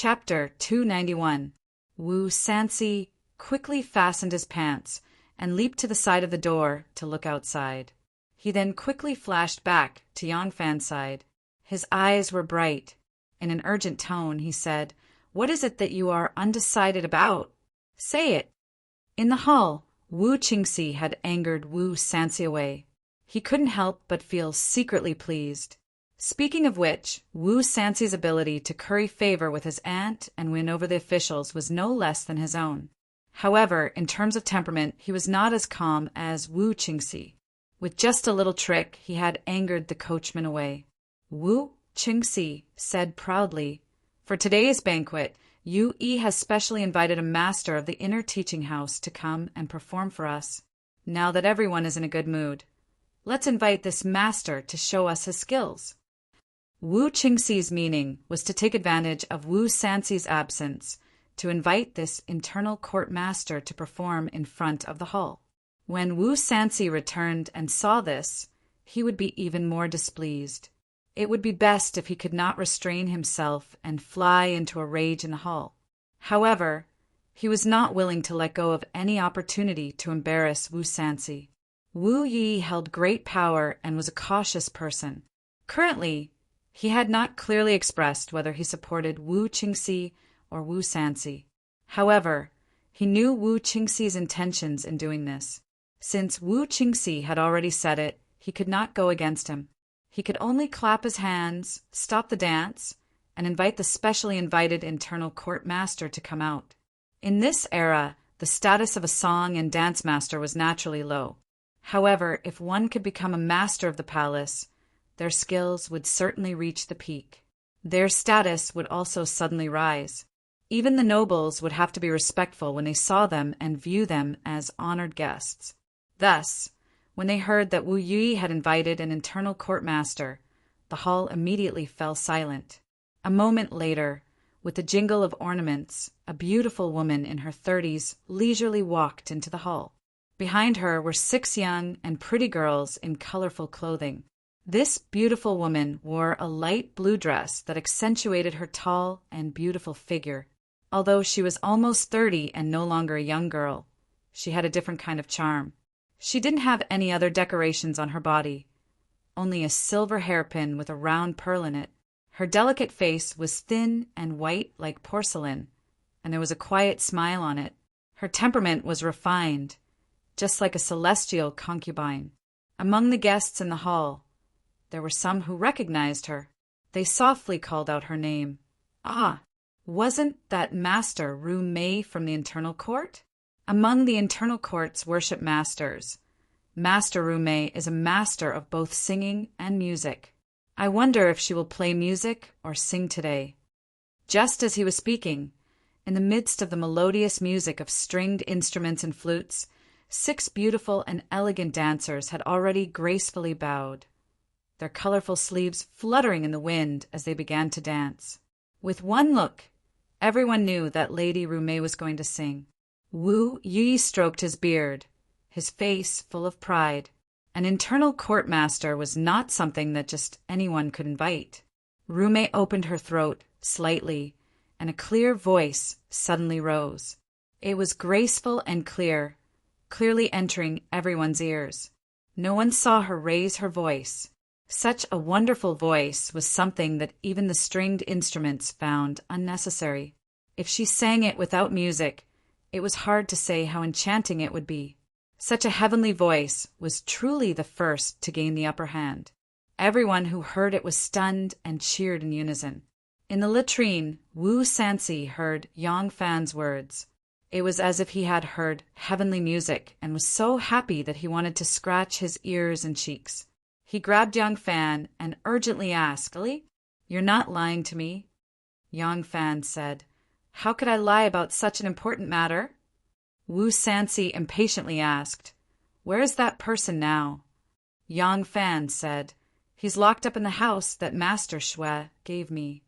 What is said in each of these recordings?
Chapter 291. Wu Sansi quickly fastened his pants and leaped to the side of the door to look outside. He then quickly flashed back to Yangfan's side. His eyes were bright. In an urgent tone, he said, "What is it that you are undecided about? Say it." In the hall, Wu Qingxi had angered Wu Sansi away. He couldn't help but feel secretly pleased. Speaking of which, Wu Sansi's ability to curry favor with his aunt and win over the officials was no less than his own. However, in terms of temperament, he was not as calm as Wu Qingxi. With just a little trick, he had angered the coachman away. Wu Qingxi said proudly, "For today's banquet, Yu Yi has specially invited a master of the inner teaching house to come and perform for us. Now that everyone is in a good mood, let's invite this master to show us his skills." Wu Qingxi's meaning was to take advantage of Wu Sansi's absence to invite this internal court master to perform in front of the hall. When Wu Sansi returned and saw this, he would be even more displeased. It would be best if he could not restrain himself and fly into a rage in the hall. However, he was not willing to let go of any opportunity to embarrass Wu Sansi. Wu Yi held great power and was a cautious person. Currently, he had not clearly expressed whether he supported Wu Qingxi or Wu Sansi. However, he knew Wu Qingxi's intentions in doing this. Since Wu Qingxi had already said it, he could not go against him. He could only clap his hands, stop the dance, and invite the specially invited internal court master to come out. In this era, the status of a song and dance master was naturally low. However, if one could become a master of the palace, their skills would certainly reach the peak. Their status would also suddenly rise. Even the nobles would have to be respectful when they saw them and view them as honored guests. Thus, when they heard that Wu Yi had invited an internal court master, the hall immediately fell silent. A moment later, with a jingle of ornaments, a beautiful woman in her 30s leisurely walked into the hall. Behind her were 6 young and pretty girls in colorful clothing. This beautiful woman wore a light blue dress that accentuated her tall and beautiful figure. Although she was almost 30 and no longer a young girl, she had a different kind of charm. She didn't have any other decorations on her body, only a silver hairpin with a round pearl in it. Her delicate face was thin and white like porcelain, and there was a quiet smile on it. Her temperament was refined, just like a celestial concubine. Among the guests in the hall, there were some who recognized her. They softly called out her name. Ah, wasn't that Master Ru Mei from the internal court? Among the internal court's worship masters, Master Ru Mei is a master of both singing and music. I wonder if she will play music or sing today. Just as he was speaking, in the midst of the melodious music of stringed instruments and flutes, 6 beautiful and elegant dancers had already gracefully bowed, their colorful sleeves fluttering in the wind as they began to dance. With one look, everyone knew that Lady Ru Mei was going to sing. Wu Yi stroked his beard, his face full of pride. An internal court master was not something that just anyone could invite. Ru Mei opened her throat slightly, and a clear voice suddenly rose. It was graceful and clear, clearly entering everyone's ears. No one saw her raise her voice. Such a wonderful voice was something that even the stringed instruments found unnecessary. If she sang it without music, it was hard to say how enchanting it would be. Such a heavenly voice was truly the first to gain the upper hand. Everyone who heard it was stunned and cheered in unison. In the latrine, Wu Sansi heard Yangfan's words. It was as if he had heard heavenly music and was so happy that he wanted to scratch his ears and cheeks. He grabbed Yangfan and urgently asked, "You're not lying to me?" Yangfan said, "How could I lie about such an important matter?" Wu Sansi impatiently asked, "Where is that person now?" Yangfan said, "He's locked up in the house that Master Shui gave me."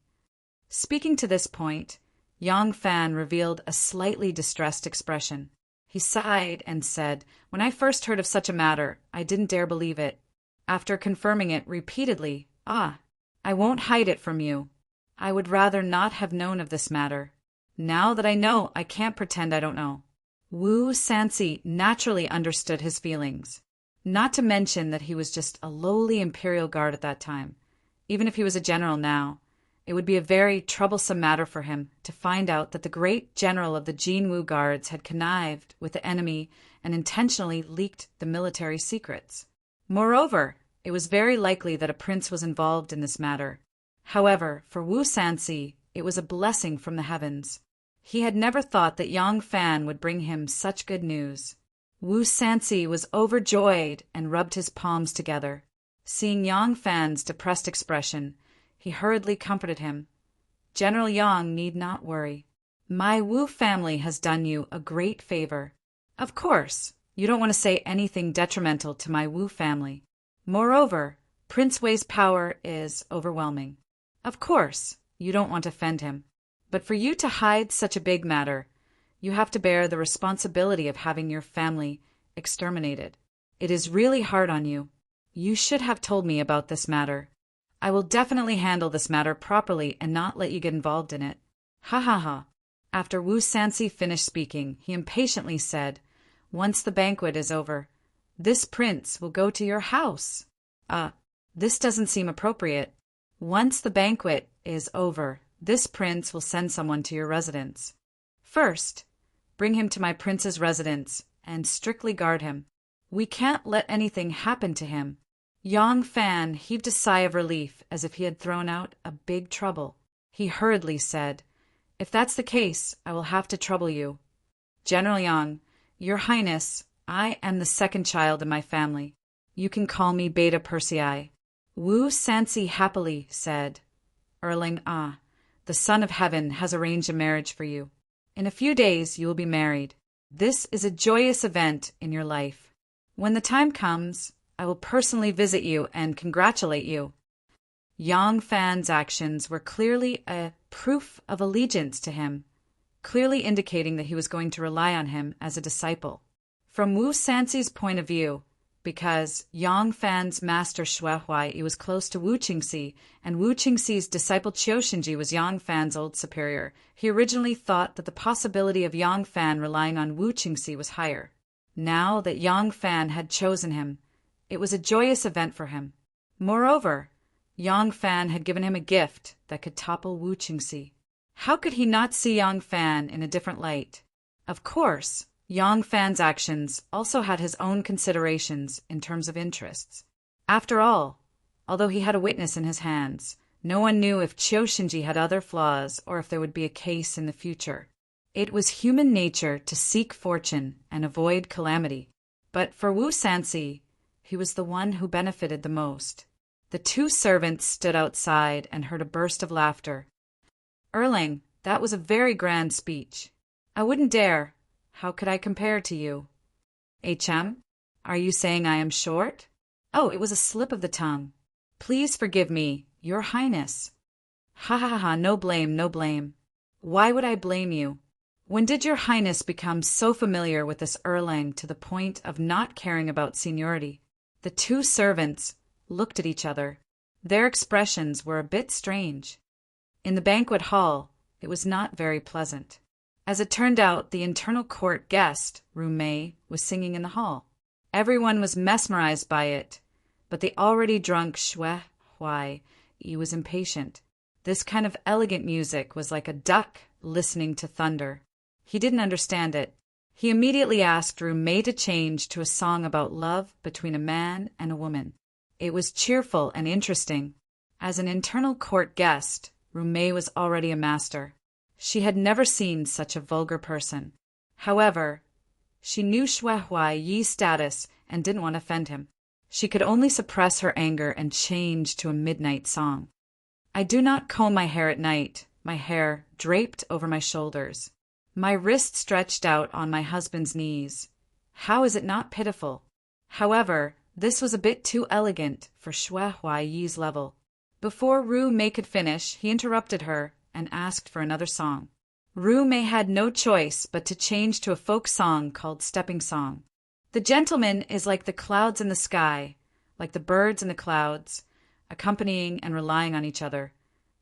Speaking to this point, Yangfan revealed a slightly distressed expression. He sighed and said, "When I first heard of such a matter, I didn't dare believe it. After confirming it repeatedly, I won't hide it from you. I would rather not have known of this matter. Now that I know, I can't pretend I don't know. Wu Sansi naturally understood his feelings. Not to mention that he was just a lowly imperial guard at that time. Even if he was a general now, it would be a very troublesome matter for him to find out that the great general of the Jinwu guards had connived with the enemy and intentionally leaked the military secrets. Moreover, it was very likely that a prince was involved in this matter. However, for Wu Sansi, it was a blessing from the heavens. He had never thought that Yang Fan would bring him such good news. Wu Sansi was overjoyed and rubbed his palms together. Seeing Yang Fan's depressed expression, he hurriedly comforted him. General Yang need not worry. My Wu family has done you a great favor. Of course, you don't want to say anything detrimental to my Wu family. Moreover, Prince Wei's power is overwhelming. Of course, you don't want to offend him. But for you to hide such a big matter, you have to bear the responsibility of having your family exterminated. It is really hard on you. You should have told me about this matter. I will definitely handle this matter properly and not let you get involved in it. Ha ha ha. After Wu Sansi finished speaking, he impatiently said, Once the banquet is over, this prince will go to your house. This doesn't seem appropriate. Once the banquet is over, this prince will send someone to your residence. First, bring him to my prince's residence and strictly guard him. We can't let anything happen to him. Yang Fan heaved a sigh of relief as if he had thrown out a big trouble. He hurriedly said, If that's the case, I will have to trouble you. General Yang, Your Highness, I am the second child in my family. You can call me Beta Persei. Wu Sansi happily said, Erling the Son of Heaven has arranged a marriage for you. In a few days you will be married. This is a joyous event in your life. When the time comes, I will personally visit you and congratulate you. Yang Fan's actions were clearly a proof of allegiance to him, clearly indicating that he was going to rely on him as a disciple. From Wu Sansi's point of view, because Yang Fan's master Shuehuai was close to Wu Qingxi, and Wu Qingxi's disciple Qiushinji was Yang Fan's old superior, he originally thought that the possibility of Yang Fan relying on Wu Qingxi was higher. Now that Yang Fan had chosen him, it was a joyous event for him. Moreover, Yang Fan had given him a gift that could topple Wu Qingxi. How could he not see Yang Fan in a different light? Of course, Yang Fan's actions also had his own considerations in terms of interests. After all, although he had a witness in his hands, no one knew if Qiushinji had other flaws or if there would be a case in the future. It was human nature to seek fortune and avoid calamity. But for Wu Sansi, he was the one who benefited the most. The two servants stood outside and heard a burst of laughter. Erling, that was a very grand speech. I wouldn't dare. How could I compare to you? HM, are you saying I am short? Oh, it was a slip of the tongue. Please forgive me, Your Highness. Ha ha ha, no blame, no blame. Why would I blame you? When did Your Highness become so familiar with this Erlang to the point of not caring about seniority? The two servants looked at each other. Their expressions were a bit strange. In the banquet hall, it was not very pleasant. As it turned out, the internal court guest, Ru Mei, was singing in the hall. Everyone was mesmerized by it, but the already drunk Xue Huai was impatient. This kind of elegant music was like a duck listening to thunder. He didn't understand it. He immediately asked Ru Mei to change to a song about love between a man and a woman. It was cheerful and interesting. As an internal court guest, Ru Mei was already a master. She had never seen such a vulgar person. However, she knew Xue Huai's status and didn't want to offend him. She could only suppress her anger and change to a midnight song. I do not comb my hair at night, my hair draped over my shoulders. My wrist stretched out on my husband's knees. How is it not pitiful? However, this was a bit too elegant for Xue Huai's level. Before Ru Mei could finish, he interrupted her and asked for another song. Ru Mei had no choice but to change to a folk song called Stepping Song. The gentleman is like the clouds in the sky, like the birds in the clouds, accompanying and relying on each other.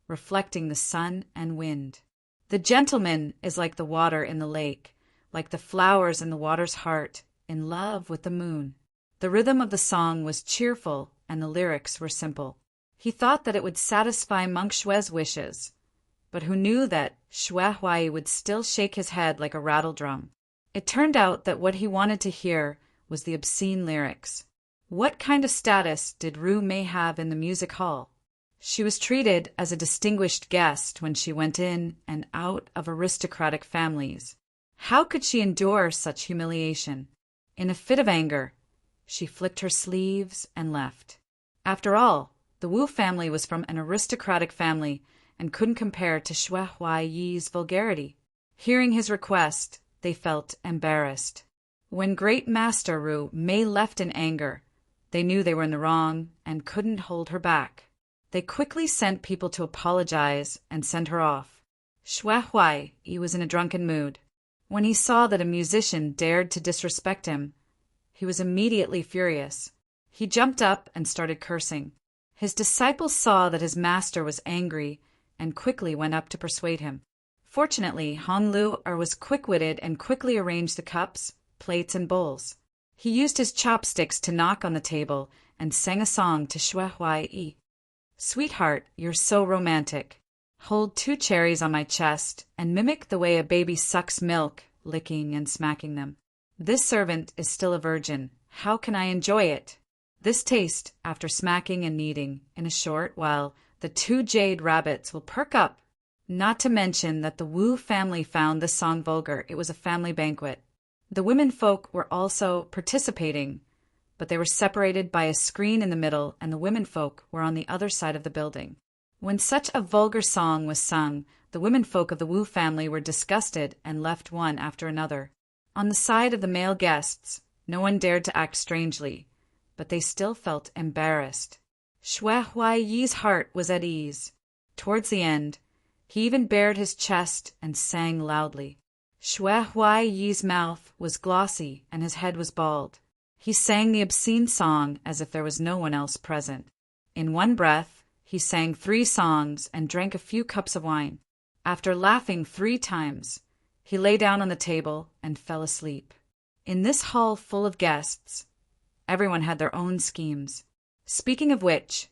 reflecting the sun and wind. The gentleman is like the water in the lake, like the flowers in the water's heart, in love with the moon. The rhythm of the song was cheerful and the lyrics were simple. He thought that it would satisfy Monk Shue's wishes, but who knew that Shue Huai would still shake his head like a rattledrum. It turned out that what he wanted to hear was the obscene lyrics. What kind of status did Ru Mei have in the music hall? She was treated as a distinguished guest when she went in and out of aristocratic families. How could she endure such humiliation? In a fit of anger, she flicked her sleeves and left. After all, the Wu family was from an aristocratic family and couldn't compare to Shue Huai's vulgarity. Hearing his request, they felt embarrassed. When Great Master Ru Mei left in anger, they knew they were in the wrong and couldn't hold her back. They quickly sent people to apologize and send her off. Shue Huai was in a drunken mood. When he saw that a musician dared to disrespect him, he was immediately furious. He jumped up and started cursing. His disciples saw that his master was angry and quickly went up to persuade him. Fortunately, Han Lu was quick-witted and quickly arranged the cups, plates, and bowls. He used his chopsticks to knock on the table and sang a song to Shue Huai. Sweetheart, you're so romantic. Hold 2 cherries on my chest and mimic the way a baby sucks milk, licking and smacking them. This servant is still a virgin. How can I enjoy it? This taste, after smacking and kneading, in a short while, the 2 jade rabbits will perk up. Not to mention that the Wu family found this song vulgar. It was a family banquet. The women folk were also participating, but they were separated by a screen in the middle, and the women folk were on the other side of the building. When such a vulgar song was sung, the women folk of the Wu family were disgusted and left one after another. On the side of the male guests, no one dared to act strangely, but they still felt embarrassed. Shue Huai's heart was at ease. Towards the end, he even bared his chest and sang loudly. Shue Huai's mouth was glossy and his head was bald. He sang the obscene song as if there was no one else present. In one breath, he sang 3 songs and drank a few cups of wine. After laughing 3 times, he lay down on the table and fell asleep. In this hall full of guests, everyone had their own schemes. Speaking of which,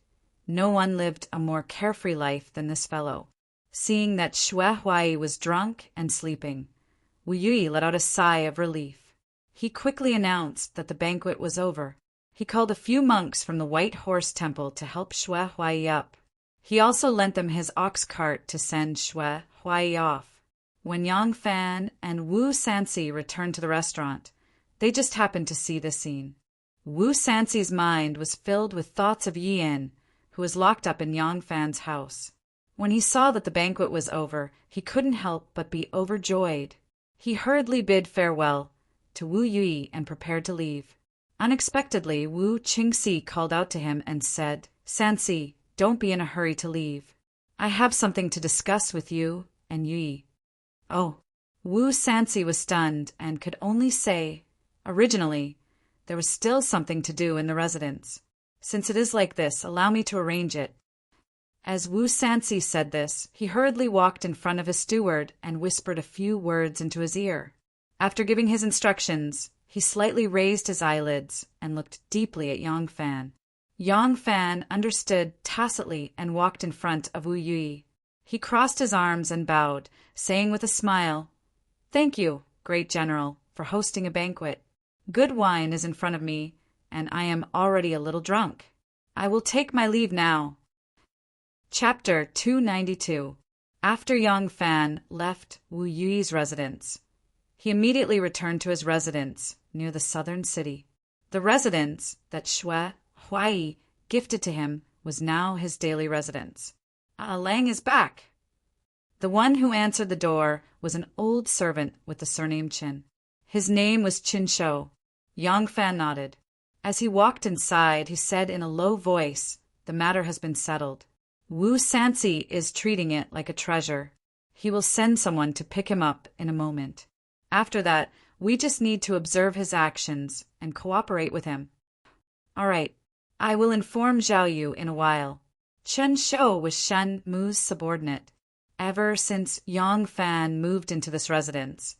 no one lived a more carefree life than this fellow. Seeing that Shue Huai was drunk and sleeping, Wu Yui let out a sigh of relief. He quickly announced that the banquet was over. He called a few monks from the White Horse Temple to help Shue Huai up. He also lent them his ox cart to send Shue Huai off. When Yang Fan and Wu Sansi returned to the restaurant, they just happened to see this scene. Wu Sansi's mind was filled with thoughts of Yin, who was locked up in Yang Fan's house. When he saw that the banquet was over, he couldn't help but be overjoyed. He hurriedly bid farewell to Wu Yui and prepared to leave. Unexpectedly, Wu Qingxi called out to him and said, "Sansi, don't be in a hurry to leave. I have something to discuss with you and Yui." Oh. Wu Sansi was stunned and could only say, "Originally, there was still something to do in the residence. Since it is like this, allow me to arrange it." As Wu Sansi said this, he hurriedly walked in front of his steward and whispered a few words into his ear. After giving his instructions, he slightly raised his eyelids and looked deeply at Yang Fan. Yang Fan understood tacitly and walked in front of Wu Yui. He crossed his arms and bowed, saying with a smile, "Thank you, great general, for hosting a banquet. Good wine is in front of me, and I am already a little drunk. I will take my leave now." Chapter 292. After Yang Fan left Wu Yui's residence, he immediately returned to his residence near the southern city. The residence that Shue Huai gifted to him was now his daily residence. "Ah, Lang is back." The one who answered the door was an old servant with the surname Qin. His name was Qin Shou. Yang Fan nodded. As he walked inside, he said in a low voice, "The matter has been settled. Wu Sansi is treating it like a treasure. He will send someone to pick him up in a moment. After that, we just need to observe his actions and cooperate with him." "All right. I will inform Zhao Yu in a while." Chen Shou was Shen Mu's subordinate. Ever since Yang Fan moved into this residence,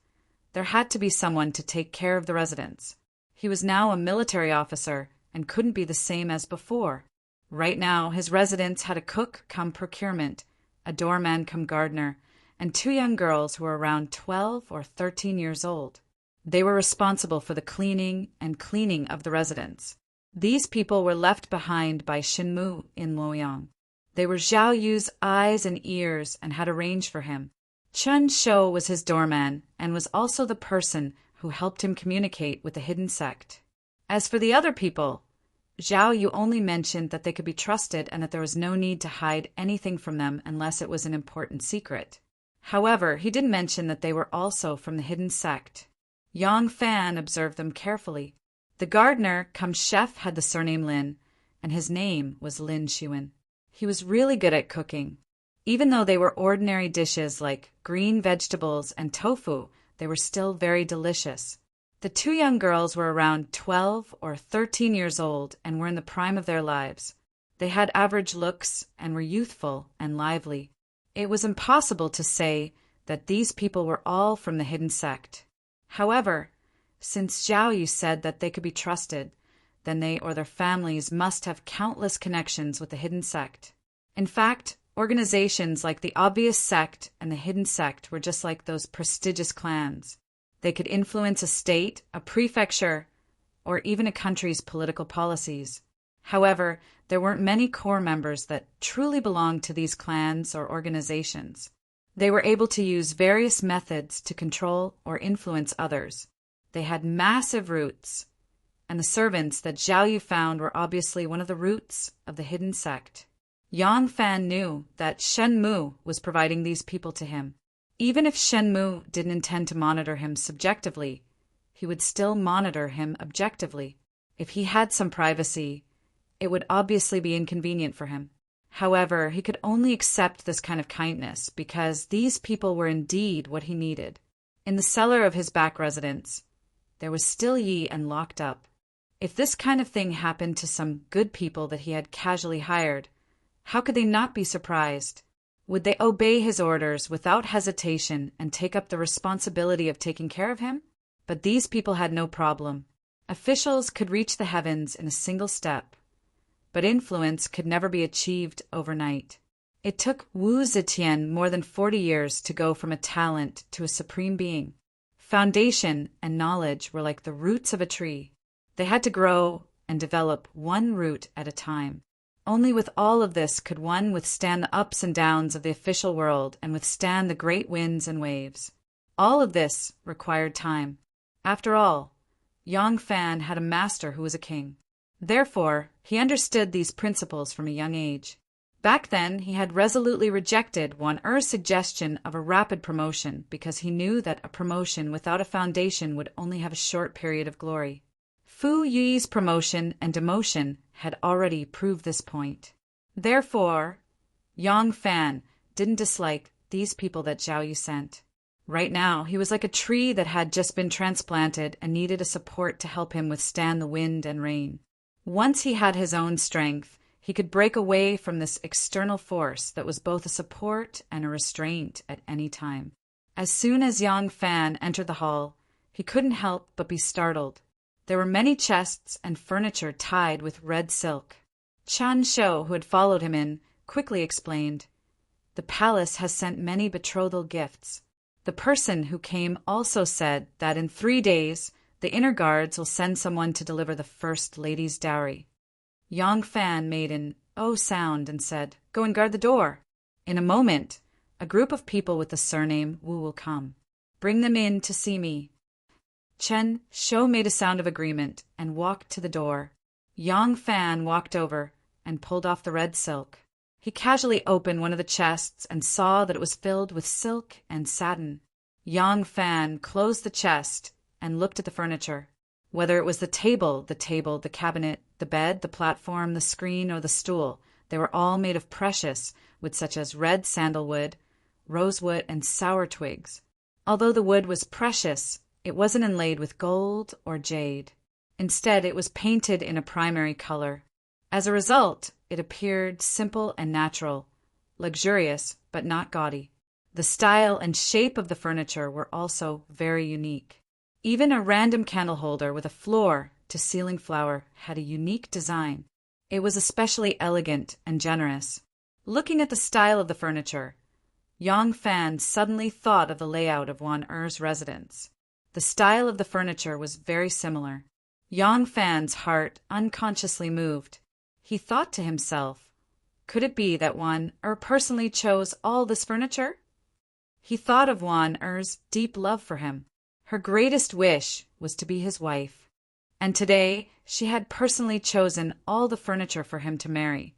there had to be someone to take care of the residence. He was now a military officer and couldn't be the same as before. Right now, his residence had a cook come procurement, a doorman come gardener, and 2 young girls who were around 12 or 13 years old. They were responsible for the cleaning and cleaning of the residence. These people were left behind by Shenmu in Luoyang. They were Zhao Yu's eyes and ears and had arranged for him. Chen Shou was his doorman and was also the person who helped him communicate with the hidden sect. As for the other people, Zhao Yu only mentioned that they could be trusted and that there was no need to hide anything from them unless it was an important secret. However, he didn't mention that they were also from the hidden sect. Yang Fan observed them carefully. The gardener cum chef had the surname Lin, and his name was Lin Xuan. He was really good at cooking. Even though they were ordinary dishes like green vegetables and tofu, they were still very delicious. The 2 young girls were around 12 or 13 years old and were in the prime of their lives. They had average looks and were youthful and lively. It was impossible to say that these people were all from the hidden sect. However, since Zhao Yu said that they could be trusted, then they or their families must have countless connections with the hidden sect. In fact, organizations like the obvious sect and the hidden sect were just like those prestigious clans. They could influence a state, a prefecture, or even a country's political policies. However, there weren't many core members that truly belonged to these clans or organizations. They were able to use various methods to control or influence others. They had massive roots, and the servants that Zhao Yu found were obviously one of the roots of the hidden sect. Yang Fan knew that Shen Mu was providing these people to him. Even if Shen Mu didn't intend to monitor him subjectively, he would still monitor him objectively. If he had some privacy, it would obviously be inconvenient for him. However, he could only accept this kind of kindness because these people were indeed what he needed. In the cellar of his back residence, there was still Yi and locked up. If this kind of thing happened to some good people that he had casually hired, how could they not be surprised? Would they obey his orders without hesitation and take up the responsibility of taking care of him? But these people had no problem. Officials could reach the heavens in a single step, but influence could never be achieved overnight. It took Wu Zetian more than 40 years to go from a talent to a supreme being. Foundation and knowledge were like the roots of a tree. They had to grow and develop one root at a time. Only with all of this could one withstand the ups and downs of the official world and withstand the great winds and waves. All of this required time. After all, Yang Fan had a master who was a king. Therefore, he understood these principles from a young age. Back then, he had resolutely rejected Wan Er's suggestion of a rapid promotion because he knew that a promotion without a foundation would only have a short period of glory. Fu Yi's promotion and demotion had already proved this point. Therefore, Yang Fan didn't dislike these people that Zhao Yu sent. Right now, he was like a tree that had just been transplanted and needed a support to help him withstand the wind and rain. Once he had his own strength, he could break away from this external force that was both a support and a restraint at any time. As soon as Yang Fan entered the hall, he couldn't help but be startled. There were many chests and furniture tied with red silk. Chen Shou, who had followed him in, quickly explained, "The palace has sent many betrothal gifts." The person who came also said that in 3 days, the inner guards will send someone to deliver the first lady's dowry. Yang Fan made an "oh" sound and said, "Go and guard the door. In a moment, a group of people with the surname Wu will come. Bring them in to see me." Chen Shou made a sound of agreement and walked to the door. Yang Fan walked over and pulled off the red silk. He casually opened one of the chests and saw that it was filled with silk and satin. Yang Fan closed the chest and looked at the furniture. Whether it was the table, the cabinet, the bed, the platform, the screen, or the stool, they were all made of precious wood such as red sandalwood, rosewood, and sour twigs. Although the wood was precious, it wasn't inlaid with gold or jade. Instead, it was painted in a primary color. As a result, it appeared simple and natural, luxurious but not gaudy. The style and shape of the furniture were also very unique. Even a random candle holder with a floor-to-ceiling flower had a unique design. It was especially elegant and generous. Looking at the style of the furniture, Yang Fan suddenly thought of the layout of Wan Er's residence. The style of the furniture was very similar. Yang Fan's heart unconsciously moved. He thought to himself, could it be that Wan Er personally chose all this furniture? He thought of Wan Er's deep love for him. Her greatest wish was to be his wife, and today she had personally chosen all the furniture for him to marry,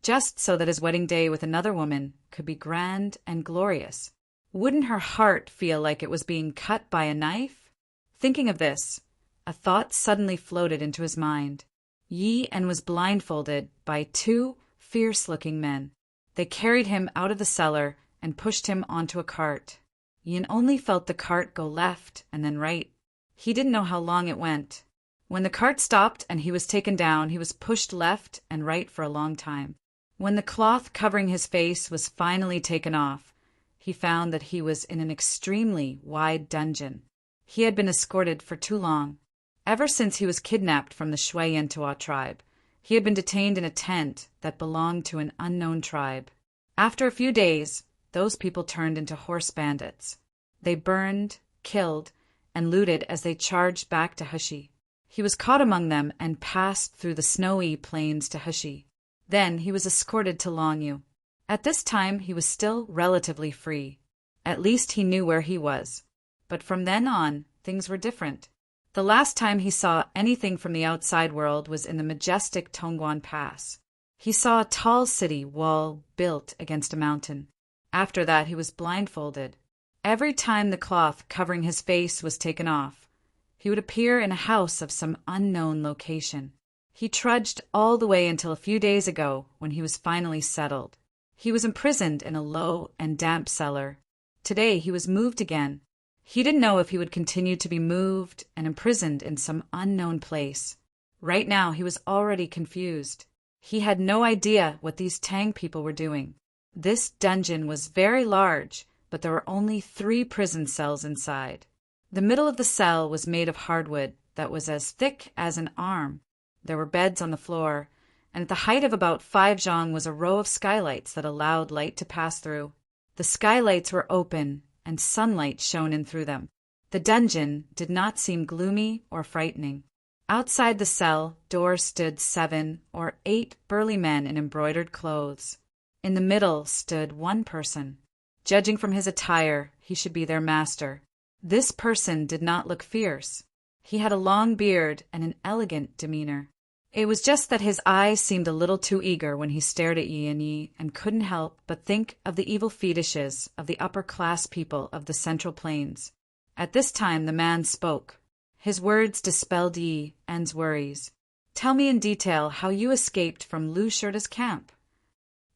just so that his wedding day with another woman could be grand and glorious. Wouldn't her heart feel like it was being cut by a knife? Thinking of this, a thought suddenly floated into his mind. Yi En was blindfolded by two fierce-looking men. They carried him out of the cellar and pushed him onto a cart. Yin only felt the cart go left and then right. He didn't know how long it went. When the cart stopped and he was taken down, he was pushed left and right for a long time. When the cloth covering his face was finally taken off, he found that he was in an extremely wide dungeon. He had been escorted for too long. Ever since he was kidnapped from the Shui Yantua tribe, he had been detained in a tent that belonged to an unknown tribe. After a few days, those people turned into horse bandits. They burned, killed, and looted as they charged back to Hushi. He was caught among them and passed through the snowy plains to Hushi. Then he was escorted to Longyu. At this time he was still relatively free. At least he knew where he was. But from then on, things were different. The last time he saw anything from the outside world was in the majestic Tongguan Pass. He saw a tall city wall built against a mountain. After that he was blindfolded. Every time the cloth covering his face was taken off, he would appear in a house of some unknown location. He trudged all the way until a few days ago when he was finally settled. He was imprisoned in a low and damp cellar. Today he was moved again. He didn't know if he would continue to be moved and imprisoned in some unknown place. Right now he was already confused. He had no idea what these Tang people were doing. This dungeon was very large, but there were only 3 prison cells inside. The middle of the cell was made of hardwood that was as thick as an arm. There were beds on the floor, and at the height of about 5 zhang was a row of skylights that allowed light to pass through. The skylights were open, and sunlight shone in through them. The dungeon did not seem gloomy or frightening. Outside the cell door stood 7 or 8 burly men in embroidered clothes. In the middle stood one person. Judging from his attire, he should be their master. This person did not look fierce. He had a long beard and an elegant demeanor. It was just that his eyes seemed a little too eager when he stared at Yi and couldn't help but think of the evil fetishes of the upper-class people of the Central Plains. At this time the man spoke. His words dispelled Yi En's worries. "Tell me in detail how you escaped from Lu Shirta's camp."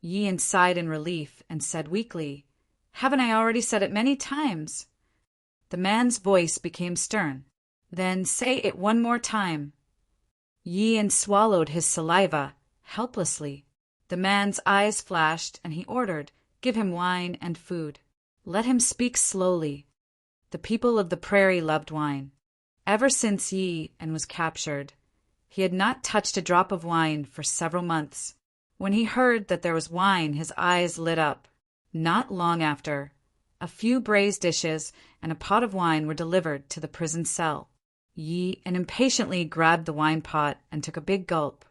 Yi En sighed in relief and said weakly, "Haven't I already said it many times?" The man's voice became stern. "Then say it one more time." Yi En swallowed his saliva helplessly. The man's eyes flashed and he ordered, "Give him wine and food. Let him speak slowly." The people of the prairie loved wine. Ever since Yi En was captured, he had not touched a drop of wine for several months. When he heard that there was wine, his eyes lit up. Not long after, a few braised dishes and a pot of wine were delivered to the prison cell. Yi En impatiently grabbed the wine pot and took a big gulp.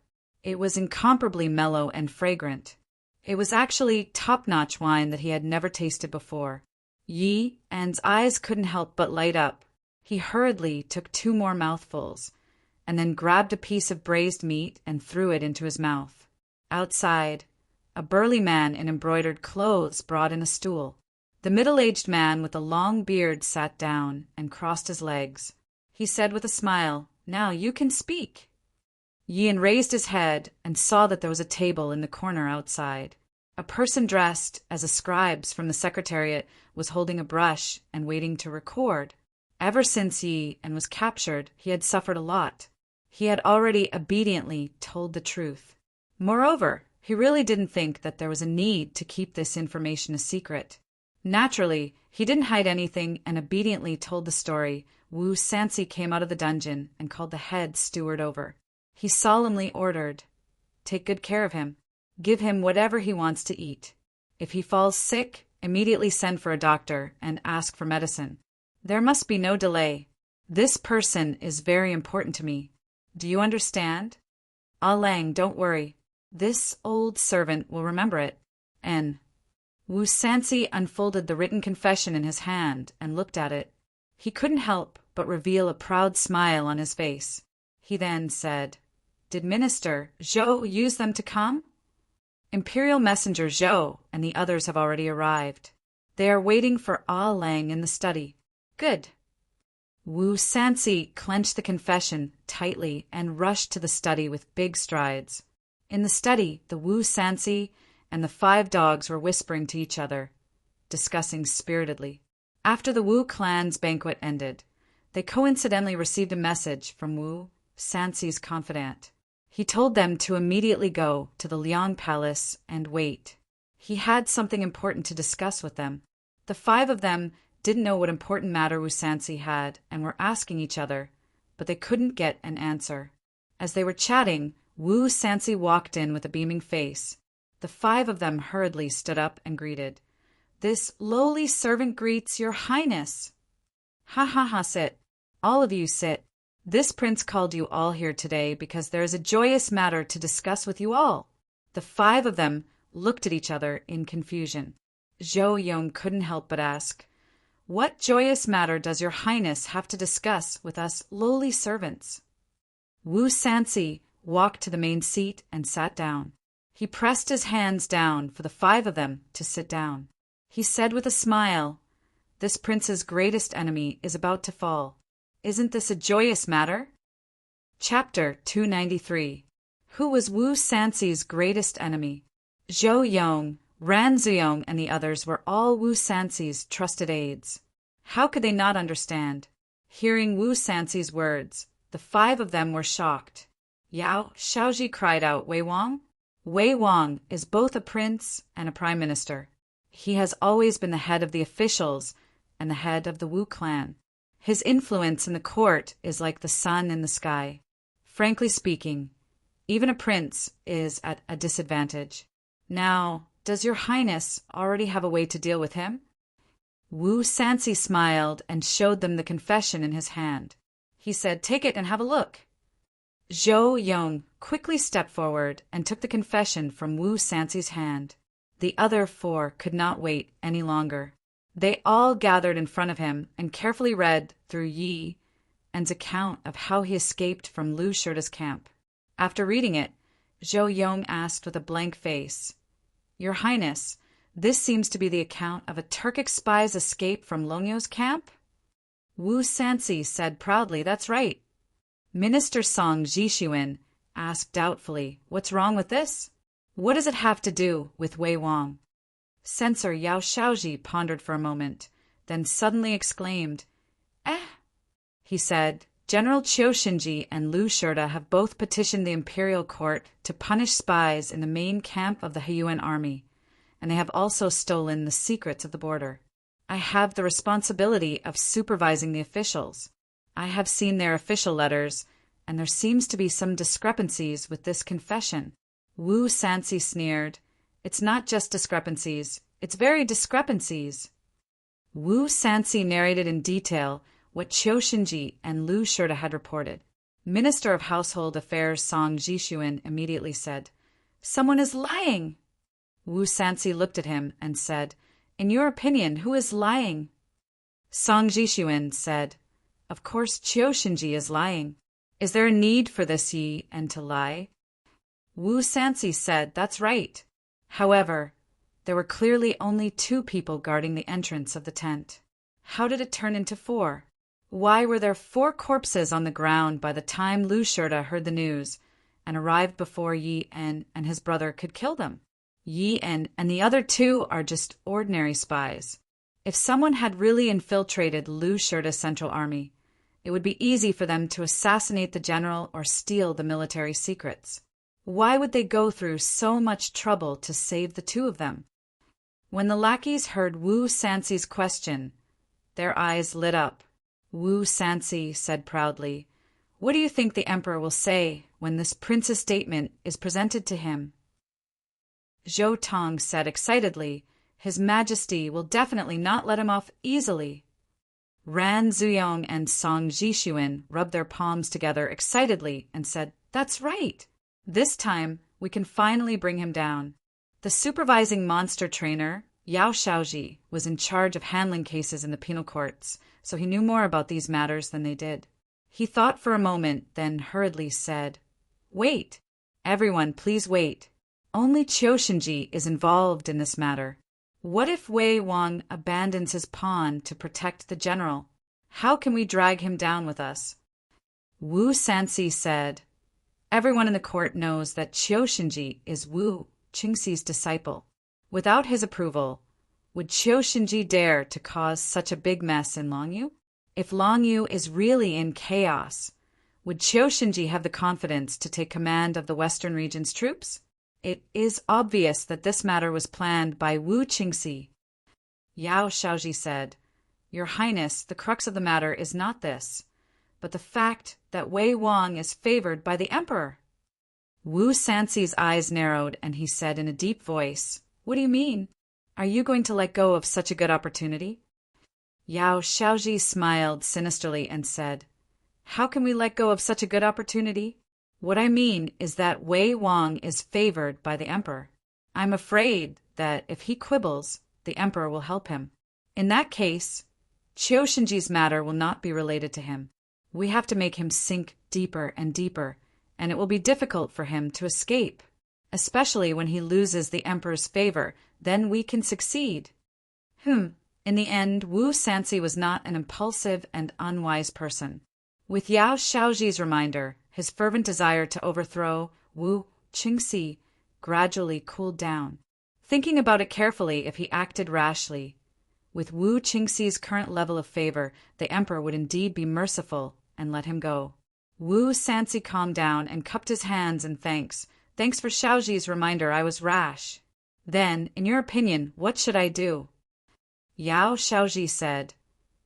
It was incomparably mellow and fragrant. It was actually top-notch wine that he had never tasted before. Yi En's eyes couldn't help but light up. He hurriedly took 2 more mouthfuls, and then grabbed a piece of braised meat and threw it into his mouth. Outside, a burly man in embroidered clothes brought in a stool. The middle-aged man with a long beard sat down and crossed his legs. He said with a smile, "Now you can speak." Yi En raised his head and saw that there was a table in the corner outside. A person dressed as a scribe from the secretariat was holding a brush and waiting to record. Ever since Yi En was captured, he had suffered a lot. He had already obediently told the truth. Moreover, He really didn't think that there was a need to keep this information a secret. Naturally, he didn't hide anything and obediently told the story. Wu Sansi came out of the dungeon and called the head steward over. He solemnly ordered, "Take good care of him. Give him whatever he wants to eat. If he falls sick, immediately send for a doctor and ask for medicine. There must be no delay. This person is very important to me. Do you understand? Ah Lang, don't worry. This old servant will remember it." And Wu Sansi unfolded the written confession in his hand and looked at it. He couldn't help but reveal a proud smile on his face. He then said, "Did Minister Zhou use them to come?" "Imperial Messenger Zhou and the others have already arrived. They are waiting for Ah Lang in the study." "Good." Wu Sansi clenched the confession tightly and rushed to the study with big strides. In the study, the Wu Sansi and the 5 dogs were whispering to each other, discussing spiritedly. After the Wu clan's banquet ended, they coincidentally received a message from Wu Sansi's confidant. He told them to immediately go to the Liang Palace and wait. He had something important to discuss with them. The 5 of them didn't know what important matter Wu Sansi had and were asking each other, but they couldn't get an answer. As they were chatting, Wu Sansi walked in with a beaming face. The 5 of them hurriedly stood up and greeted. "This lowly servant greets your highness." "Ha ha ha, sit. All of you sit. This prince called you all here today because there is a joyous matter to discuss with you all." The 5 of them looked at each other in confusion. Zhou Yong couldn't help but ask, "What joyous matter does your highness have to discuss with us lowly servants?" Wu Sansi walked to the main seat and sat down. He pressed his hands down for the 5 of them to sit down. He said with a smile, "This prince's greatest enemy is about to fall. Isn't this a joyous matter?" Chapter 293. Who was Wu Sansi's greatest enemy? Zhou Yong, Ran Ziyong, and the others were all Wu Sansi's trusted aides. How could they not understand? Hearing Wu Sansi's words, the 5 of them were shocked. "Yao Shaoji," cried out Wei Wang. Wei Wang is both a prince and a prime minister. He has always been the head of the officials and the head of the Wu clan. His influence in the court is like the sun in the sky. Frankly speaking, even a prince is at a disadvantage. Now, does your highness already have a way to deal with him? Wu Sansi smiled and showed them the confession in his hand. He said, "Take it and have a look." Zhou Yong quickly stepped forward and took the confession from Wu Sansi's hand. The other 4 could not wait any longer. They all gathered in front of him and carefully read through Yi En's account of how he escaped from Lu Shirda's camp. After reading it, Zhou Yong asked with a blank face, "Your Highness, this seems to be the account of a Turkic spy's escape from Longyo's camp?" Wu Sansi said proudly, "That's right." Minister Song Jishuin asked doubtfully, "What's wrong with this? What does it have to do with Wei Wang?" Censor Yao Shaoji pondered for a moment, then suddenly exclaimed, He said, "General Qiu Shinji and Lu Shirda have both petitioned the imperial court to punish spies in the main camp of the Huyuan army, and they have also stolen the secrets of the border. I have the responsibility of supervising the officials. I have seen their official letters, and there seems to be some discrepancies with this confession." Wu Sansi sneered, "It's not just discrepancies, it's very discrepancies." Wu Sansi narrated in detail what Qiu Shinji and Lu Shirda had reported. Minister of Household Affairs Song Jishuin immediately said, "Someone is lying." Wu Sansi looked at him and said, "In your opinion, who is lying?" Song Jishuin said, "Of course Qiu Shinji is lying. Is there a need for this Yi and to lie?" Wu Sansi said, "That's right." However, there were clearly only 2 people guarding the entrance of the tent. How did it turn into 4? Why were there 4 corpses on the ground by the time Lu Shirda heard the news and arrived before Yi En and his brother could kill them? Yi En and the other 2 are just ordinary spies. If someone had really infiltrated Lu Shirda's central army, it would be easy for them to assassinate the general or steal the military secrets. Why would they go through so much trouble to save the two of them? When the lackeys heard Wu Sanxi's question, their eyes lit up. Wu Sanxi said proudly, "What do you think the emperor will say when this prince's statement is presented to him?" Zhou Tong said excitedly, "His Majesty will definitely not let him off easily." Ran Zuyong and Song Jixuan rubbed their palms together excitedly and said, "That's right. This time we can finally bring him down." The supervising monster trainer, Yao Shaoji, was in charge of handling cases in the penal courts, so he knew more about these matters than they did. He thought for a moment, then hurriedly said, "Wait. Everyone, please wait. Only Qiushenji is involved in this matter. What if Wei Wang abandons his pawn to protect the general? How can we drag him down with us?" Wu Sanxi said, "Everyone in the court knows that Qiushenji is Wu Qingxi's disciple. Without his approval, would Qiushenji dare to cause such a big mess in Longyu? If Longyu is really in chaos, would Qiushenji have the confidence to take command of the Western region's troops? It is obvious that this matter was planned by Wu Qingxi." Yao Shaoji said, "Your Highness, the crux of the matter is not this, but the fact that Wei Wang is favored by the emperor." Wu Sanxi's eyes narrowed and he said in a deep voice, "What do you mean? Are you going to let go of such a good opportunity?" Yao Shaoji smiled sinisterly and said, "How can we let go of such a good opportunity? What I mean is that Wei Wang is favored by the emperor. I'm afraid that if he quibbles, the emperor will help him. In that case, Qiushenji's matter will not be related to him. We have to make him sink deeper and deeper, and it will be difficult for him to escape. Especially when he loses the emperor's favor, then we can succeed." In the end, Wu Sanxi was not an impulsive and unwise person. With Yao Shaoji's reminder, his fervent desire to overthrow Wu Qingxi gradually cooled down. Thinking about it carefully, if he acted rashly, with Wu Qingxi's current level of favor, the emperor would indeed be merciful and let him go. Wu Sanxi calmed down and cupped his hands in thanks. "Thanks for Shaoji's reminder, I was rash. Then, in your opinion, what should I do?" Yao Shaoji said,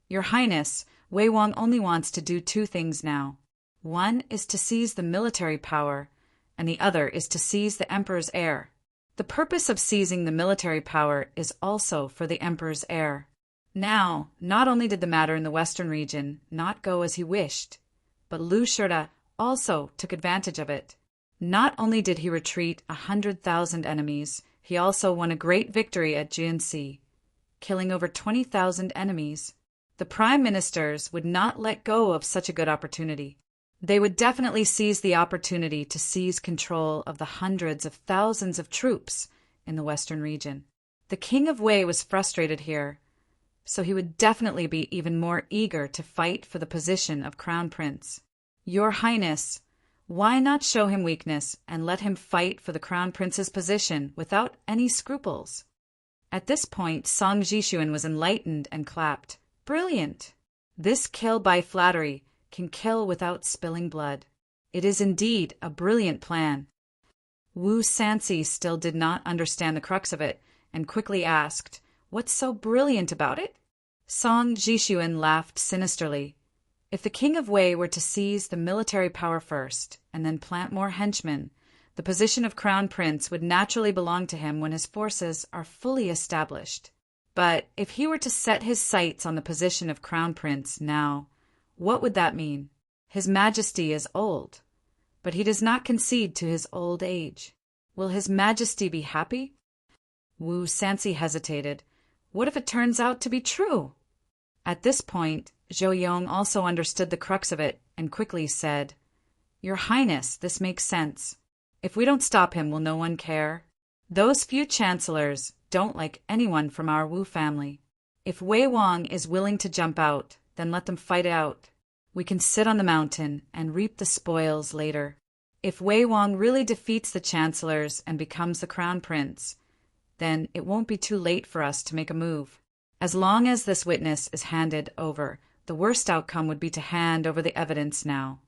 "Your Highness, Wei Wang only wants to do two things now. One is to seize the military power, and the other is to seize the emperor's heir. The purpose of seizing the military power is also for the emperor's heir." Now, not only did the matter in the western region not go as he wished, but Lu Shida also took advantage of it. Not only did he retreat 100,000 enemies, he also won a great victory at Jianxi, killing over 20,000 enemies. The prime ministers would not let go of such a good opportunity. They would definitely seize the opportunity to seize control of the hundreds of thousands of troops in the western region. The king of Wei was frustrated here, so he would definitely be even more eager to fight for the position of crown prince. "Your Highness, why not show him weakness and let him fight for the crown prince's position without any scruples?" At this point, Song Jixuan was enlightened and clapped. "Brilliant! This kill by flattery can kill without spilling blood. It is indeed a brilliant plan." Wu Sanxi still did not understand the crux of it and quickly asked, "What's so brilliant about it?" Song Jixuan laughed sinisterly. If the king of Wei were to seize the military power first and then plant more henchmen, the position of crown prince would naturally belong to him when his forces are fully established. But if he were to set his sights on the position of crown prince now, what would that mean? His Majesty is old, but he does not concede to his old age. Will His Majesty be happy? Wu Sanxi hesitated. What if it turns out to be true? At this point, Zhou Yong also understood the crux of it and quickly said, "Your Highness, this makes sense. If we don't stop him, will no one care? Those few chancellors don't like anyone from our Wu family. If Wei Wang is willing to jump out, then let them fight it out. We can sit on the mountain and reap the spoils later. If Wei Wang really defeats the chancellors and becomes the crown prince, then it won't be too late for us to make a move. As long as this witness is handed over, the worst outcome would be to hand over the evidence now.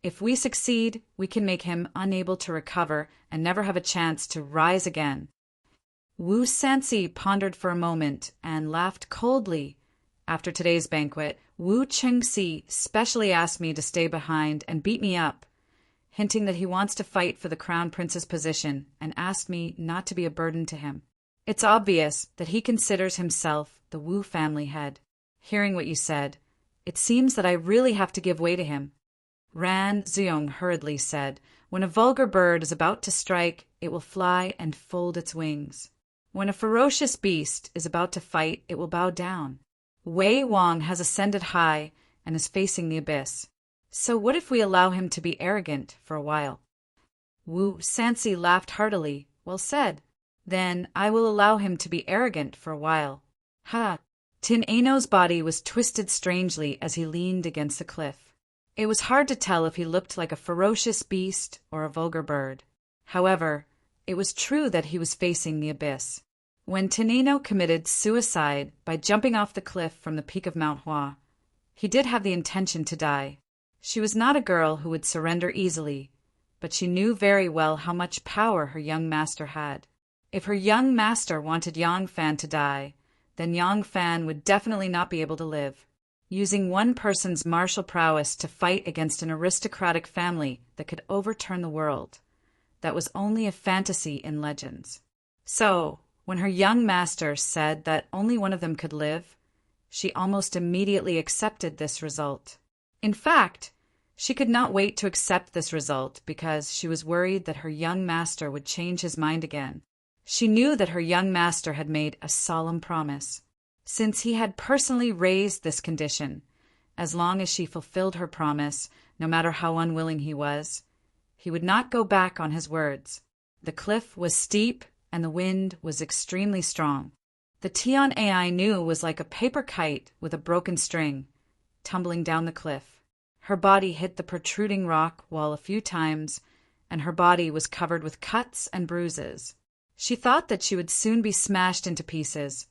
If we succeed, we can make him unable to recover and never have a chance to rise again." Wu Sansi pondered for a moment and laughed coldly. "After today's banquet, Wu Chengxi specially asked me to stay behind and beat me up, hinting that he wants to fight for the crown prince's position and asked me not to be a burden to him. It's obvious that he considers himself the Wu family head. Hearing what you said, it seems that I really have to give way to him." Ran Ziyong hurriedly said, "When a vulgar bird is about to strike, it will fly and fold its wings. When a ferocious beast is about to fight, it will bow down. Wei Wang has ascended high and is facing the abyss. So what if we allow him to be arrogant for a while?" Wu Sansi laughed heartily. "Well said. Then I will allow him to be arrogant for a while." Ha! Tin Ano's body was twisted strangely as he leaned against the cliff. It was hard to tell if he looked like a ferocious beast or a vulgar bird. However, it was true that he was facing the abyss. When Tin Ano committed suicide by jumping off the cliff from the peak of Mount Hua, he did have the intention to die. She was not a girl who would surrender easily, but she knew very well how much power her young master had. If her young master wanted Yang Fan to die, then Yang Fan would definitely not be able to live. Using one person's martial prowess to fight against an aristocratic family that could overturn the world, that was only a fantasy in legends. So, when her young master said that only one of them could live, she almost immediately accepted this result. In fact, she could not wait to accept this result because she was worried that her young master would change his mind again. She knew that her young master had made a solemn promise. Since he had personally raised this condition, as long as she fulfilled her promise, no matter how unwilling he would not go back on his words. The cliff was steep and the wind was extremely strong. The Tian Ai knew was like a paper kite with a broken string, tumbling down the cliff. Her body hit the protruding rock wall a few times, and her body was covered with cuts and bruises. She thought that she would soon be smashed into pieces,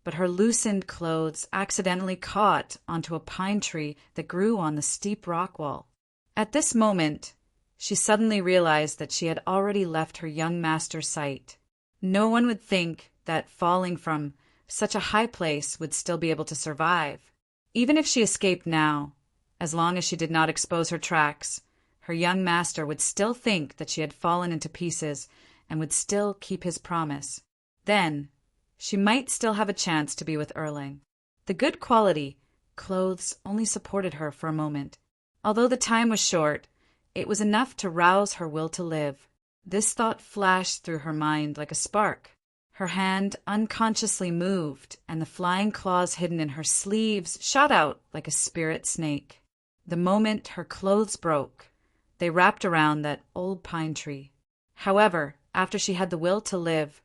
but her loosened clothes accidentally caught onto a pine tree that grew on the steep rock wall. At this moment, she suddenly realized that she had already left her young master's sight. No one would think that falling from such a high place would still be able to survive. Even if she escaped now, as long as she did not expose her tracks, her young master would still think that she had fallen into pieces and would still keep his promise. Then, she might still have a chance to be with Erlang. The good quality clothes only supported her for a moment. Although the time was short, it was enough to rouse her will to live. This thought flashed through her mind like a spark. Her hand unconsciously moved, and the flying claws hidden in her sleeves shot out like a spirit snake. The moment her clothes broke, they wrapped around that old pine tree. However, after she had the will to live,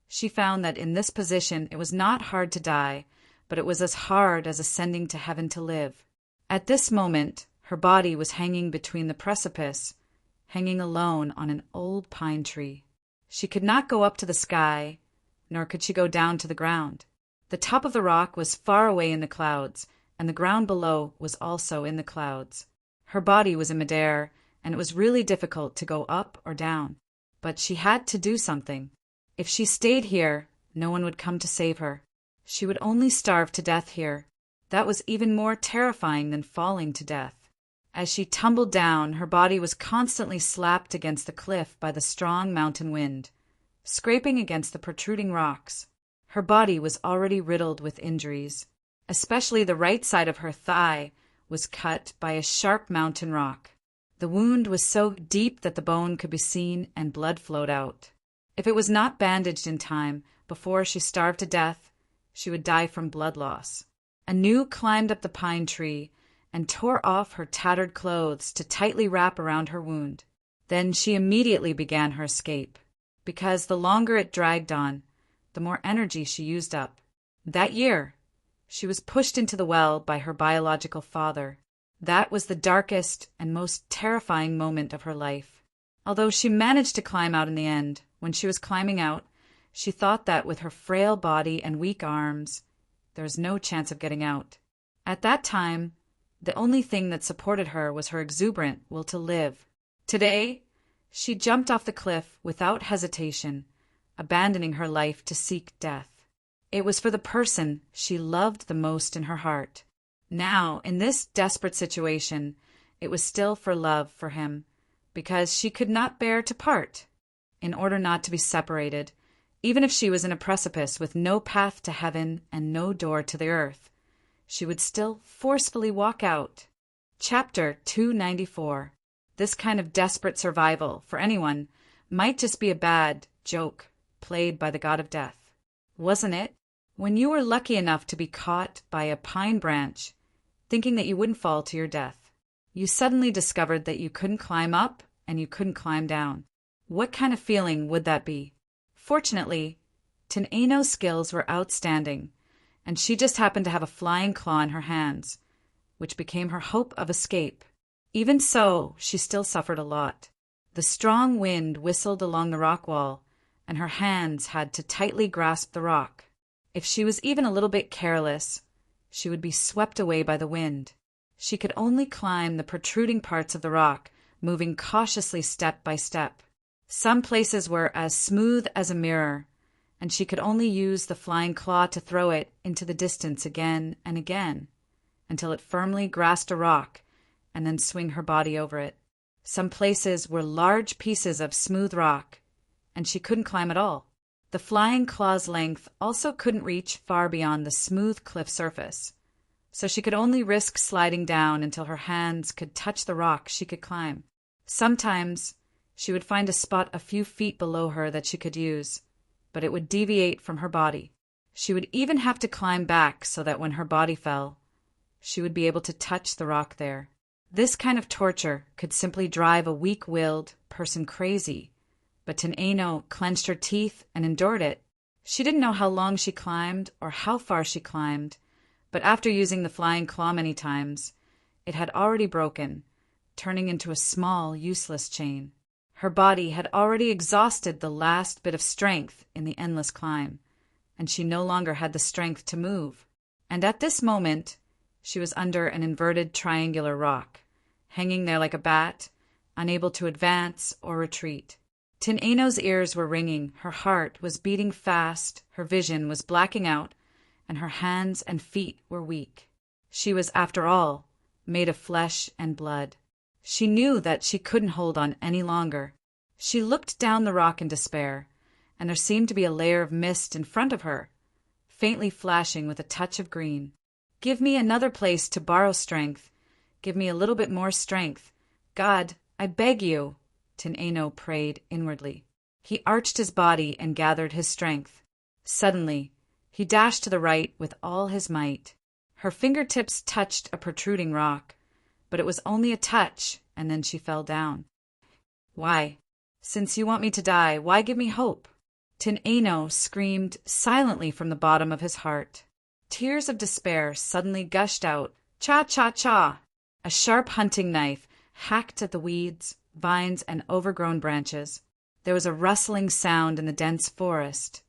she found that in this position it was not hard to die, but it was as hard as ascending to heaven to live. At this moment, her body was hanging between the precipice, hanging alone on an old pine tree. She could not go up to the sky, nor could she go down to the ground. The top of the rock was far away in the clouds, and the ground below was also in the clouds. Her body was in midair, and it was really difficult to go up or down. But she had to do something. If she stayed here, no one would come to save her. She would only starve to death here. That was even more terrifying than falling to death. As she tumbled down, her body was constantly slapped against the cliff by the strong mountain wind, scraping against the protruding rocks. Her body was already riddled with injuries. Especially the right side of her thigh was cut by a sharp mountain rock. The wound was so deep that the bone could be seen and blood flowed out. If it was not bandaged in time, before she starved to death, she would die from blood loss. Anu climbed up the pine tree and tore off her tattered clothes to tightly wrap around her wound. Then she immediately began her escape, because the longer it dragged on, the more energy she used up. That year, she was pushed into the well by her biological father. That was the darkest and most terrifying moment of her life. Although she managed to climb out in the end, when she was climbing out, she thought that with her frail body and weak arms, there was no chance of getting out. At that time, The only thing that supported her was her exuberant will to live. Today, she jumped off the cliff without hesitation, abandoning her life to seek death. It was for the person she loved the most in her heart. Now, in this desperate situation, it was still for love for him, because she could not bear to part. In order not to be separated, even if she was in a precipice with no path to heaven and no door to the earth, she would still forcefully walk out. Chapter 294. This kind of desperate survival, for anyone, might just be a bad joke played by the god of death. Wasn't it? When you were lucky enough to be caught by a pine branch, thinking that you wouldn't fall to your death, you suddenly discovered that you couldn't climb up and you couldn't climb down. What kind of feeling would that be? Fortunately, Tin'eno's skills were outstanding, and she just happened to have a flying claw in her hands, which became her hope of escape. Even so, she still suffered a lot. The strong wind whistled along the rock wall, and her hands had to tightly grasp the rock. If she was even a little bit careless, she would be swept away by the wind. She could only climb the protruding parts of the rock, moving cautiously step by step. Some places were as smooth as a mirror, and she could only use the flying claw to throw it into the distance again and again, until it firmly grasped a rock, and then swing her body over it. Some places were large pieces of smooth rock, and she couldn't climb at all. The flying claw's length also couldn't reach far beyond the smooth cliff surface, so she could only risk sliding down until her hands could touch the rock she could climb. Sometimes she would find a spot a few feet below her that she could use, but it would deviate from her body. She would even have to climb back so that when her body fell, she would be able to touch the rock there. This kind of torture could simply drive a weak-willed person crazy, but Tin'eno clenched her teeth and endured it. She didn't know how long she climbed or how far she climbed, but after using the flying claw many times, it had already broken, turning into a small, useless chain. Her body had already exhausted the last bit of strength in the endless climb, and she no longer had the strength to move. And at this moment, she was under an inverted triangular rock, hanging there like a bat, unable to advance or retreat. Tin'eno's ears were ringing, her heart was beating fast, her vision was blacking out, and her hands and feet were weak. She was, after all, made of flesh and blood. She knew that she couldn't hold on any longer. She looked down the rock in despair, and there seemed to be a layer of mist in front of her, faintly flashing with a touch of green. "Give me another place to borrow strength. Give me a little bit more strength. God, I beg you," Tin'eno prayed inwardly. He arched his body and gathered his strength. Suddenly, he dashed to the right with all his might. Her fingertips touched a protruding rock, but it was only a touch, and then she fell down. "Why? Since you want me to die, why give me hope?" Tin'eno screamed silently from the bottom of his heart. Tears of despair suddenly gushed out. Cha-cha-cha! A sharp hunting knife hacked at the weeds, vines, and overgrown branches. There was a rustling sound in the dense forest,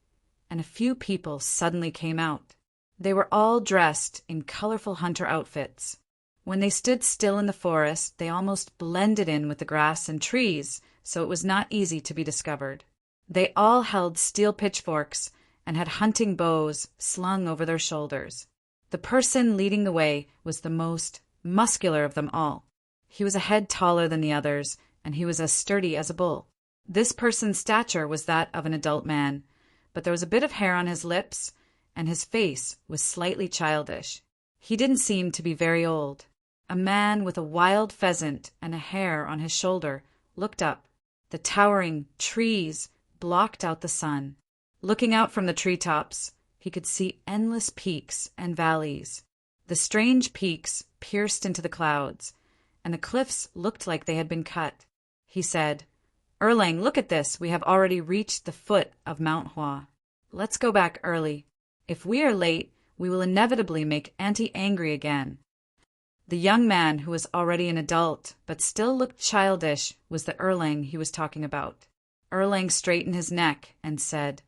and a few people suddenly came out. They were all dressed in colorful hunter outfits. When they stood still in the forest, they almost blended in with the grass and trees, so it was not easy to be discovered. They all held steel pitchforks and had hunting bows slung over their shoulders. The person leading the way was the most muscular of them all. He was a head taller than the others, and he was as sturdy as a bull. This person's stature was that of an adult man, but there was a bit of hair on his lips, and his face was slightly childish. He didn't seem to be very old. A man with a wild pheasant and a hare on his shoulder looked up. The towering trees blocked out the sun. Looking out from the treetops, he could see endless peaks and valleys. The strange peaks pierced into the clouds, and the cliffs looked like they had been cut. He said, "Erlang, look at this. We have already reached the foot of Mount Hua. Let's go back early. If we are late, we will inevitably make Auntie angry again." The young man, who was already an adult but still looked childish, was the Erlang he was talking about. Erlang straightened his neck and said,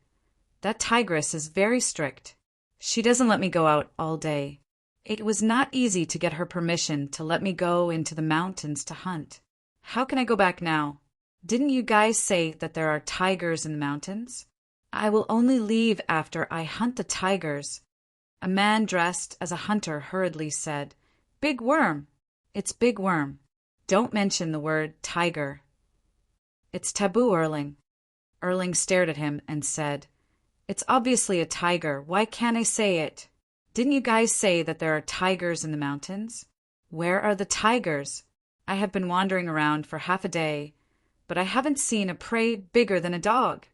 "That tigress is very strict. She doesn't let me go out all day. It was not easy to get her permission to let me go into the mountains to hunt. How can I go back now? Didn't you guys say that there are tigers in the mountains? I will only leave after I hunt the tigers. A man dressed as a hunter hurriedly said, Big Worm. It's Big Worm. Don't mention the word tiger. It's taboo, Erling. Erling stared at him and said, It's obviously a tiger. Why can't I say it? Didn't you guys say that there are tigers in the mountains? Where are the tigers? I have been wandering around for half a day, but I haven't seen a prey bigger than a dog.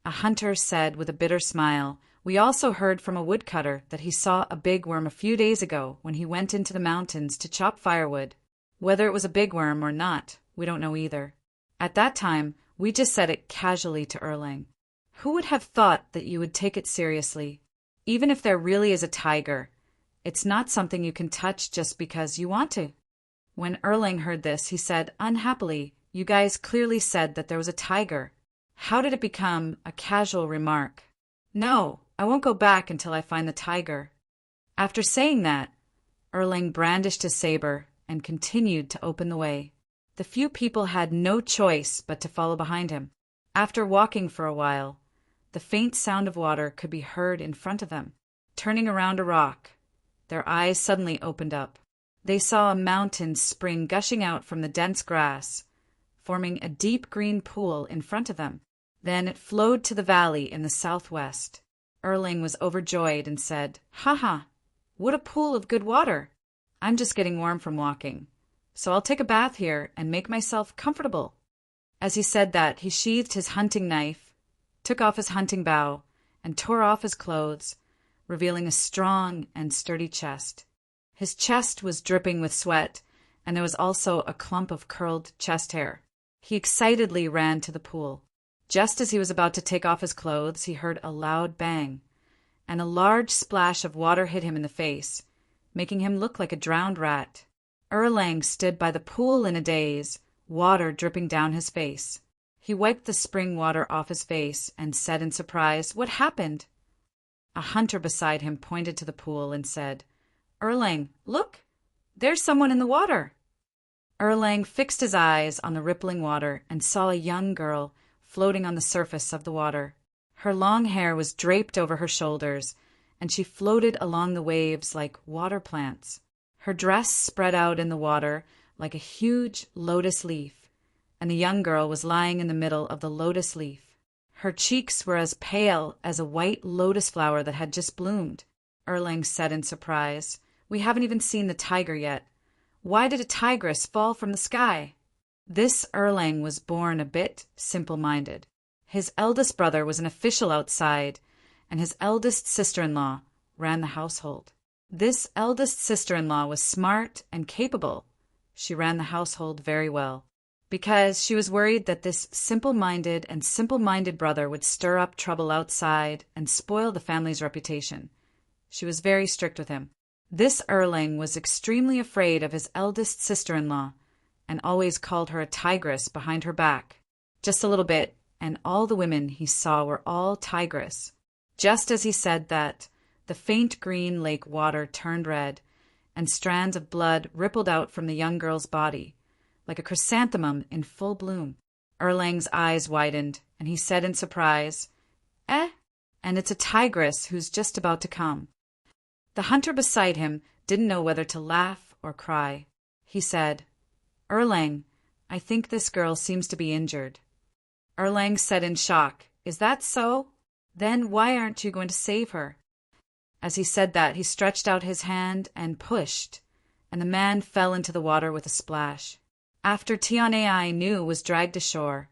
A hunter said with a bitter smile, We also heard from a woodcutter that he saw a big worm a few days ago when he went into the mountains to chop firewood. Whether it was a big worm or not, we don't know either. At that time, we just said it casually to Erling. Who would have thought that you would take it seriously? Even if there really is a tiger, it's not something you can touch just because you want to. When Erling heard this, he said unhappily, You guys clearly said that there was a tiger. How did it become a casual remark? No, I won't go back until I find the tiger. After saying that, Erling brandished his saber and continued to open the way. The few people had no choice but to follow behind him. After walking for a while, the faint sound of water could be heard in front of them. Turning around a rock, their eyes suddenly opened up. They saw a mountain spring gushing out from the dense grass, forming a deep green pool in front of them. Then it flowed to the valley in the southwest. Erling was overjoyed and said, Ha ha! What a pool of good water! I'm just getting warm from walking, so I'll take a bath here and make myself comfortable. As he said that, he sheathed his hunting knife, took off his hunting bow, and tore off his clothes, revealing a strong and sturdy chest. His chest was dripping with sweat, and there was also a clump of curled chest hair. He excitedly ran to the pool. Just as he was about to take off his clothes, he heard a loud bang, and a large splash of water hit him in the face, making him look like a drowned rat. Erlang stood by the pool in a daze, water dripping down his face. He wiped the spring water off his face and said in surprise, What happened? A hunter beside him pointed to the pool and said, Erlang, look! There's someone in the water! Erlang fixed his eyes on the rippling water and saw a young girl floating on the surface of the water. Her long hair was draped over her shoulders, and she floated along the waves like water plants. Her dress spread out in the water like a huge lotus leaf, and the young girl was lying in the middle of the lotus leaf. Her cheeks were as pale as a white lotus flower that had just bloomed. Erlang said in surprise, We haven't even seen the tiger yet. Why did a tigress fall from the sky? This Erlang was born a bit simple-minded. His eldest brother was an official outside, and his eldest sister-in-law ran the household. This eldest sister-in-law was smart and capable. She ran the household very well, because she was worried that this simple-minded and simple-minded brother would stir up trouble outside and spoil the family's reputation. She was very strict with him. This Erlang was extremely afraid of his eldest sister-in-law, and always called her a tigress behind her back. Just a little bit, and all the women he saw were all tigress. Just as he said that, the faint green lake water turned red, and strands of blood rippled out from the young girl's body, like a chrysanthemum in full bloom. Erlang's eyes widened, and he said in surprise, And it's a tigress who's just about to come. The hunter beside him didn't know whether to laugh or cry. He said, Erlang, I think this girl seems to be injured. Erlang said in shock, Is that so? Then why aren't you going to save her? As he said that, he stretched out his hand and pushed, and the man fell into the water with a splash. After Tianai knew was dragged ashore,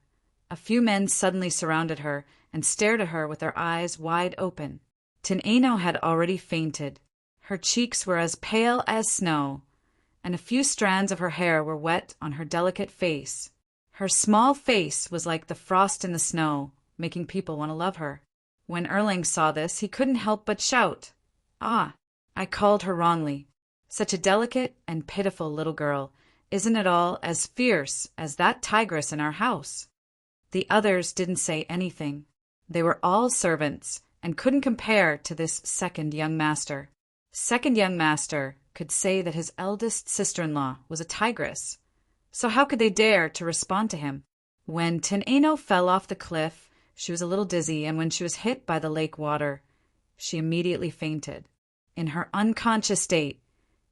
a few men suddenly surrounded her and stared at her with their eyes wide open. Tineno had already fainted. Her cheeks were as pale as snow, and a few strands of her hair were wet on her delicate face. Her small face was like the frost in the snow, making people want to love her. When Erlang saw this, he couldn't help but shout, I called her wrongly. Such a delicate and pitiful little girl isn't at all as fierce as that tigress in our house. The others didn't say anything. They were all servants and couldn't compare to this second young master. Second young master could say that his eldest sister-in-law was a tigress, so how could they dare to respond to him? When Tineno fell off the cliff, she was a little dizzy, and when she was hit by the lake water, she immediately fainted. In her unconscious state,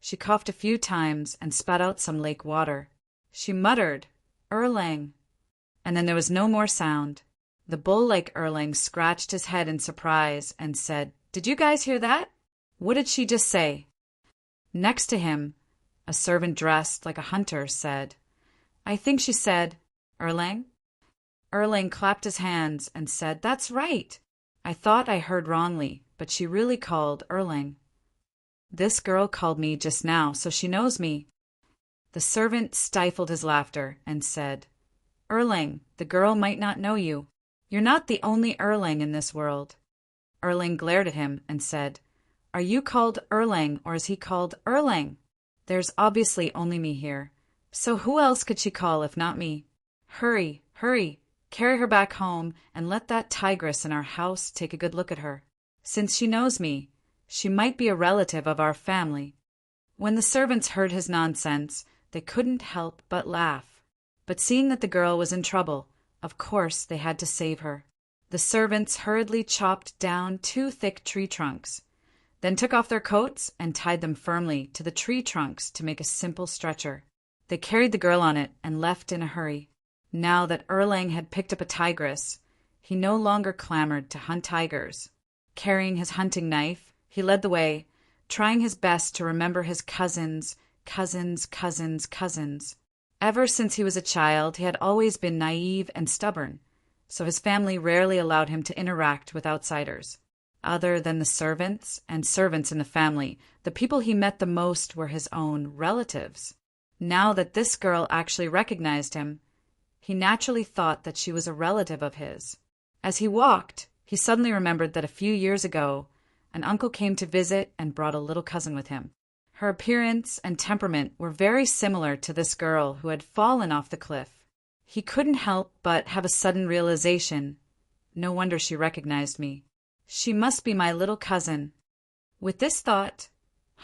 she coughed a few times and spat out some lake water. She muttered, "Erlang," and then there was no more sound. The bull-like Erlang scratched his head in surprise and said, "Did you guys hear that? What did she just say?" Next to him, a servant dressed like a hunter said, "I think she said, Erlang." Erlang clapped his hands and said, "That's right. I thought I heard wrongly, but she really called Erlang. This girl called me just now, so she knows me." The servant stifled his laughter and said, "Erlang, the girl might not know you. You're not the only Erlang in this world." Erlang glared at him and said, "Are you called Erlang, or is he called Erlang? There's obviously only me here. So who else could she call if not me? Hurry, hurry, carry her back home and let that tigress in our house take a good look at her. Since she knows me, she might be a relative of our family." When the servants heard his nonsense, they couldn't help but laugh. But seeing that the girl was in trouble, of course they had to save her. The servants hurriedly chopped down 2 thick tree trunks, then took off their coats and tied them firmly to the tree trunks to make a simple stretcher. They carried the girl on it and left in a hurry. Now that Erlang had picked up a tigress, he no longer clamored to hunt tigers. Carrying his hunting knife, he led the way, trying his best to remember his cousins. Ever since he was a child, he had always been naive and stubborn, so his family rarely allowed him to interact with outsiders. Other than the servants and servants in the family, the people he met the most were his own relatives. Now that this girl actually recognized him, he naturally thought that she was a relative of his. As he walked, he suddenly remembered that a few years ago, an uncle came to visit and brought a little cousin with him. Her appearance and temperament were very similar to this girl who had fallen off the cliff. He couldn't help but have a sudden realization. No wonder she recognized me. She must be my little cousin. With this thought,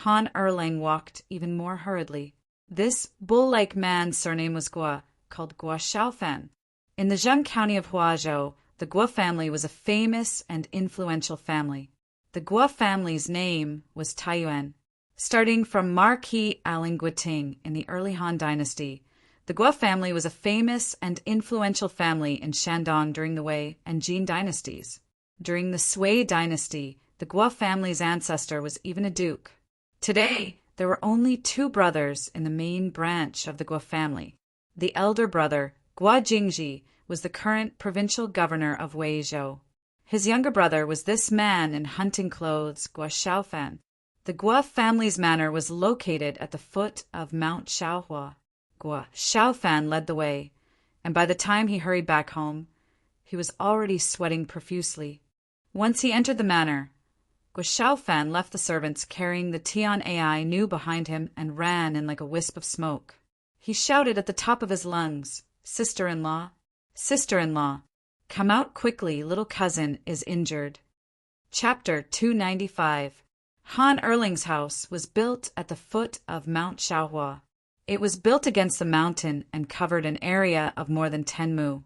Han Erlang walked even more hurriedly. This bull-like man's surname was Guo, called Guo Xiaofan. In the Zheng County of Huazhou, the Guo family was a famous and influential family. The Guo family's name was Taiyuan. Starting from Marquis Alingguiting in the early Han Dynasty, the Guo family was a famous and influential family in Shandong during the Wei and Jin dynasties. During the Sui dynasty, the Guo family's ancestor was even a duke. Today, there were only 2 brothers in the main branch of the Guo family. The elder brother, Guo Jingji, was the current provincial governor of Weizhou. His younger brother was this man in hunting clothes, Guo Xiaofan. The Guo family's manor was located at the foot of Mount Shaohua. Guo Xiaofan led the way, and by the time he hurried back home, he was already sweating profusely. Once he entered the manor, Guo Xiaofan left the servants carrying the Tian Ai Nu behind him and ran in like a wisp of smoke. He shouted at the top of his lungs, "Sister-in-law, sister-in-law, come out quickly, little cousin is injured." Chapter 295. Han Erlang's house was built at the foot of Mount Shaohua. It was built against the mountain and covered an area of more than 10 mu.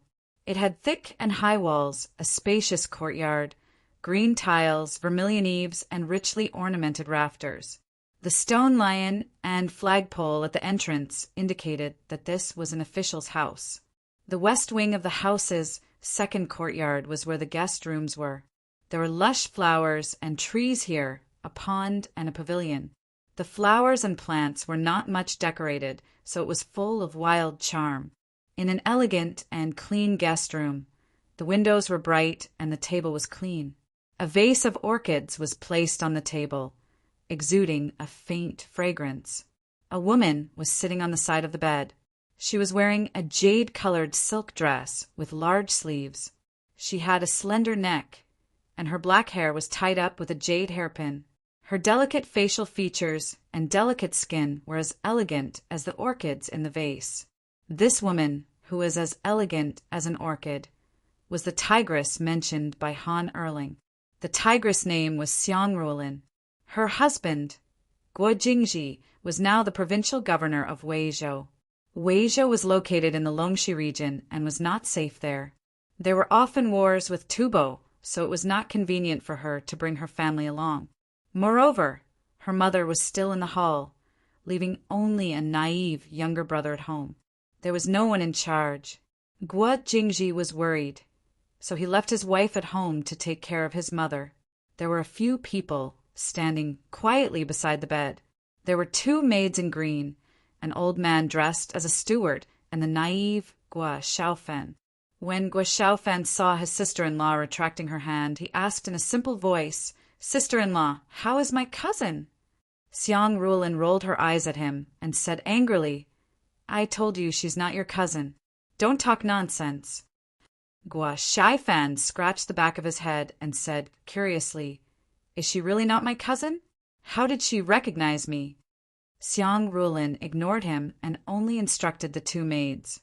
It had thick and high walls, a spacious courtyard, green tiles, vermilion eaves, and richly ornamented rafters. The stone lion and flagpole at the entrance indicated that this was an official's house. The west wing of the house's second courtyard was where the guest rooms were. There were lush flowers and trees here, a pond and a pavilion. The flowers and plants were not much decorated, so it was full of wild charm. In an elegant and clean guest room, the windows were bright and the table was clean. A vase of orchids was placed on the table, exuding a faint fragrance. A woman was sitting on the side of the bed. She was wearing a jade-colored silk dress with large sleeves. She had a slender neck, and her black hair was tied up with a jade hairpin. Her delicate facial features and delicate skin were as elegant as the orchids in the vase. This woman, who was as elegant as an orchid, was the tigress mentioned by Han Erlang. The tigress' name was Xiangrulin. Her husband, Guo Jingji, was now the provincial governor of Weizhou. Weizhou was located in the Longxi region and was not safe there. There were often wars with Tubo, so it was not convenient for her to bring her family along. Moreover, her mother was still in the hall, leaving only a naive younger brother at home. There was no one in charge. Guo Jingji was worried, so he left his wife at home to take care of his mother. There were a few people standing quietly beside the bed. There were 2 maids in green, an old man dressed as a steward, and the naive Guo Xiaofan. When Guo Xiaofan saw his sister-in-law retracting her hand, he asked in a simple voice, "Sister-in-law, how is my cousin?" Xiang Rulin rolled her eyes at him and said angrily, "I told you she's not your cousin. Don't talk nonsense." Guo Xiaofan scratched the back of his head and said curiously, "Is she really not my cousin? How did she recognize me?" Xiang Rulin ignored him and only instructed the 2 maids.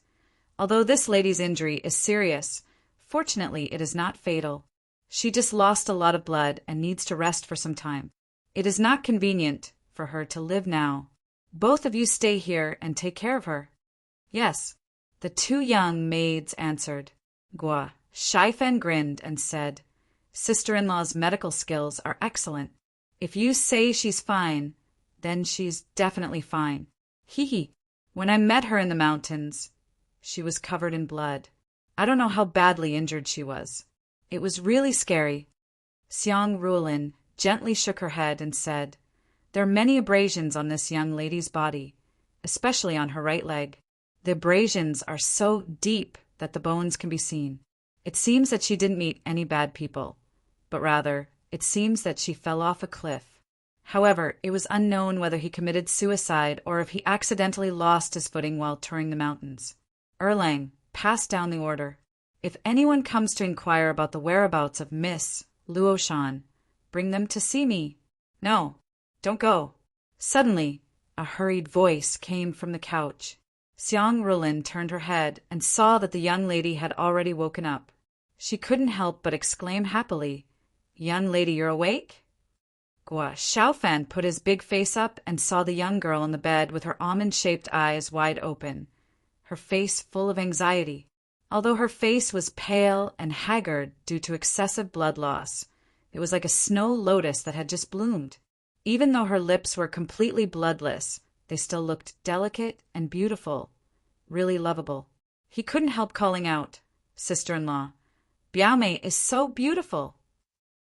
"Although this lady's injury is serious, fortunately it is not fatal. She just lost a lot of blood and needs to rest for some time. It is not convenient for her to live now. Both of you stay here and take care of her." "Yes," the 2 young maids answered. Guo Xiaofan grinned and said, "Sister-in-law's medical skills are excellent. If you say she's fine, then she's definitely fine. Hee hee. When I met her in the mountains, she was covered in blood. I don't know how badly injured she was. It was really scary." Xiang Rulin gently shook her head and said, "There are many abrasions on this young lady's body, especially on her right leg. The abrasions are so deep that the bones can be seen. It seems that she didn't meet any bad people, but rather, it seems that she fell off a cliff. However, it was unknown whether he committed suicide or if he accidentally lost his footing while touring the mountains. Erlang, pass down the order. If anyone comes to inquire about the whereabouts of Miss Luoshan, bring them to see me. No, don't go." Suddenly, a hurried voice came from the couch. Xiang Rulin turned her head and saw that the young lady had already woken up. She couldn't help but exclaim happily, "Young lady, you're awake?" Guo Xiaofan put his big face up and saw the young girl on the bed with her almond-shaped eyes wide open, her face full of anxiety. Although her face was pale and haggard due to excessive blood loss, it was like a snow lotus that had just bloomed. Even though her lips were completely bloodless, they still looked delicate and beautiful, really lovable. He couldn't help calling out, "Sister-in-law, Biaomei is so beautiful."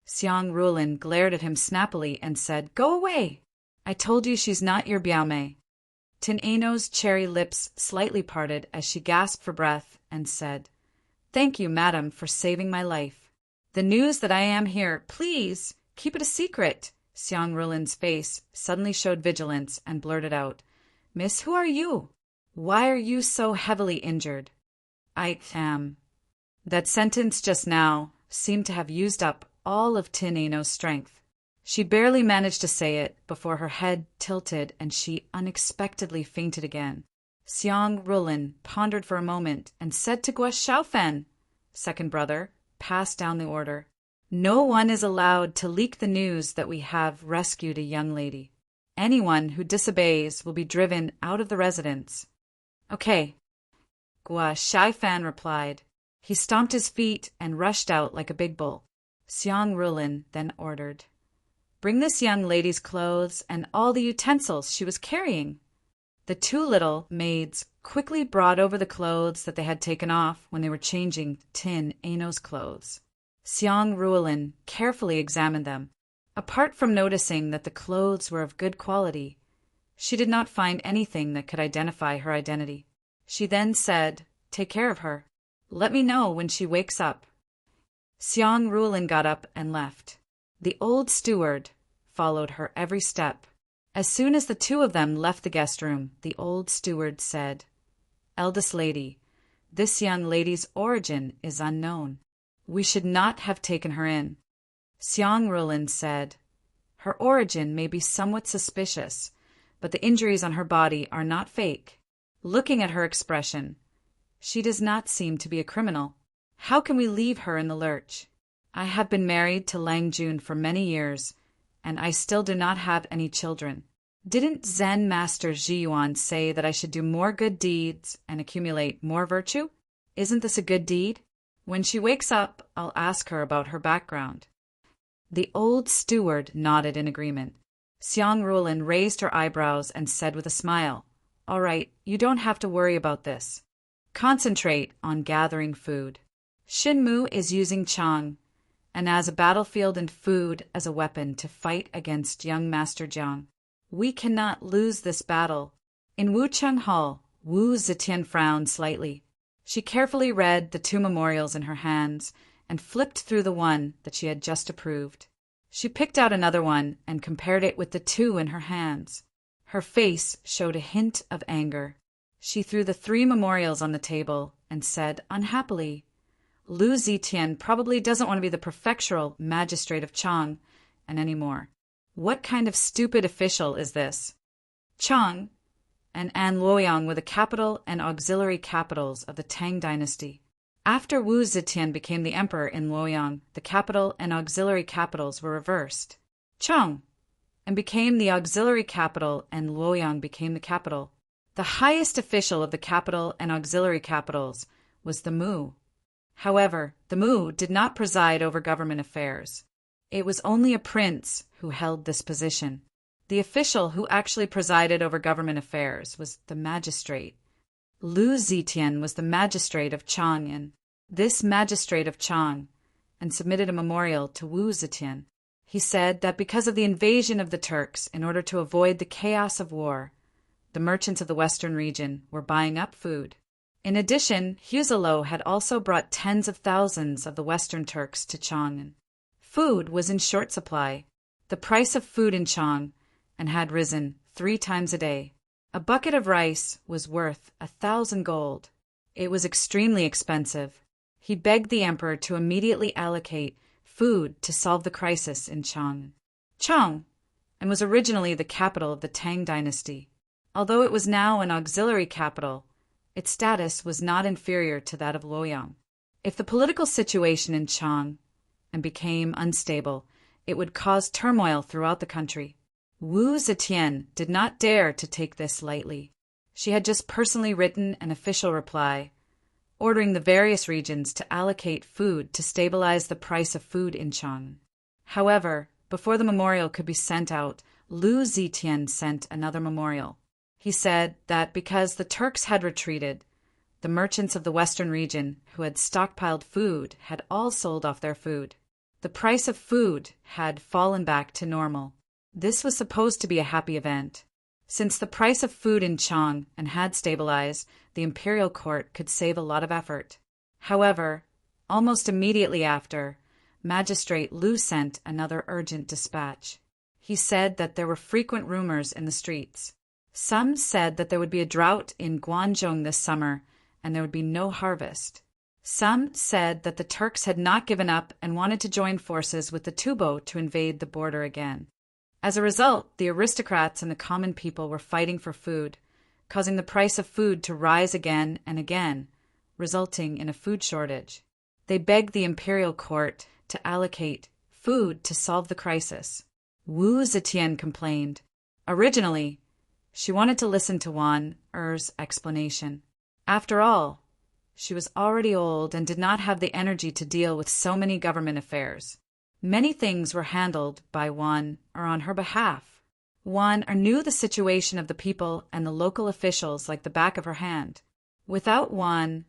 Xiang Rulin glared at him snappily and said, "Go away! I told you she's not your Biaomei." Tin Ano's cherry lips slightly parted as she gasped for breath and said, "Thank you, madam, for saving my life. The news that I am here, please, keep it a secret." Xiang Rulin's face suddenly showed vigilance and blurted out, "Miss, who are you? Why are you so heavily injured?" "I am." That sentence just now seemed to have used up all of Tin Ano's strength. She barely managed to say it before her head tilted and she unexpectedly fainted again. Xiang Rulin pondered for a moment and said to Guo Xiaofan, "Second brother, pass down the order. No one is allowed to leak the news that we have rescued a young lady. Anyone who disobeys will be driven out of the residence." "Okay," Guo Xiaofan replied. He stomped his feet and rushed out like a big bull. Xiang Rulin then ordered, "Bring this young lady's clothes and all the utensils she was carrying." The 2 little maids quickly brought over the clothes that they had taken off when they were changing Tin Ano's clothes. Xiang Rulin carefully examined them. Apart from noticing that the clothes were of good quality, she did not find anything that could identify her identity. She then said, "Take care of her. Let me know when she wakes up." Xiang Rulin got up and left. The old steward followed her every step. As soon as the 2 of them left the guest room, the old steward said, "Eldest lady, this young lady's origin is unknown. We should not have taken her in." Xiang Rulin said, "Her origin may be somewhat suspicious, but the injuries on her body are not fake. Looking at her expression, she does not seem to be a criminal. How can we leave her in the lurch? I have been married to Lang Jun for many years, and I still do not have any children. Didn't Zen Master Zhiyuan say that I should do more good deeds and accumulate more virtue? Isn't this a good deed? When she wakes up, I'll ask her about her background." The old steward nodded in agreement. Xiang Rulin raised her eyebrows and said with a smile, "All right, you don't have to worry about this. Concentrate on gathering food. Shinmu is using Chang, and as a battlefield and food as a weapon to fight against young Master Jiang. We cannot lose this battle." In Wucheng Hall, Wu Zetian frowned slightly. She carefully read the 2 memorials in her hands and flipped through the one that she had just approved. She picked out another one and compared it with the 2 in her hands. Her face showed a hint of anger. She threw the 3 memorials on the table and said unhappily, "Lu Zetian probably doesn't want to be the prefectural magistrate of Chang anymore. What kind of stupid official is this?" Chang and An Luoyang were the capital and auxiliary capitals of the Tang dynasty. After Wu Zetian became the emperor in Luoyang, the capital and auxiliary capitals were reversed. Chang and became the auxiliary capital and Luoyang became the capital. The highest official of the capital and auxiliary capitals was the Mu. However, the Mu did not preside over government affairs. It was only a prince who held this position. The official who actually presided over government affairs was the magistrate. Lu Zetian was the magistrate of Chang'an. This magistrate of Chang and submitted a memorial to Wu Zetian. He said that because of the invasion of the Turks, in order to avoid the chaos of war, the merchants of the western region were buying up food. In addition, Huzalo had also brought tens of thousands of the western Turks to Chang'an. Food was in short supply. The price of food in Chang and had risen 3 times a day. A bucket of rice was worth 1,000 gold. It was extremely expensive. He begged the emperor to immediately allocate food to solve the crisis in Chang. Chang and was originally the capital of the Tang dynasty. Although it was now an auxiliary capital, its status was not inferior to that of Luoyang. If the political situation in Chang and became unstable, it would cause turmoil throughout the country. Wu Zetian did not dare to take this lightly. She had just personally written an official reply, ordering the various regions to allocate food to stabilize the price of food in Chang. However, before the memorial could be sent out, Lu Zetian sent another memorial. He said that because the Turks had retreated, the merchants of the western region who had stockpiled food had all sold off their food. The price of food had fallen back to normal. This was supposed to be a happy event. Since the price of food in Chang and had stabilized, the imperial court could save a lot of effort. However, almost immediately after, Magistrate Lu sent another urgent dispatch. He said that there were frequent rumors in the streets. Some said that there would be a drought in Guangzhou this summer and there would be no harvest. Some said that the Turks had not given up and wanted to join forces with the Tubo to invade the border again. As a result, the aristocrats and the common people were fighting for food, causing the price of food to rise again and again, resulting in a food shortage. They begged the imperial court to allocate food to solve the crisis. Wu Zetian complained. Originally, she wanted to listen to Wan Er's explanation. After all, she was already old and did not have the energy to deal with so many government affairs. Many things were handled by Wan Er on her behalf. Wan Er knew the situation of the people and the local officials like the back of her hand. Without Wan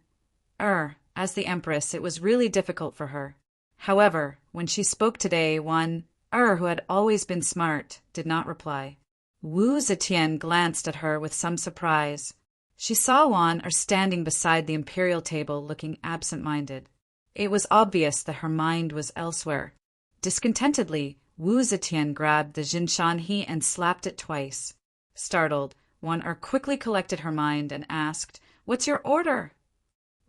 Er as the empress, it was really difficult for her. However, when she spoke today, Wan Er, who had always been smart, did not reply. Wu Zetian glanced at her with some surprise. She saw Wan Er standing beside the imperial table looking absent-minded. It was obvious that her mind was elsewhere. Discontentedly, Wu Zetian grabbed the Jinshan He and slapped it twice. Startled, Wan Er quickly collected her mind and asked, "What's your order?"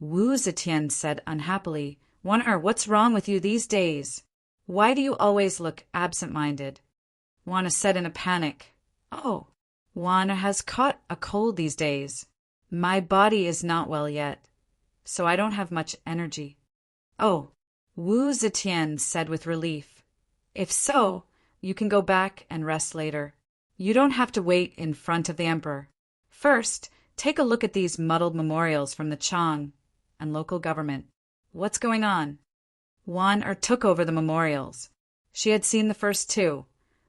Wu Zetian said unhappily, "Wan Er, what's wrong with you these days? Why do you always look absent-minded?" Wan Er said in a panic, "Oh, Wan Er has caught a cold these days. My body is not well yet, so I don't have much energy." "Oh," Wu Zetian said with relief. "If so, You can go back and rest later. You don't have to wait in front of the emperor. First, take a look at these muddled memorials from the Chang and local government. What's going on? Wan took over the memorials. She had seen the first two,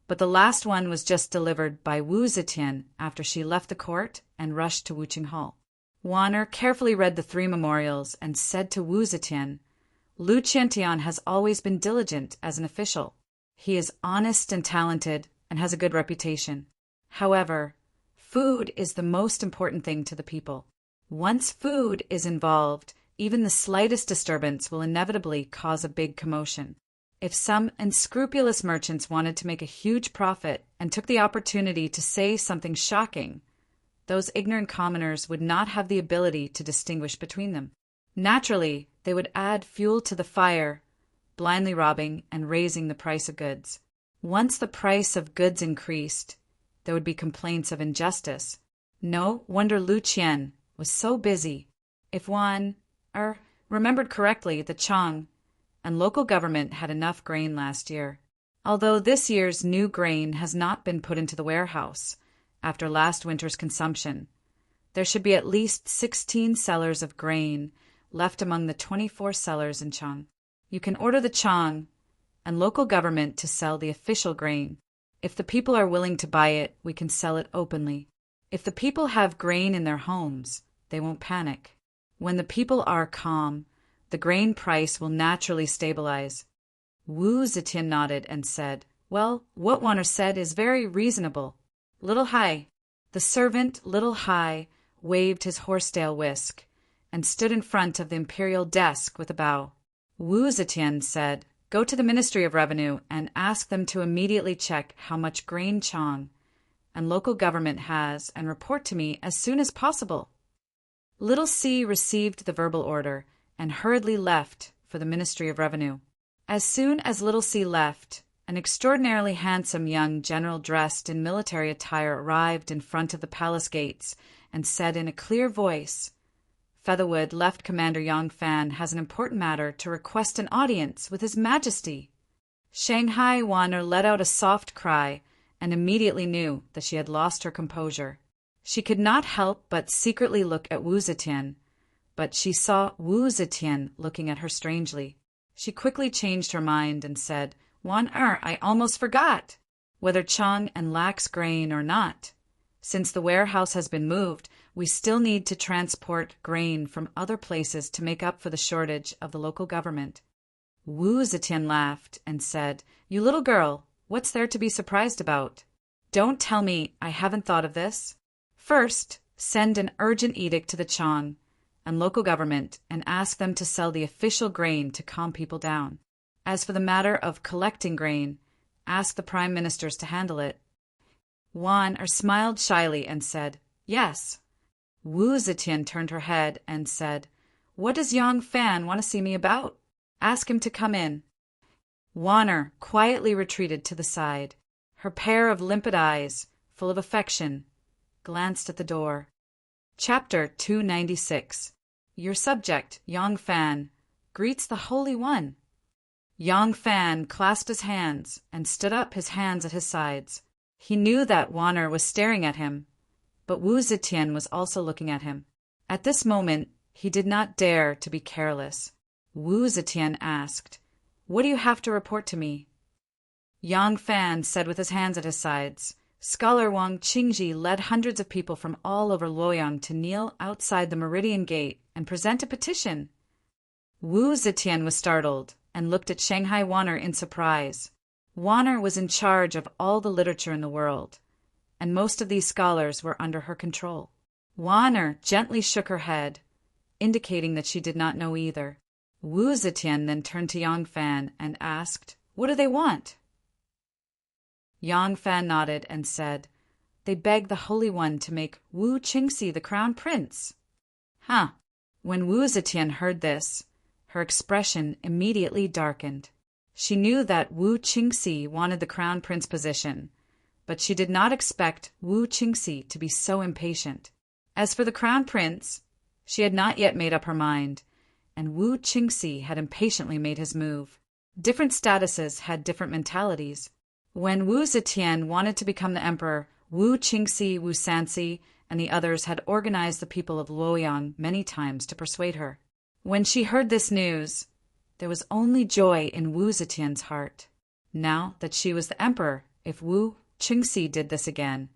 but the last one was just delivered by Wu Zetian after she left the court and rushed to Wuqing Hall. Wan carefully read the three memorials and said to Wu Zetian, Lu Qiantian has always been diligent as an official. He is honest and talented and has a good reputation. However, food is the most important thing to the people. Once food is involved, even the slightest disturbance will inevitably cause a big commotion. If some unscrupulous merchants wanted to make a huge profit and took the opportunity to say something shocking, those ignorant commoners would not have the ability to distinguish between them. Naturally, they would add fuel to the fire, blindly robbing and raising the price of goods. Once the price of goods increased, there would be complaints of injustice. No wonder Lu Qian was so busy. If Wan remembered correctly, the Chang and local government had enough grain last year. Although this year's new grain has not been put into the warehouse after last winter's consumption, there should be at least 16 cellars of grain left among the 24 cellars in Chang. You can order the Chang and local government to sell the official grain. If the people are willing to buy it, we can sell it openly. If the people have grain in their homes, they won't panic. When the people are calm, the grain price will naturally stabilize. Wu Zetian nodded and said, Well, what Wanner said is very reasonable. Little Hai. The servant, Little Hai, waved his horsetail whisk and stood in front of the imperial desk with a bow. Wu Zetian said, Go to the Ministry of Revenue and ask them to immediately check how much grain Chang and local government has and report to me as soon as possible. Little C received the verbal order and hurriedly left for the Ministry of Revenue. As soon as Little C left, an extraordinarily handsome young general dressed in military attire arrived in front of the palace gates and said in a clear voice, Featherwood Left Commander Yang Fan has an important matter to request an audience with His Majesty. Shanghai Wanner let out a soft cry and immediately knew that she had lost her composure. She could not help but secretly look at Wu Zetian, but she saw Wu Zetian looking at her strangely. She quickly changed her mind and said, Wanner, I almost forgot. Whether Chang and lacks grain or not, since the warehouse has been moved, we still need to transport grain from other places to make up for the shortage of the local government. Wu Zetian laughed and said, You little girl, what's there to be surprised about? Don't tell me I haven't thought of this. First, send an urgent edict to the Chang and local government and ask them to sell the official grain to calm people down. As for the matter of collecting grain, ask the prime ministers to handle it. Wan smiled shyly and said, Yes. Wu Zetian turned her head and said, What does Yang Fan want to see me about? Ask him to come in. Wanner quietly retreated to the side. Her pair of limpid eyes, full of affection, glanced at the door. Chapter 296. Your subject, Yang Fan, greets the Holy One. Yang Fan clasped his hands and stood up, his hands at his sides. He knew that Wanner was staring at him, but Wu Zetian was also looking at him. At this moment, he did not dare to be careless. Wu Zetian asked, What do you have to report to me? Yang Fan said with his hands at his sides, Scholar Wang Qingji led hundreds of people from all over Luoyang to kneel outside the Meridian Gate and present a petition. Wu Zetian was startled and looked at Shanghai Wanner in surprise. Wanner was in charge of all the literature in the world, and most of these scholars were under her control. Wanner gently shook her head, indicating that she did not know either. Wu Zetian then turned to Yang Fan and asked, What do they want? Yang Fan nodded and said, They beg the Holy One to make Wu Qingxi the crown prince. When Wu Zetian heard this, her expression immediately darkened. She knew that Wu Qingxi wanted the crown prince position, but she did not expect Wu Qingxi to be so impatient. As for the crown prince, she had not yet made up her mind, and Wu Qingxi had impatiently made his move. Different statuses had different mentalities. When Wu Zetian wanted to become the emperor, Wu Qingxi, Wu Sanxi, and the others had organized the people of Luoyang many times to persuade her. When she heard this news, there was only joy in Wu Zetian's heart. Now that she was the emperor, if Wu Qingxi did this again,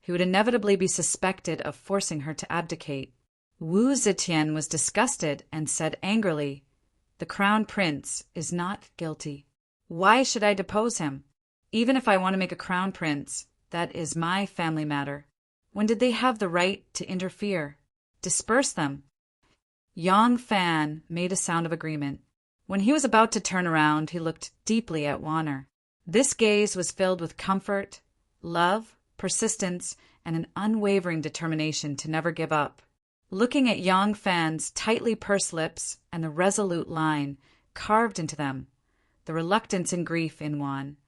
he would inevitably be suspected of forcing her to abdicate. Wu Zetian was disgusted and said angrily, "The crown prince is not guilty. Why should I depose him? Even if I want to make a crown prince, that is my family matter. When did they have the right to interfere? Disperse them." Yang Fan made a sound of agreement. When he was about to turn around, he looked deeply at Wanner. This gaze was filled with comfort, love, persistence, and an unwavering determination to never give up. Looking at Yang Fan's tightly pursed lips and the resolute line carved into them, the reluctance and grief in Wan,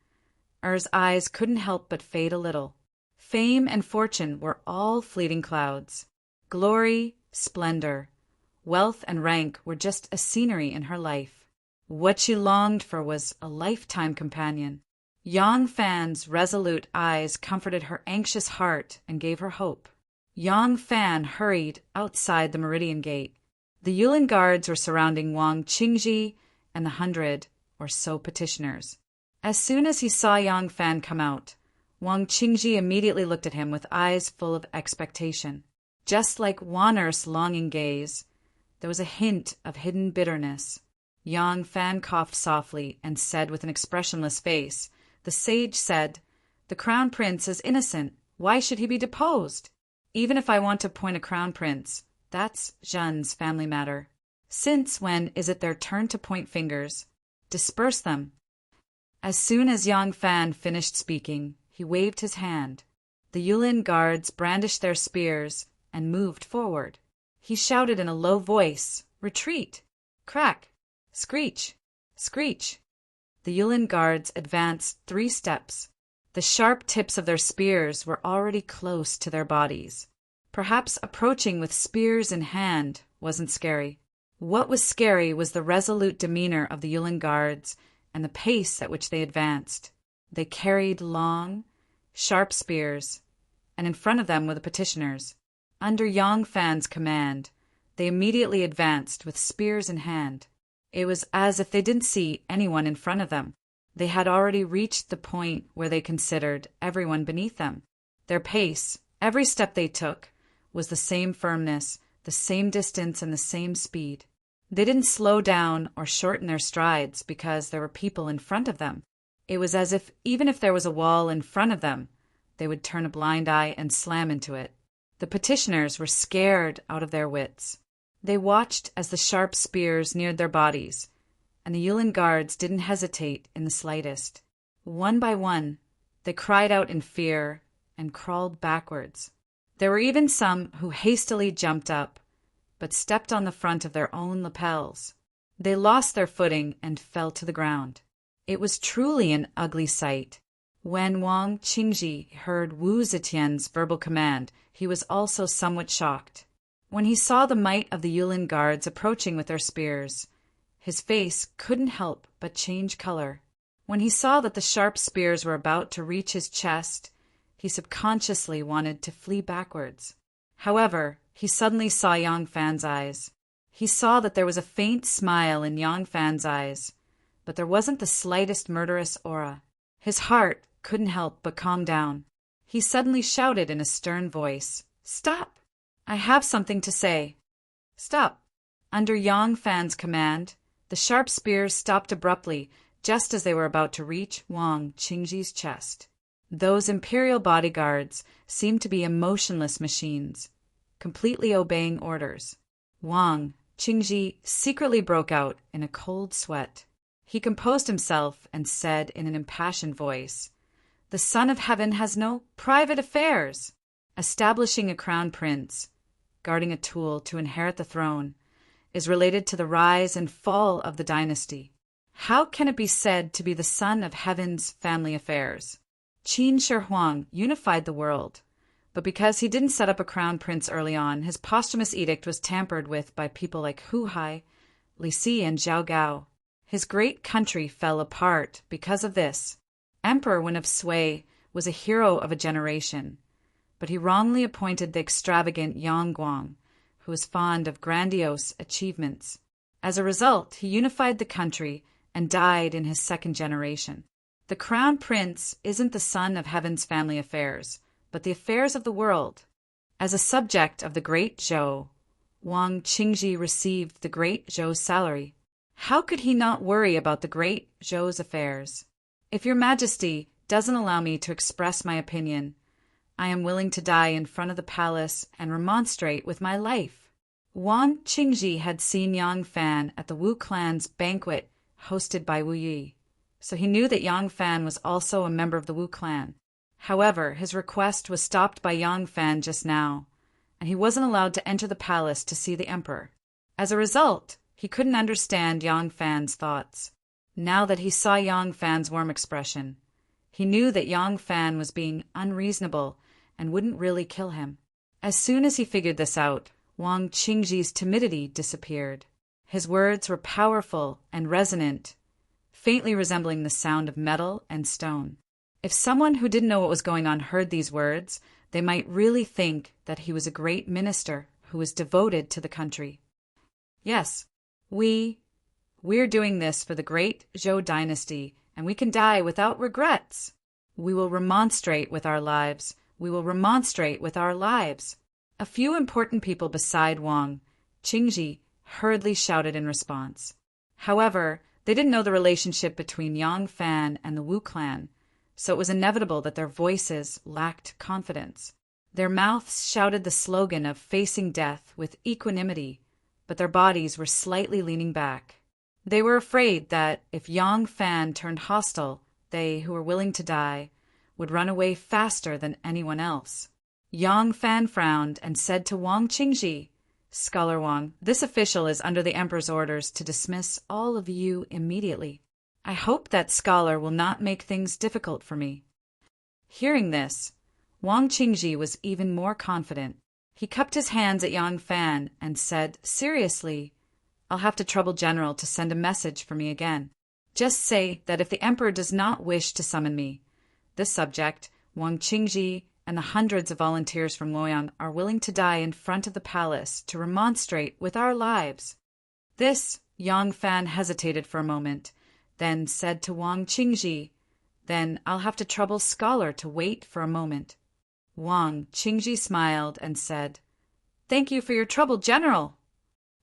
Er's eyes couldn't help but fade a little. Fame and fortune were all fleeting clouds. Glory, splendor, wealth, and rank were just a scenery in her life. What she longed for was a lifetime companion. Yang Fan's resolute eyes comforted her anxious heart and gave her hope. Yang Fan hurried outside the Meridian Gate. The Yulin guards were surrounding Wang Qingji and the 100 or so petitioners. As soon as he saw Yang Fan come out, Wang Qingji immediately looked at him with eyes full of expectation. Just like Wanner's longing gaze, there was a hint of hidden bitterness. Yang Fan coughed softly and said with an expressionless face, "The sage said, 'The crown prince is innocent. Why should he be deposed?' Even if I want to appoint a crown prince, that's Zhen's family matter. Since when is it their turn to point fingers? Disperse them." As soon as Yang Fan finished speaking, he waved his hand. The Yulin guards brandished their spears and moved forward. He shouted in a low voice, "Retreat!" Crack! Screech! Screech! The Yulin guards advanced 3 steps. The sharp tips of their spears were already close to their bodies. Perhaps approaching with spears in hand wasn't scary. What was scary was the resolute demeanor of the Yulin guards and the pace at which they advanced. They carried long, sharp spears, and in front of them were the petitioners. Under Yang Fan's command, they immediately advanced with spears in hand. It was as if they didn't see anyone in front of them. They had already reached the point where they considered everyone beneath them. Their pace, every step they took, was the same firmness, the same distance, and the same speed. They didn't slow down or shorten their strides because there were people in front of them. It was as if even if there was a wall in front of them, they would turn a blind eye and slam into it. The petitioners were scared out of their wits. They watched as the sharp spears neared their bodies, and the Yulin guards didn't hesitate in the slightest. One by one, they cried out in fear and crawled backwards. There were even some who hastily jumped up, but stepped on the front of their own lapels. They lost their footing and fell to the ground. It was truly an ugly sight. When Wang Qingji heard Wu Zetian's verbal command, he was also somewhat shocked. When he saw the might of the Yulin guards approaching with their spears, his face couldn't help but change color. When he saw that the sharp spears were about to reach his chest, he subconsciously wanted to flee backwards. However, he suddenly saw Yang Fan's eyes. He saw that there was a faint smile in Yang Fan's eyes, but there wasn't the slightest murderous aura. His heart couldn't help but calm down. He suddenly shouted in a stern voice, "Stop! I have something to say." "Stop!" Under Yang Fan's command, the sharp spears stopped abruptly just as they were about to reach Wang Qingji's chest. Those imperial bodyguards seemed to be emotionless machines, completely obeying orders. Wang Qingji secretly broke out in a cold sweat. He composed himself and said in an impassioned voice, "The Son of Heaven has no private affairs." Establishing a crown prince, guarding a tool to inherit the throne, is related to the rise and fall of the dynasty. How can it be said to be the Son of Heaven's family affairs? Qin Shi Huang unified the world, but because he didn't set up a crown prince early on, his posthumous edict was tampered with by people like Hu Hai, Li Si, and Zhao Gao. His great country fell apart because of this. Emperor Wen of Sui was a hero of a generation, but he wrongly appointed the extravagant Yang Guang, who was fond of grandiose achievements. As a result, he unified the country and died in his second generation. The crown prince isn't the son of heaven's family affairs, but the affairs of the world. As a subject of the great Zhou, Wang Qingji received the great Zhou's salary. How could he not worry about the great Zhou's affairs? If your majesty doesn't allow me to express my opinion, I am willing to die in front of the palace and remonstrate with my life. Wang Qingji had seen Yang Fan at the Wu clan's banquet hosted by Wu Yi, so he knew that Yang Fan was also a member of the Wu clan. However, his request was stopped by Yang Fan just now, and he wasn't allowed to enter the palace to see the emperor. As a result, he couldn't understand Yang Fan's thoughts. Now that he saw Yang Fan's warm expression, he knew that Yang Fan was being unreasonable and wouldn't really kill him. As soon as he figured this out, Wang Qingji's timidity disappeared. His words were powerful and resonant, faintly resembling the sound of metal and stone. If someone who didn't know what was going on heard these words, they might really think that he was a great minister who was devoted to the country. Yes, we're doing this for the great Zhou dynasty, and we can die without regrets. We will remonstrate with our lives. We will remonstrate with our lives. A few important people beside Wang Qingji hurriedly shouted in response. However, they didn't know the relationship between Yang Fan and the Wu clan, so it was inevitable that their voices lacked confidence. Their mouths shouted the slogan of facing death with equanimity, but their bodies were slightly leaning back. They were afraid that if Yang Fan turned hostile, they, who were willing to die, would run away faster than anyone else. Yang Fan frowned and said to Wang Qingji, "Scholar Wang, this official is under the emperor's orders to dismiss all of you immediately. I hope that scholar will not make things difficult for me." Hearing this, Wang Qingji was even more confident. He cupped his hands at Yang Fan and said, seriously, "I'll have to trouble General to send a message for me again. Just say that if the emperor does not wish to summon me, this subject, Wang Qingji, and the hundreds of volunteers from Luoyang are willing to die in front of the palace to remonstrate with our lives." This, Yang Fan hesitated for a moment, then said to Wang Qingji, "Then I'll have to trouble scholar to wait for a moment." Wang Qingji smiled and said, "Thank you for your trouble, General."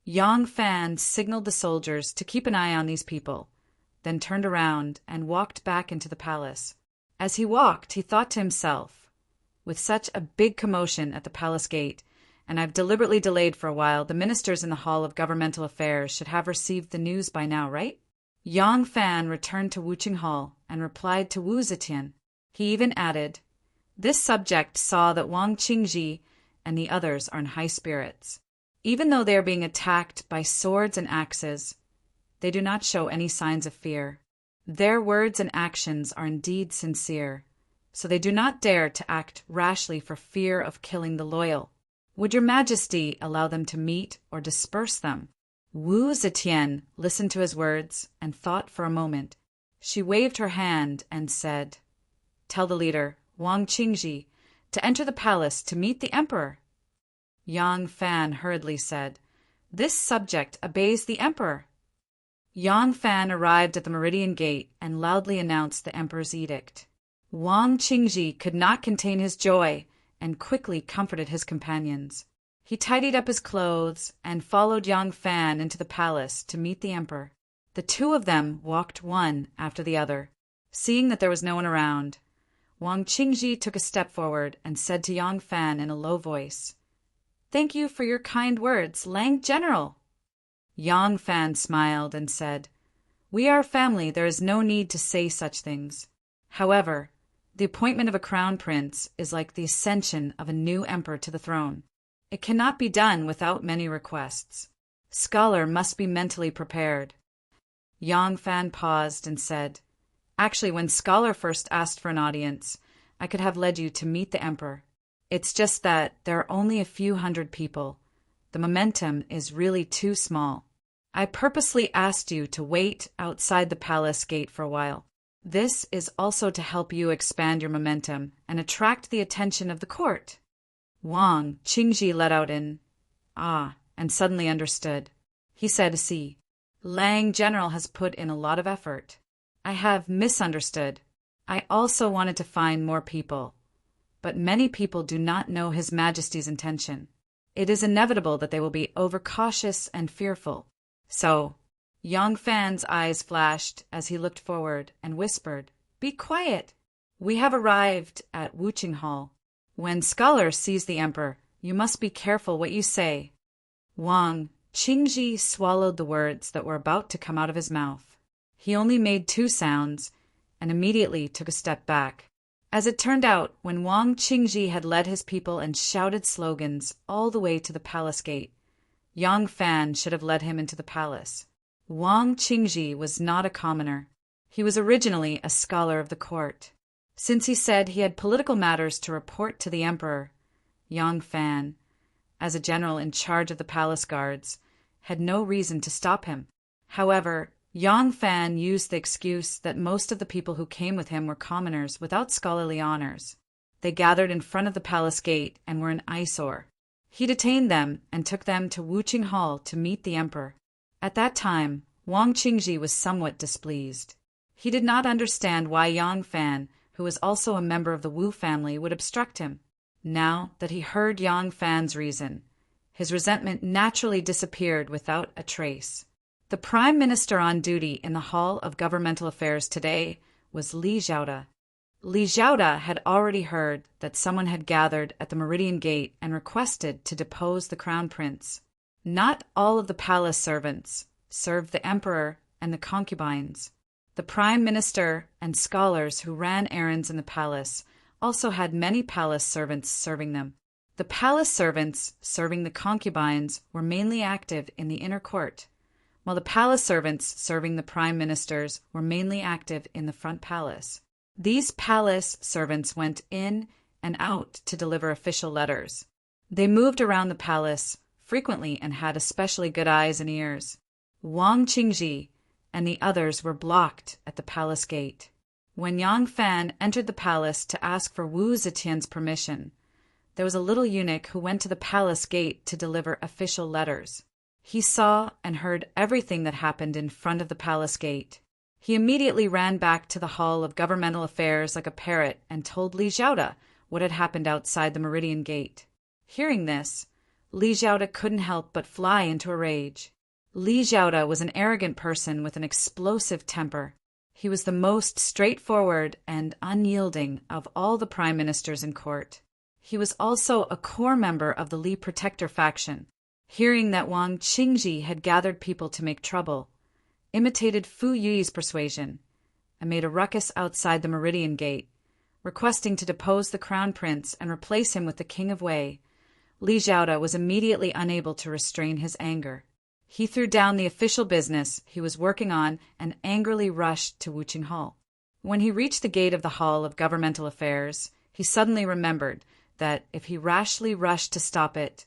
Yang Fan signaled the soldiers to keep an eye on these people, then turned around and walked back into the palace. As he walked, he thought to himself, "With such a big commotion at the palace gate, and I've deliberately delayed for a while, the ministers in the Hall of Governmental Affairs should have received the news by now, right?" Yang Fan returned to Wuqing Hall and replied to Wu Zetian. He even added, "This subject saw that Wang Qingji and the others are in high spirits. Even though they are being attacked by swords and axes, they do not show any signs of fear. Their words and actions are indeed sincere, so they do not dare to act rashly for fear of killing the loyal. Would your majesty allow them to meet or disperse them?" Wu Zetian listened to his words and thought for a moment. She waved her hand and said, "Tell the leader, Wang Qingji, to enter the palace to meet the emperor." Yang Fan hurriedly said, "This subject obeys the emperor." Yang Fan arrived at the Meridian Gate and loudly announced the emperor's edict. Wang Qingji could not contain his joy and quickly comforted his companions. He tidied up his clothes and followed Yang Fan into the palace to meet the emperor. The two of them walked one after the other. Seeing that there was no one around, Wang Qingji took a step forward and said to Yang Fan in a low voice, "Thank you for your kind words, Lang General." Yang Fan smiled and said, "We are family, there is no need to say such things. However, the appointment of a crown prince is like the ascension of a new emperor to the throne. It cannot be done without many requests. Scholar must be mentally prepared." Yang Fan paused and said, "Actually, when Scholar first asked for an audience, I could have led you to meet the emperor. It's just that there are only a few hundred people. The momentum is really too small. I purposely asked you to wait outside the palace gate for a while. This is also to help you expand your momentum and attract the attention of the court." Wang Qingji let out an "ah" and suddenly understood. He said, "See, Lang General has put in a lot of effort. I have misunderstood. I also wanted to find more people. But many people do not know His Majesty's intention. It is inevitable that they will be overcautious and fearful. So," Yang Fan's eyes flashed as he looked forward and whispered, "Be quiet. We have arrived at Wuqing Hall. When scholars seize the emperor, you must be careful what you say." Wang Qingji swallowed the words that were about to come out of his mouth. He only made 2 sounds and immediately took a step back. As it turned out, when Wang Qingji had led his people and shouted slogans all the way to the palace gate, Yang Fan should have led him into the palace. Wang Qingji was not a commoner. He was originally a scholar of the court. Since he said he had political matters to report to the emperor, Yang Fan, as a general in charge of the palace guards, had no reason to stop him. However, Yang Fan used the excuse that most of the people who came with him were commoners without scholarly honors. They gathered in front of the palace gate and were an eyesore. He detained them and took them to Wuqing Hall to meet the emperor. At that time, Wang Qingji was somewhat displeased. He did not understand why Yang Fan, who was also a member of the Wu family, would obstruct him. Now that he heard Yang Fan's reason, his resentment naturally disappeared without a trace. The Prime Minister on duty in the Hall of Governmental Affairs today was Li Zhaoda. Li Zhaoda had already heard that someone had gathered at the Meridian Gate and requested to depose the Crown Prince. Not all of the palace servants served the emperor and the concubines. The Prime Minister and scholars who ran errands in the palace also had many palace servants serving them. The palace servants serving the concubines were mainly active in the inner court, while the palace servants serving the prime ministers were mainly active in the front palace. These palace servants went in and out to deliver official letters. They moved around the palace frequently and had especially good eyes and ears. Wang Qingji and the others were blocked at the palace gate. When Yang Fan entered the palace to ask for Wu Zetian's permission, there was a little eunuch who went to the palace gate to deliver official letters. He saw and heard everything that happened in front of the palace gate. He immediately ran back to the Hall of Governmental Affairs like a parrot and told Li Zhaoda what had happened outside the Meridian Gate. Hearing this, Li Zhaoda couldn't help but fly into a rage. Li Zhaoda was an arrogant person with an explosive temper. He was the most straightforward and unyielding of all the prime ministers in court. He was also a core member of the Li Protector faction. Hearing that Wang Qingji had gathered people to make trouble, imitated Fu Yui's persuasion, and made a ruckus outside the Meridian Gate, requesting to depose the crown prince and replace him with the king of Wei, Li Zhaoda was immediately unable to restrain his anger. He threw down the official business he was working on and angrily rushed to Wuqing Hall. When he reached the gate of the Hall of Governmental Affairs, he suddenly remembered that if he rashly rushed to stop it,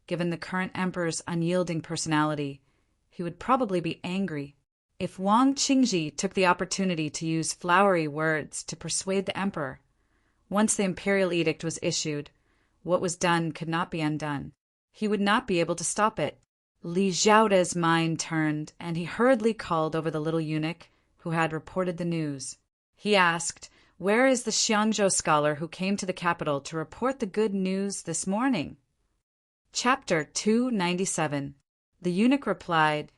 given the current emperor's unyielding personality, he would probably be angry. If Wang Qingji took the opportunity to use flowery words to persuade the emperor, once the imperial edict was issued, what was done could not be undone. He would not be able to stop it. Li Zhaoda's mind turned, and he hurriedly called over the little eunuch who had reported the news. He asked, "Where is the Xiangzhou scholar who came to the capital to report the good news this morning?" Chapter 297. The eunuch replied,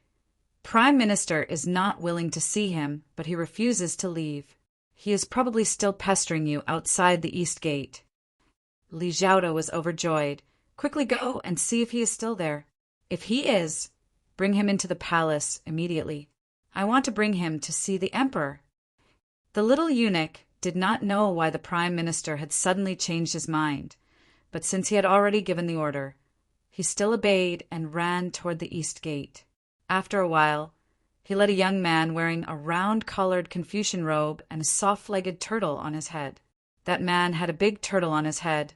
"Prime Minister is not willing to see him, but he refuses to leave. He is probably still pestering you outside the East Gate." Li Zhaoda was overjoyed. "Quickly go and see if he is still there. If he is, bring him into the palace immediately. I want to bring him to see the emperor." The little eunuch did not know why the prime minister had suddenly changed his mind, but since he had already given the order, he still obeyed and ran toward the East Gate. After a while, he led a young man wearing a round-collared Confucian robe and a soft-legged turtle on his head. That man had a big turtle on his head,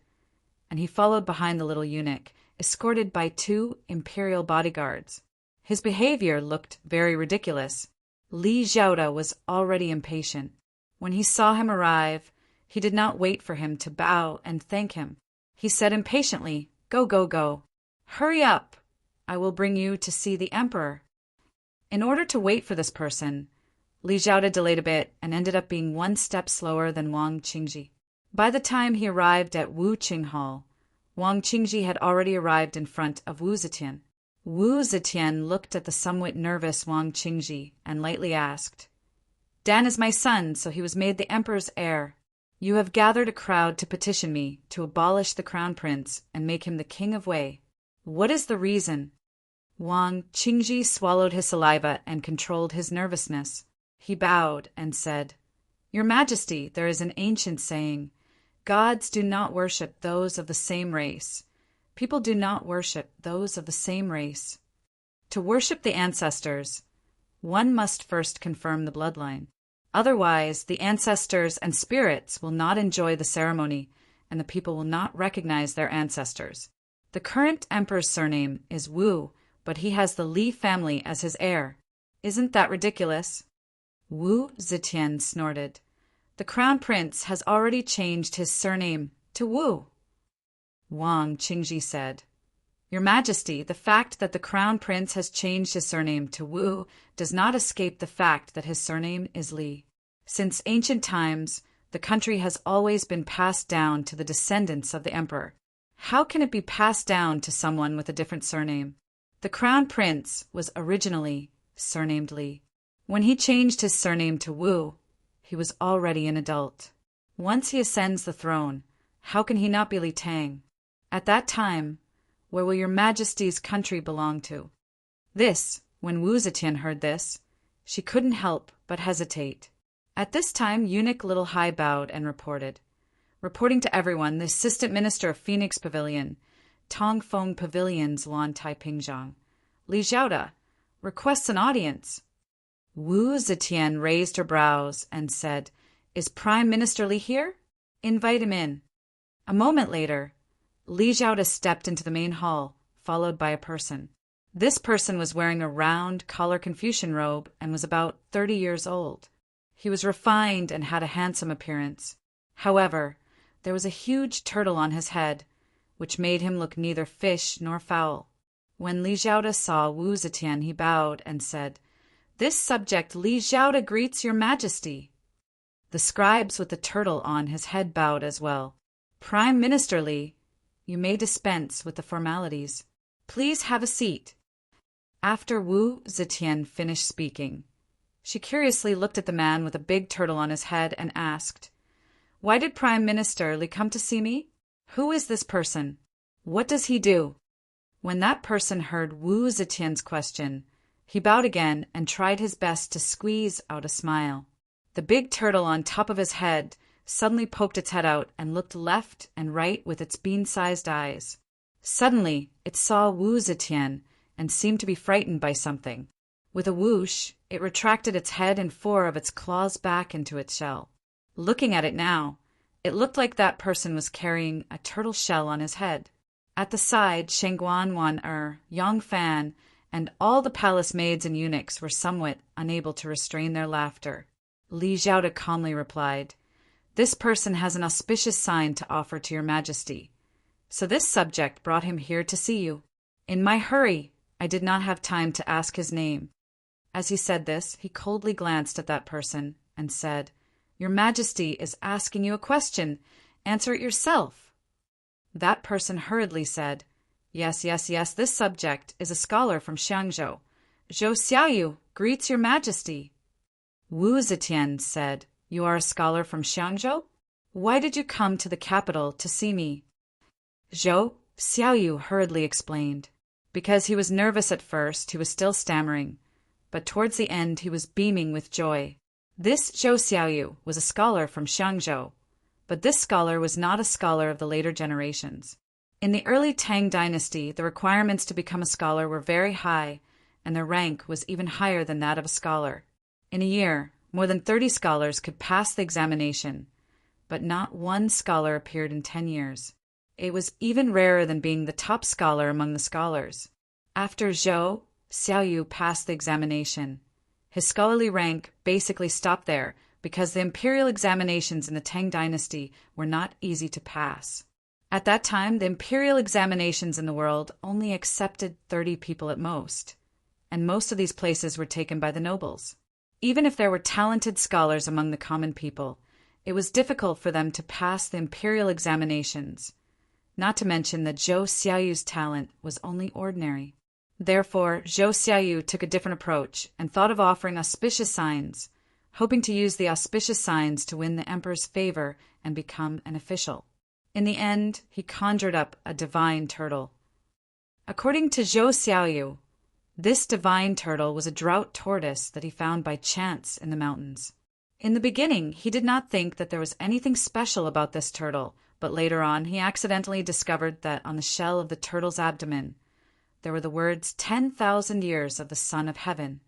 and he followed behind the little eunuch, escorted by 2 imperial bodyguards. His behavior looked very ridiculous. Li Zhaoda was already impatient. When he saw him arrive, he did not wait for him to bow and thank him. He said impatiently, "Go, go, go. Hurry up. I will bring you to see the emperor." In order to wait for this person, Li Zhaoda delayed a bit and ended up being one step slower than Wang Qingji. By the time he arrived at Wu Qing Hall, Wang Qingji had already arrived in front of Wu Zetian. Wu Zetian looked at the somewhat nervous Wang Qingji and lightly asked, "Dan is my son, so he was made the emperor's heir. You have gathered a crowd to petition me to abolish the crown prince and make him the king of Wei. What is the reason?" Wang Qingji swallowed his saliva and controlled his nervousness. He bowed and said, "Your Majesty, there is an ancient saying, 'Gods do not worship those of the same race. People do not worship those of the same race.' To worship the ancestors, one must first confirm the bloodline. Otherwise, the ancestors and spirits will not enjoy the ceremony, and the people will not recognize their ancestors. The current emperor's surname is Wu, but he has the Li family as his heir. Isn't that ridiculous?" Wu Zetian snorted. "The crown prince has already changed his surname to Wu." Wang Qingji said, "Your Majesty, the fact that the crown prince has changed his surname to Wu does not escape the fact that his surname is Li. Since ancient times, the country has always been passed down to the descendants of the emperor. How can it be passed down to someone with a different surname? The crown prince was originally surnamed Li. When he changed his surname to Wu, he was already an adult. Once he ascends the throne, how can he not be Li Tang? At that time, where will your Majesty's country belong to?" When Wu Zetian heard this, she couldn't help but hesitate. At this time, eunuch Little Hai bowed and reporting to everyone, the assistant minister of Phoenix Pavilion, Tongfeng Pavilion's Luan Taipingzhang, Li Zhaoda, requests an audience. Wu Zetian raised her brows and said, "Is Prime Minister Li here? Invite him in." A moment later, Li Zhaoda stepped into the main hall, followed by a person. This person was wearing a round collar Confucian robe and was about 30 years old. He was refined and had a handsome appearance. However, there was a huge turtle on his head, which made him look neither fish nor fowl. When Li Zhaoda saw Wu Zetian, he bowed and said, "This subject Li Zhaoda greets your Majesty." The scribes with the turtle on his head bowed as well. "Prime Minister Li, you may dispense with the formalities. Please have a seat." After Wu Zetian finished speaking, she curiously looked at the man with a big turtle on his head and asked, "Why did Prime Minister Li come to see me? Who is this person? What does he do?" When that person heard Wu Zetian's question, he bowed again and tried his best to squeeze out a smile. The big turtle on top of his head suddenly poked its head out and looked left and right with its bean-sized eyes. Suddenly, it saw Wu Zetian and seemed to be frightened by something. With a whoosh, it retracted its head and 4 of its claws back into its shell. Looking at it now, it looked like that person was carrying a turtle shell on his head. At the side, Shengguan Wan Yang Fan, and all the palace maids and eunuchs were somewhat unable to restrain their laughter. Li Zhaoda calmly replied, "This person has an auspicious sign to offer to your Majesty. So this subject brought him here to see you. In my hurry, I did not have time to ask his name." As he said this, he coldly glanced at that person and said, "Your Majesty is asking you a question. Answer it yourself." That person hurriedly said, Yes, this subject is a scholar from Xiangzhou. Zhou Xiaoyu greets your Majesty." Wu Zetian said, "You are a scholar from Xiangzhou? Why did you come to the capital to see me?" Zhou Xiaoyu hurriedly explained. Because he was nervous at first, he was still stammering, but towards the end he was beaming with joy. This Zhou Xiaoyu was a scholar from Xiangzhou, but this scholar was not a scholar of the later generations. In the early Tang dynasty, the requirements to become a scholar were very high, and their rank was even higher than that of a scholar. In a year, more than 30 scholars could pass the examination, but not one scholar appeared in 10 years. It was even rarer than being the top scholar among the scholars. After Zhou Xiaoyu passed the examination, his scholarly rank basically stopped there, because the imperial examinations in the Tang dynasty were not easy to pass. At that time, the imperial examinations in the world only accepted 30 people at most, and most of these places were taken by the nobles. Even if there were talented scholars among the common people, it was difficult for them to pass the imperial examinations, not to mention that Zhou Xiaoyu's talent was only ordinary. Therefore, Zhou Xiaoyu took a different approach and thought of offering auspicious signs, hoping to use the auspicious signs to win the emperor's favor and become an official. In the end, he conjured up a divine turtle. According to Zhou Xiaoyu, this divine turtle was a drought tortoise that he found by chance in the mountains. In the beginning, he did not think that there was anything special about this turtle, but later on he accidentally discovered that on the shell of the turtle's abdomen there were the words 10,000 years of the Son of Heaven.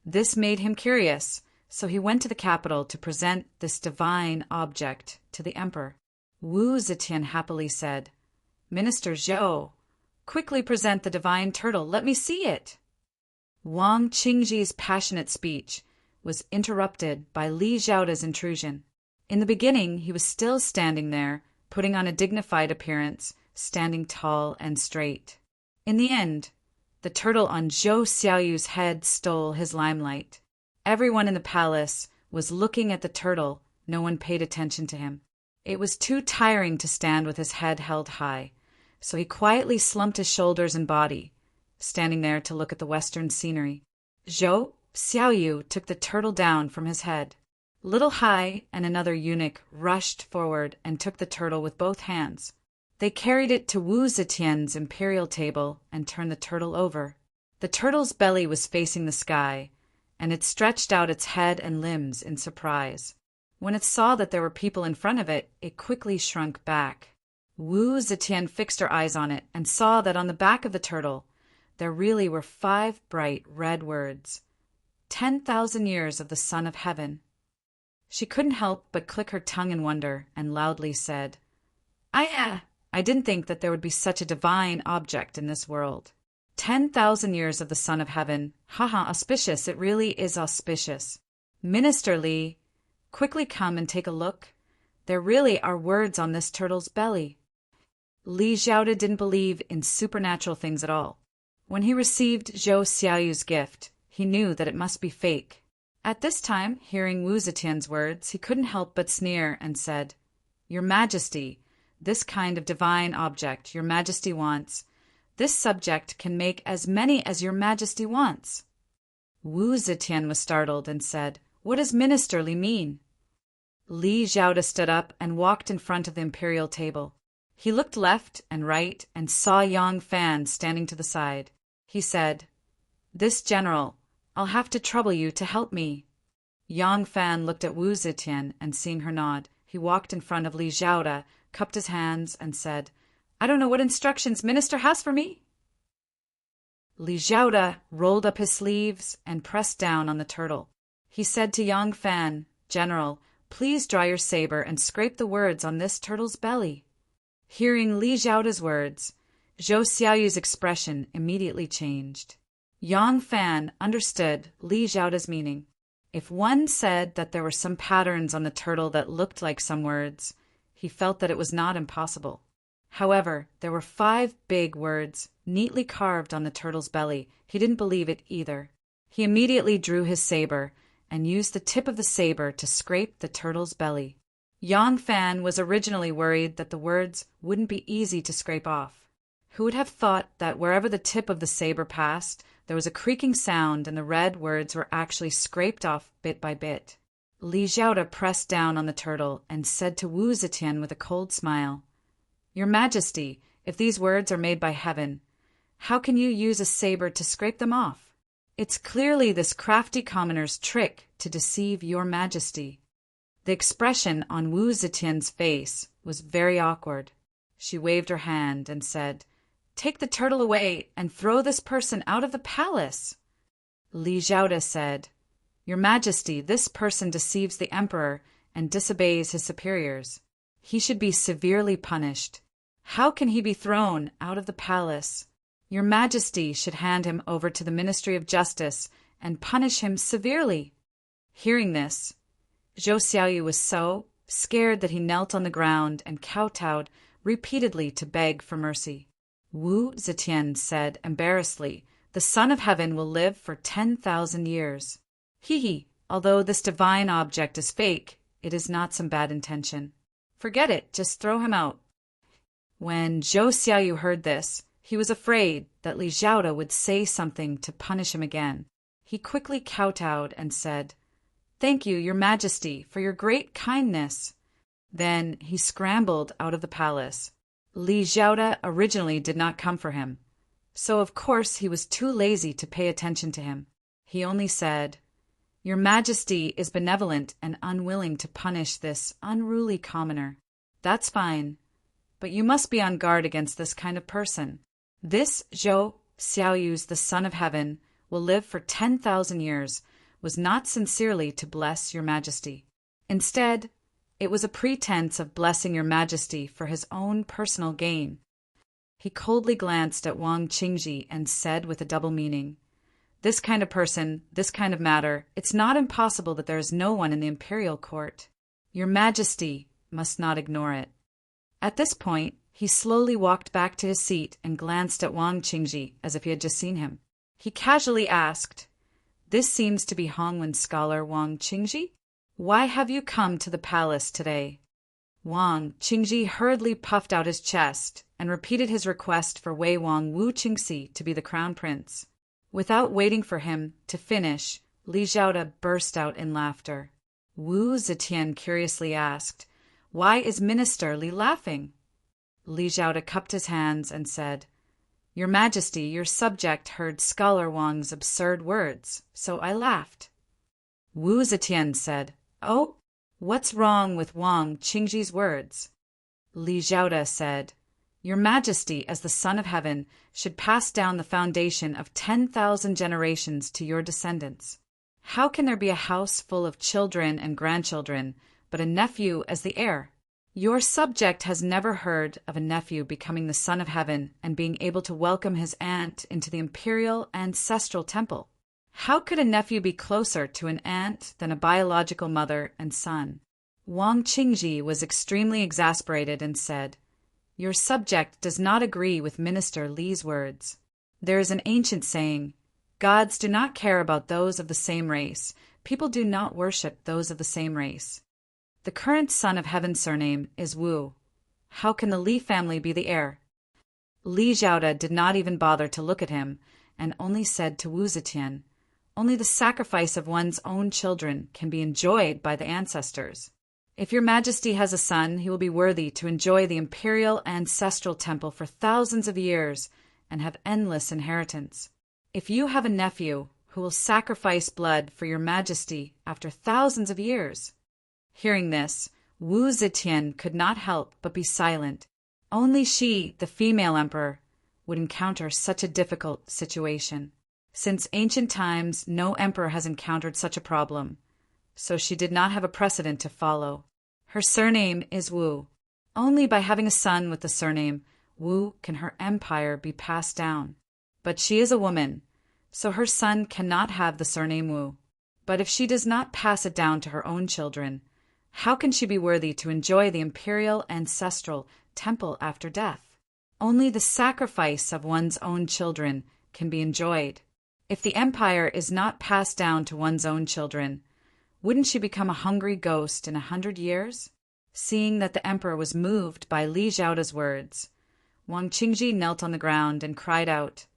This made him curious, so he went to the capital to present this divine object to the emperor. Wu Zetian happily said, "Minister Zhou, quickly present the divine turtle, let me see it." Wang Qingji's passionate speech was interrupted by Li Zhaoda's intrusion. In the beginning, he was still standing there, putting on a dignified appearance, standing tall and straight. In the end, the turtle on Zhou Xiaoyu's head stole his limelight. Everyone in the palace was looking at the turtle, no one paid attention to him. It was too tiring to stand with his head held high, so he quietly slumped his shoulders and body, standing there to look at the western scenery. Zhou Xiaoyu took the turtle down from his head. Little Hai and another eunuch rushed forward and took the turtle with both hands. They carried it to Wu Zetian's imperial table and turned the turtle over. The turtle's belly was facing the sky, and it stretched out its head and limbs in surprise. When it saw that there were people in front of it, it quickly shrunk back. Wu Zetian fixed her eyes on it and saw that on the back of the turtle there really were 5 bright red words, 10,000 years of the Son of Heaven. She couldn't help but click her tongue in wonder and loudly said, I didn't think that there would be such a divine object in this world. 10,000 years of the Son of Heaven. Haha, auspicious, it really is auspicious. Minister Li, quickly come and take a look. There really are words on this turtle's belly. Li Zhaoda didn't believe in supernatural things at all. When he received Zhou Xiaoyu's gift, he knew that it must be fake. At this time, hearing Wu Zetian's words, he couldn't help but sneer and said, "Your Majesty, this kind of divine object your Majesty wants, this subject can make as many as your Majesty wants." Wu Zetian was startled and said, "What does Minister Li mean?" Li Zhaoda stood up and walked in front of the imperial table. He looked left and right and saw Yang Fan standing to the side. He said, "This general, I'll have to trouble you to help me." Yang Fan looked at Wu Zetian and seeing her nod, he walked in front of Li Zhaoda, cupped his hands, and said, "I don't know what instructions Minister has for me." Li Zhaoda rolled up his sleeves and pressed down on the turtle. He said to Yang Fan, "General, please draw your saber and scrape the words on this turtle's belly." Hearing Li Zhaoda's words, Zhou Xiaoyu's expression immediately changed. Yang Fan understood Li Zhaoda's meaning. If one said that there were some patterns on the turtle that looked like some words, he felt that it was not impossible. However, there were 5 big words neatly carved on the turtle's belly. He didn't believe it either. He immediately drew his saber and used the tip of the saber to scrape the turtle's belly. Yang Fan was originally worried that the words wouldn't be easy to scrape off. Who would have thought that wherever the tip of the saber passed, there was a creaking sound and the red words were actually scraped off bit by bit. Li Zhaoda pressed down on the turtle and said to Wu Zetian with a cold smile, "Your Majesty, if these words are made by heaven, how can you use a saber to scrape them off? It's clearly this crafty commoner's trick to deceive your Majesty." The expression on Wu Zetian's face was very awkward. She waved her hand and said, "Take the turtle away and throw this person out of the palace." Li Zhaoda said, "Your Majesty, this person deceives the emperor and disobeys his superiors. He should be severely punished. How can he be thrown out of the palace? Your Majesty should hand him over to the Ministry of Justice and punish him severely." Hearing this, Zhou Xiaoyu was so scared that he knelt on the ground and kowtowed repeatedly to beg for mercy. Wu Zetian said embarrassedly, "The Son of Heaven will live for 10,000 years. He, although this divine object is fake, it is not some bad intention. Forget it, just throw him out." When Zhou Xiaoyu heard this, he was afraid that Li Zhaoda would say something to punish him again. He quickly kowtowed and said, "Thank you, Your Majesty, for your great kindness." Then he scrambled out of the palace. Li Zhaoda originally did not come for him, so of course he was too lazy to pay attention to him. He only said, "Your Majesty is benevolent and unwilling to punish this unruly commoner. That's fine, but you must be on guard against this kind of person. This Zhou Xiaoyu's the Son of Heaven will live for 10,000 years was not sincerely to bless Your Majesty. Instead, it was a pretense of blessing Your Majesty for his own personal gain." He coldly glanced at Wang Qingji and said with a double meaning, "This kind of person, this kind of matter, it's not impossible that there is no one in the imperial court. Your Majesty must not ignore it." At this point, he slowly walked back to his seat and glanced at Wang Qingji as if he had just seen him. He casually asked, "This seems to be Hongwen scholar Wang Qingji? Why have you come to the palace today?" Wang Qingji hurriedly puffed out his chest and repeated his request for Wei Wang Wu Qingxi to be the crown prince. Without waiting for him to finish, Li Zhaoda burst out in laughter. Wu Zetian curiously asked, "Why is Minister Li laughing?" Li Zhaoda cupped his hands and said, "Your Majesty, your subject heard Scholar Wang's absurd words, so I laughed." Wu Zetian said, "Oh, what's wrong with Wang Qingji's words?" Li Zhaoda said, "Your Majesty, as the Son of Heaven, should pass down the foundation of 10,000 generations to your descendants. How can there be a house full of children and grandchildren, but a nephew as the heir? Your subject has never heard of a nephew becoming the Son of Heaven and being able to welcome his aunt into the imperial ancestral temple. How could a nephew be closer to an aunt than a biological mother and son?" Wang Qingji was extremely exasperated and said, "Your subject does not agree with Minister Li's words. There is an ancient saying, 'Gods do not care about those of the same race. People do not worship those of the same race.' The current Son of Heaven surname is Wu. How can the Li family be the heir?" Li Zhaoda did not even bother to look at him and only said to Wu Zetian, "Only the sacrifice of one's own children can be enjoyed by the ancestors. If Your Majesty has a son, he will be worthy to enjoy the imperial ancestral temple for thousands of years and have endless inheritance. If you have a nephew who will sacrifice blood for Your Majesty after thousands of years..." Hearing this, Wu Zetian could not help but be silent. Only she, the female emperor, would encounter such a difficult situation. Since ancient times, no emperor has encountered such a problem, so she did not have a precedent to follow. Her surname is Wu. Only by having a son with the surname Wu can her empire be passed down. But she is a woman, so her son cannot have the surname Wu. But if she does not pass it down to her own children, how can she be worthy to enjoy the imperial ancestral temple after death? Only the sacrifice of one's own children can be enjoyed. If the empire is not passed down to one's own children, wouldn't she become a hungry ghost in 100 years? Seeing that the emperor was moved by Li Zhaoda's words, Wang Qingji knelt on the ground and cried out,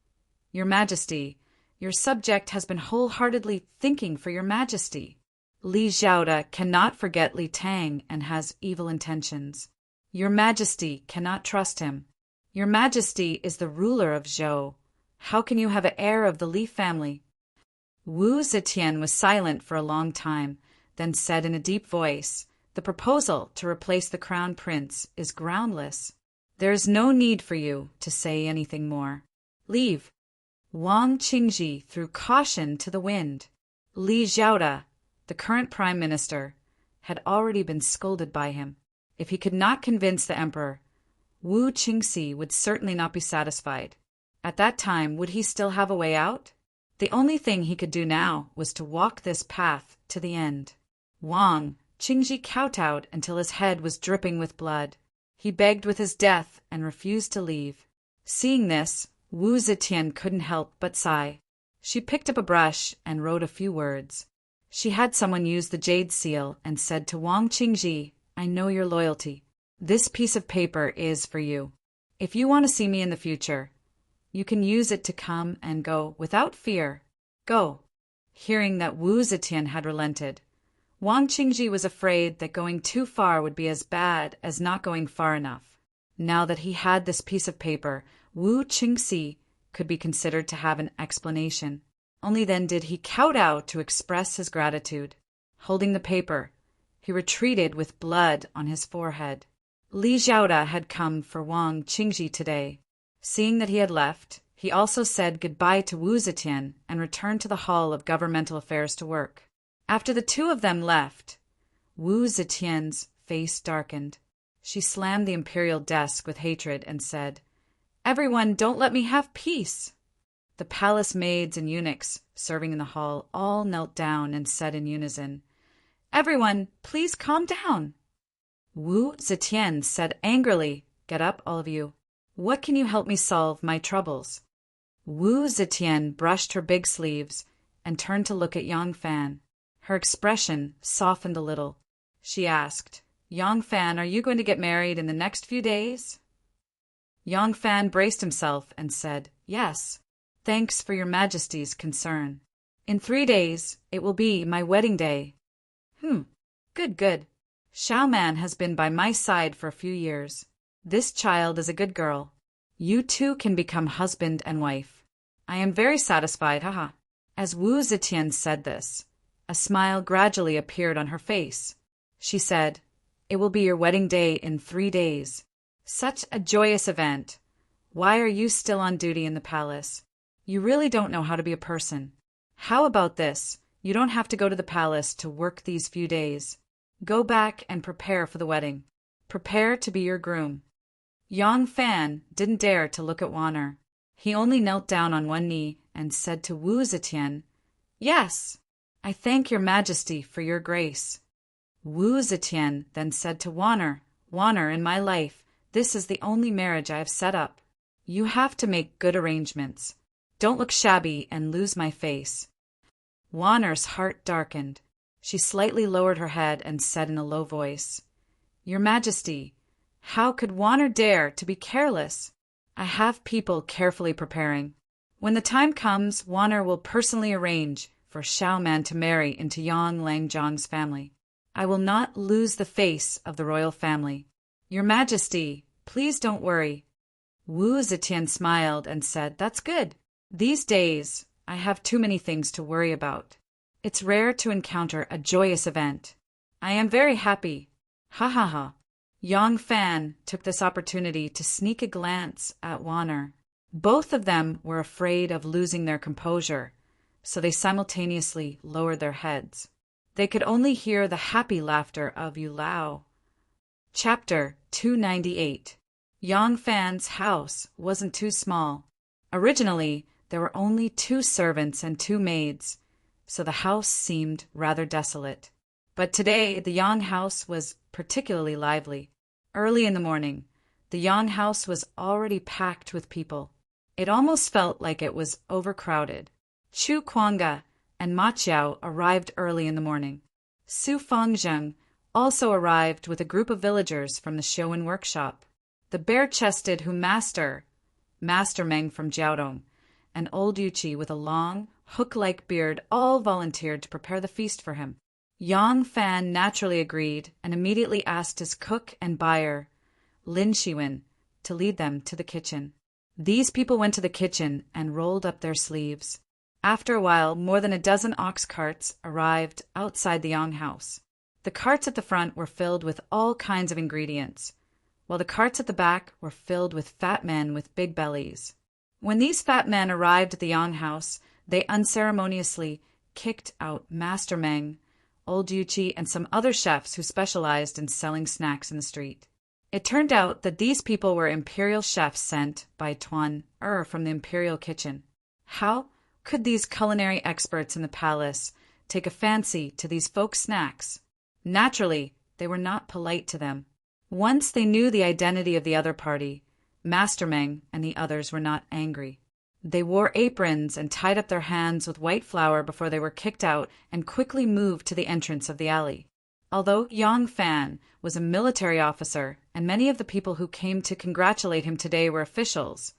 "Your Majesty, your subject has been wholeheartedly thinking for Your Majesty. Li Zhaoda cannot forget Li Tang and has evil intentions. Your Majesty cannot trust him. Your Majesty is the ruler of Zhou. How can you have an heir of the Li family?" Wu Zetian was silent for a long time, then said in a deep voice, "The proposal to replace the crown prince is groundless. There is no need for you to say anything more. Leave." Wang Qingji threw caution to the wind. Li Zhaoda, the current prime minister, had already been scolded by him. If he could not convince the emperor, Wu Qingxi would certainly not be satisfied. At that time, would he still have a way out? The only thing he could do now was to walk this path to the end. Wang, Qingji kowtowed until his head was dripping with blood. He begged with his death and refused to leave. Seeing this, Wu Zetian couldn't help but sigh. She picked up a brush and wrote a few words. She had someone use the jade seal and said to Wang Qingji, "I know your loyalty. This piece of paper is for you. If you want to see me in the future, you can use it to come and go without fear. Go." Hearing that Wu Zetian had relented, Wang Qingji was afraid that going too far would be as bad as not going far enough. Now that he had this piece of paper, Wu Qingxi could be considered to have an explanation. Only then did he kowtow to express his gratitude. Holding the paper, he retreated with blood on his forehead. Li Xiaoda had come for Wang Qingji today. Seeing that he had left, he also said goodbye to Wu Zetian and returned to the Hall of Governmental Affairs to work. After the two of them left, Wu Zetian's face darkened. She slammed the imperial desk with hatred and said, "Everyone, don't let me have peace." The palace maids and eunuchs serving in the hall all knelt down and said in unison, "Everyone, please calm down." Wu Zetian said angrily, "Get up, all of you. What can you help me solve my troubles?" Wu Zetian brushed her big sleeves and turned to look at Yang Fan. Her expression softened a little. She asked, "Yang Fan, are you going to get married in the next few days?" Yang Fan braced himself and said, "Yes. Thanks for your Majesty's concern. In 3 days, it will be my wedding day." Good, good. Xiaoman has been by my side for a few years. This child is a good girl. You two can become husband and wife. I am very satisfied, haha." As Wu Zetian said this, a smile gradually appeared on her face. She said, "It will be your wedding day in 3 days. Such a joyous event. Why are you still on duty in the palace? You really don't know how to be a person. How about this? You don't have to go to the palace to work these few days. Go back and prepare for the wedding. Prepare to be your groom." Yang Fan didn't dare to look at Wanner. He only knelt down on one knee and said to Wu Zetian, "Yes, I thank your Majesty for your grace." Wu Zetian then said to Wanner, "Wanner, in my life, this is the only marriage I have set up. You have to make good arrangements. Don't look shabby and lose my face." Wanner's heart darkened. She slightly lowered her head and said in a low voice, "Your Majesty, how could Wanner dare to be careless? I have people carefully preparing. When the time comes, Wanner will personally arrange for Xiaoman to marry into Yang Langzhang's family. I will not lose the face of the royal family. Your Majesty, please don't worry." Wu Zetian smiled and said, "That's good. These days, I have too many things to worry about. It's rare to encounter a joyous event. I am very happy. Ha ha ha." Yang Fan took this opportunity to sneak a glance at Wanner. Both of them were afraid of losing their composure, so they simultaneously lowered their heads. They could only hear the happy laughter of Yu Lao. Chapter 298. Yang Fan's house wasn't too small. Originally, there were only 2 servants and 2 maids, so the house seemed rather desolate. But today, the Yang house was particularly lively. Early in the morning, the Yang house was already packed with people. It almost felt like it was overcrowded. Chu Kuanga and Ma Qiao arrived early in the morning. Su Fangzheng also arrived with a group of villagers from the Shouwen workshop. The bare-chested Master Meng from Jiaodong, and old Yuchi with a long, hook-like beard all volunteered to prepare the feast for him. Yang Fan naturally agreed and immediately asked his cook and buyer, Lin Shiwen, to lead them to the kitchen. These people went to the kitchen and rolled up their sleeves. After a while, more than a dozen ox carts arrived outside the Yang house. The carts at the front were filled with all kinds of ingredients, while the carts at the back were filled with fat men with big bellies. When these fat men arrived at the Yang house, they unceremoniously kicked out Master Meng, old Yuchi, and some other chefs who specialized in selling snacks in the street. It turned out that these people were imperial chefs sent by Tuan from the imperial kitchen. How could these culinary experts in the palace take a fancy to these folk snacks? Naturally, they were not polite to them. Once they knew the identity of the other party, Master Meng and the others were not angry. They wore aprons and tied up their hands with white flour before they were kicked out and quickly moved to the entrance of the alley. Although Yang Fan was a military officer and many of the people who came to congratulate him today were officials,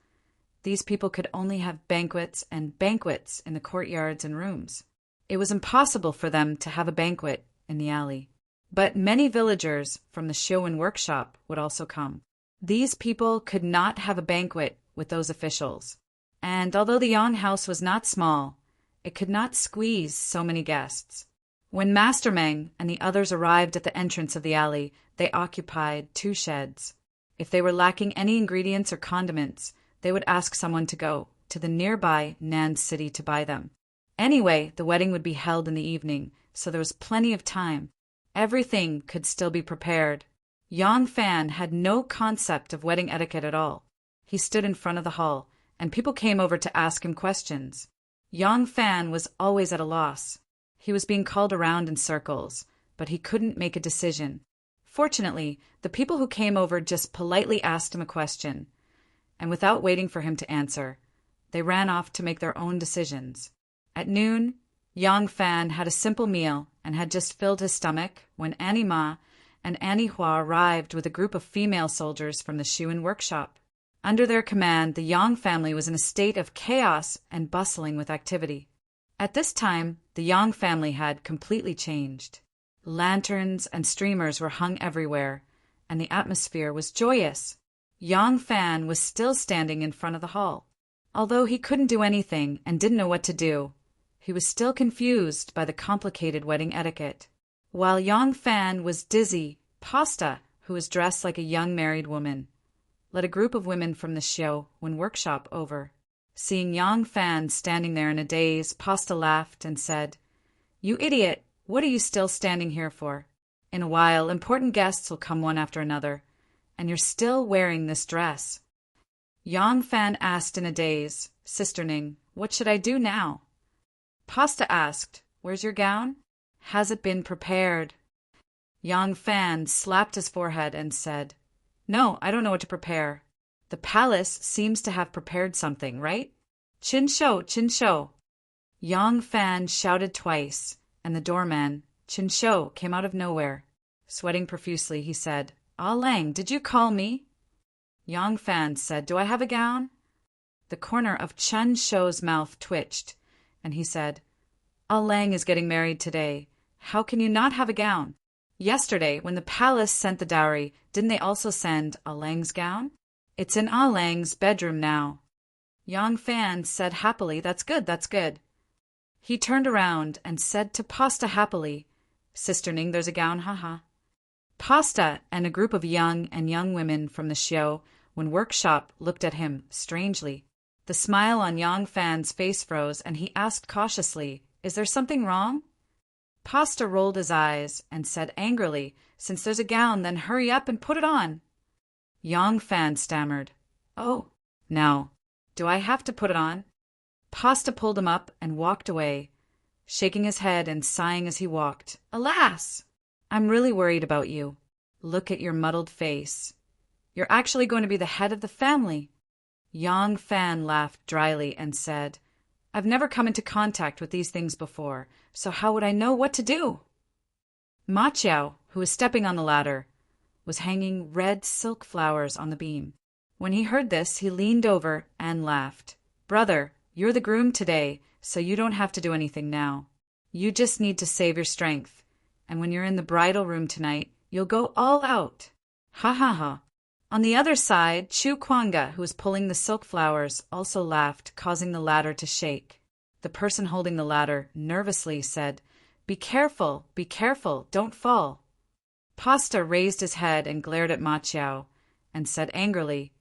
these people could only have banquets and banquets in the courtyards and rooms. It was impossible for them to have a banquet in the alley. But many villagers from the Showen workshop would also come. These people could not have a banquet with those officials. And although the Yang house was not small, it could not squeeze so many guests. When Master Meng and the others arrived at the entrance of the alley, they occupied 2 sheds. If they were lacking any ingredients or condiments, they would ask someone to go to the nearby Nan city to buy them. Anyway, the wedding would be held in the evening, so there was plenty of time. Everything could still be prepared. Yang Fan had no concept of wedding etiquette at all. He stood in front of the hall, and people came over to ask him questions. Yang Fan was always at a loss. He was being called around in circles, but he couldn't make a decision. Fortunately, the people who came over just politely asked him a question, and without waiting for him to answer, they ran off to make their own decisions. At noon, Yang Fan had a simple meal and had just filled his stomach when Annie Ma and Annie Hua arrived with a group of female soldiers from the Showen workshop. Under their command, the Yang family was in a state of chaos and bustling with activity. At this time, the Yang family had completely changed. Lanterns and streamers were hung everywhere, and the atmosphere was joyous. Yang Fan was still standing in front of the hall. Although he couldn't do anything and didn't know what to do, he was still confused by the complicated wedding etiquette. While Yang Fan was dizzy, Pasta, who was dressed like a young married woman, led a group of women from the Showen workshop over. Seeing Yang Fan standing there in a daze, Pasta laughed and said, "You idiot, what are you still standing here for? In a while, important guests will come one after another, and you're still wearing this dress." Yang Fan asked in a daze, "Sister Ning, what should I do now?" Pasta asked, "Where's your gown? Has it been prepared?" Yang Fan slapped his forehead and said, "No, I don't know what to prepare. The palace seems to have prepared something, right? Chin Shou, Chin Shou." Yang Fan shouted twice, and the doorman, Chin Shou, came out of nowhere. Sweating profusely, he said, "Ah Lang, did you call me?" Yang Fan said, "Do I have a gown?" The corner of Chen Shou's mouth twitched, and he said, "Ah Lang is getting married today. How can you not have a gown? Yesterday, when the palace sent the dowry, didn't they also send Ah Lang's gown? It's in Ah Lang's bedroom now." Yang Fan said happily, "That's good, that's good." He turned around and said to Pasta happily, "Sister Ning, there's a gown, haha." Pasta and a group of young women from the Showen workshop looked at him strangely. The smile on Yang Fan's face froze, and he asked cautiously, "Is there something wrong?" Pasta rolled his eyes and said angrily, "Since there's a gown, then hurry up and put it on." Yang Fan stammered, "Oh, now, do I have to put it on?" Pasta pulled him up and walked away, shaking his head and sighing as he walked. "Alas! I'm really worried about you. Look at your muddled face. You're actually going to be the head of the family." Yang Fan laughed dryly and said, "I've never come into contact with these things before, so how would I know what to do?" Ma Chiao, who was stepping on the ladder, was hanging red silk flowers on the beam. When he heard this, he leaned over and laughed. "Brother, you're the groom today, so you don't have to do anything now. You just need to save your strength, and when you're in the bridal room tonight, you'll go all out. Ha ha ha." On the other side, Chu Kwanga, who was pulling the silk flowers, also laughed, causing the ladder to shake. The person holding the ladder nervously said, be careful, don't fall." Pasta raised his head and glared at Ma Chiao, and said angrily,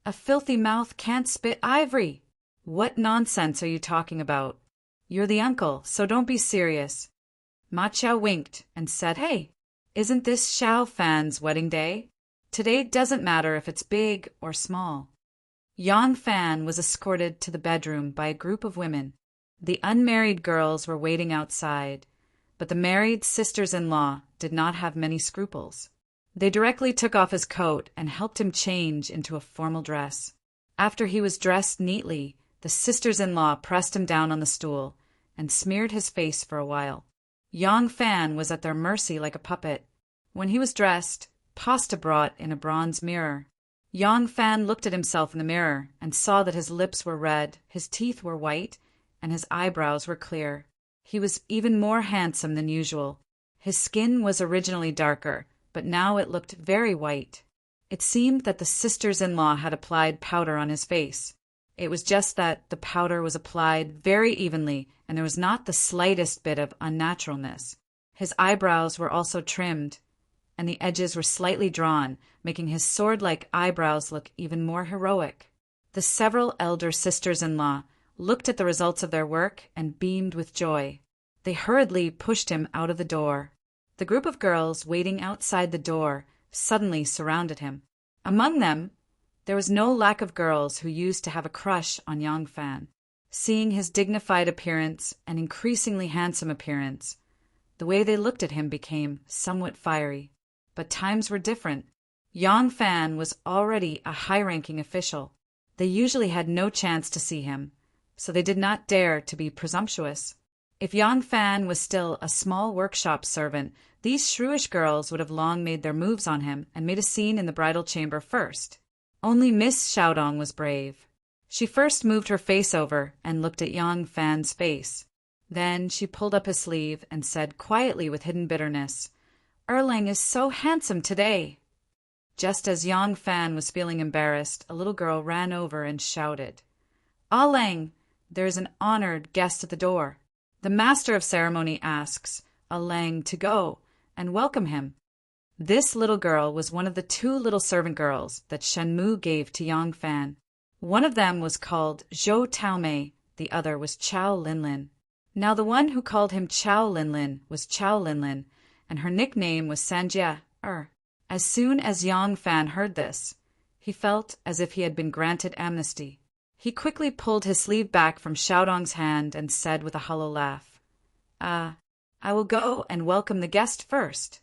"A filthy mouth can't spit ivory. What nonsense are you talking about? You're the uncle, so don't be serious." Ma Chiao winked and said, "Hey, isn't this Xiao Fan's wedding day? Today doesn't matter if it's big or small." Yang Fan was escorted to the bedroom by a group of women. The unmarried girls were waiting outside, but the married sisters-in-law did not have many scruples. They directly took off his coat and helped him change into a formal dress. After he was dressed neatly, the sisters-in-law pressed him down on the stool and smeared his face for a while. Yang Fan was at their mercy like a puppet. When he was dressed, pasta brought in a bronze mirror. Yang Fan looked at himself in the mirror and saw that his lips were red, his teeth were white, and his eyebrows were clear. He was even more handsome than usual. His skin was originally darker, but now it looked very white. It seemed that the sisters-in-law had applied powder on his face. It was just that the powder was applied very evenly, and there was not the slightest bit of unnaturalness. His eyebrows were also trimmed, and the edges were slightly drawn, making his sword-like eyebrows look even more heroic. The several elder sisters-in-law looked at the results of their work and beamed with joy. They hurriedly pushed him out of the door. The group of girls waiting outside the door suddenly surrounded him. Among them, there was no lack of girls who used to have a crush on Yang Fan. Seeing his dignified appearance and increasingly handsome appearance, the way they looked at him became somewhat fiery. But times were different. Yang Fan was already a high-ranking official. They usually had no chance to see him, so they did not dare to be presumptuous. If Yang Fan was still a small workshop servant, these shrewish girls would have long made their moves on him and made a scene in the bridal chamber first. Only Miss Xiaodong was brave. She first moved her face over and looked at Yang Fan's face. Then she pulled up his sleeve and said quietly with hidden bitterness, "Erlang is so handsome today." Just as Yang Fan was feeling embarrassed, a little girl ran over and shouted, "Erlang, there is an honored guest at the door. The master of ceremony asks Erlang to go and welcome him." This little girl was one of the two little servant girls that Shenmu gave to Yang Fan. One of them was called Zhou Taomei, the other was Chao Linlin. Now the one who called him Chao Linlin was Chao Linlin, and her nickname was Sanjia. As soon as Yang Fan heard this, he felt as if he had been granted amnesty. He quickly pulled his sleeve back from Xiaodong's hand and said with a hollow laugh, I will go and welcome the guest first."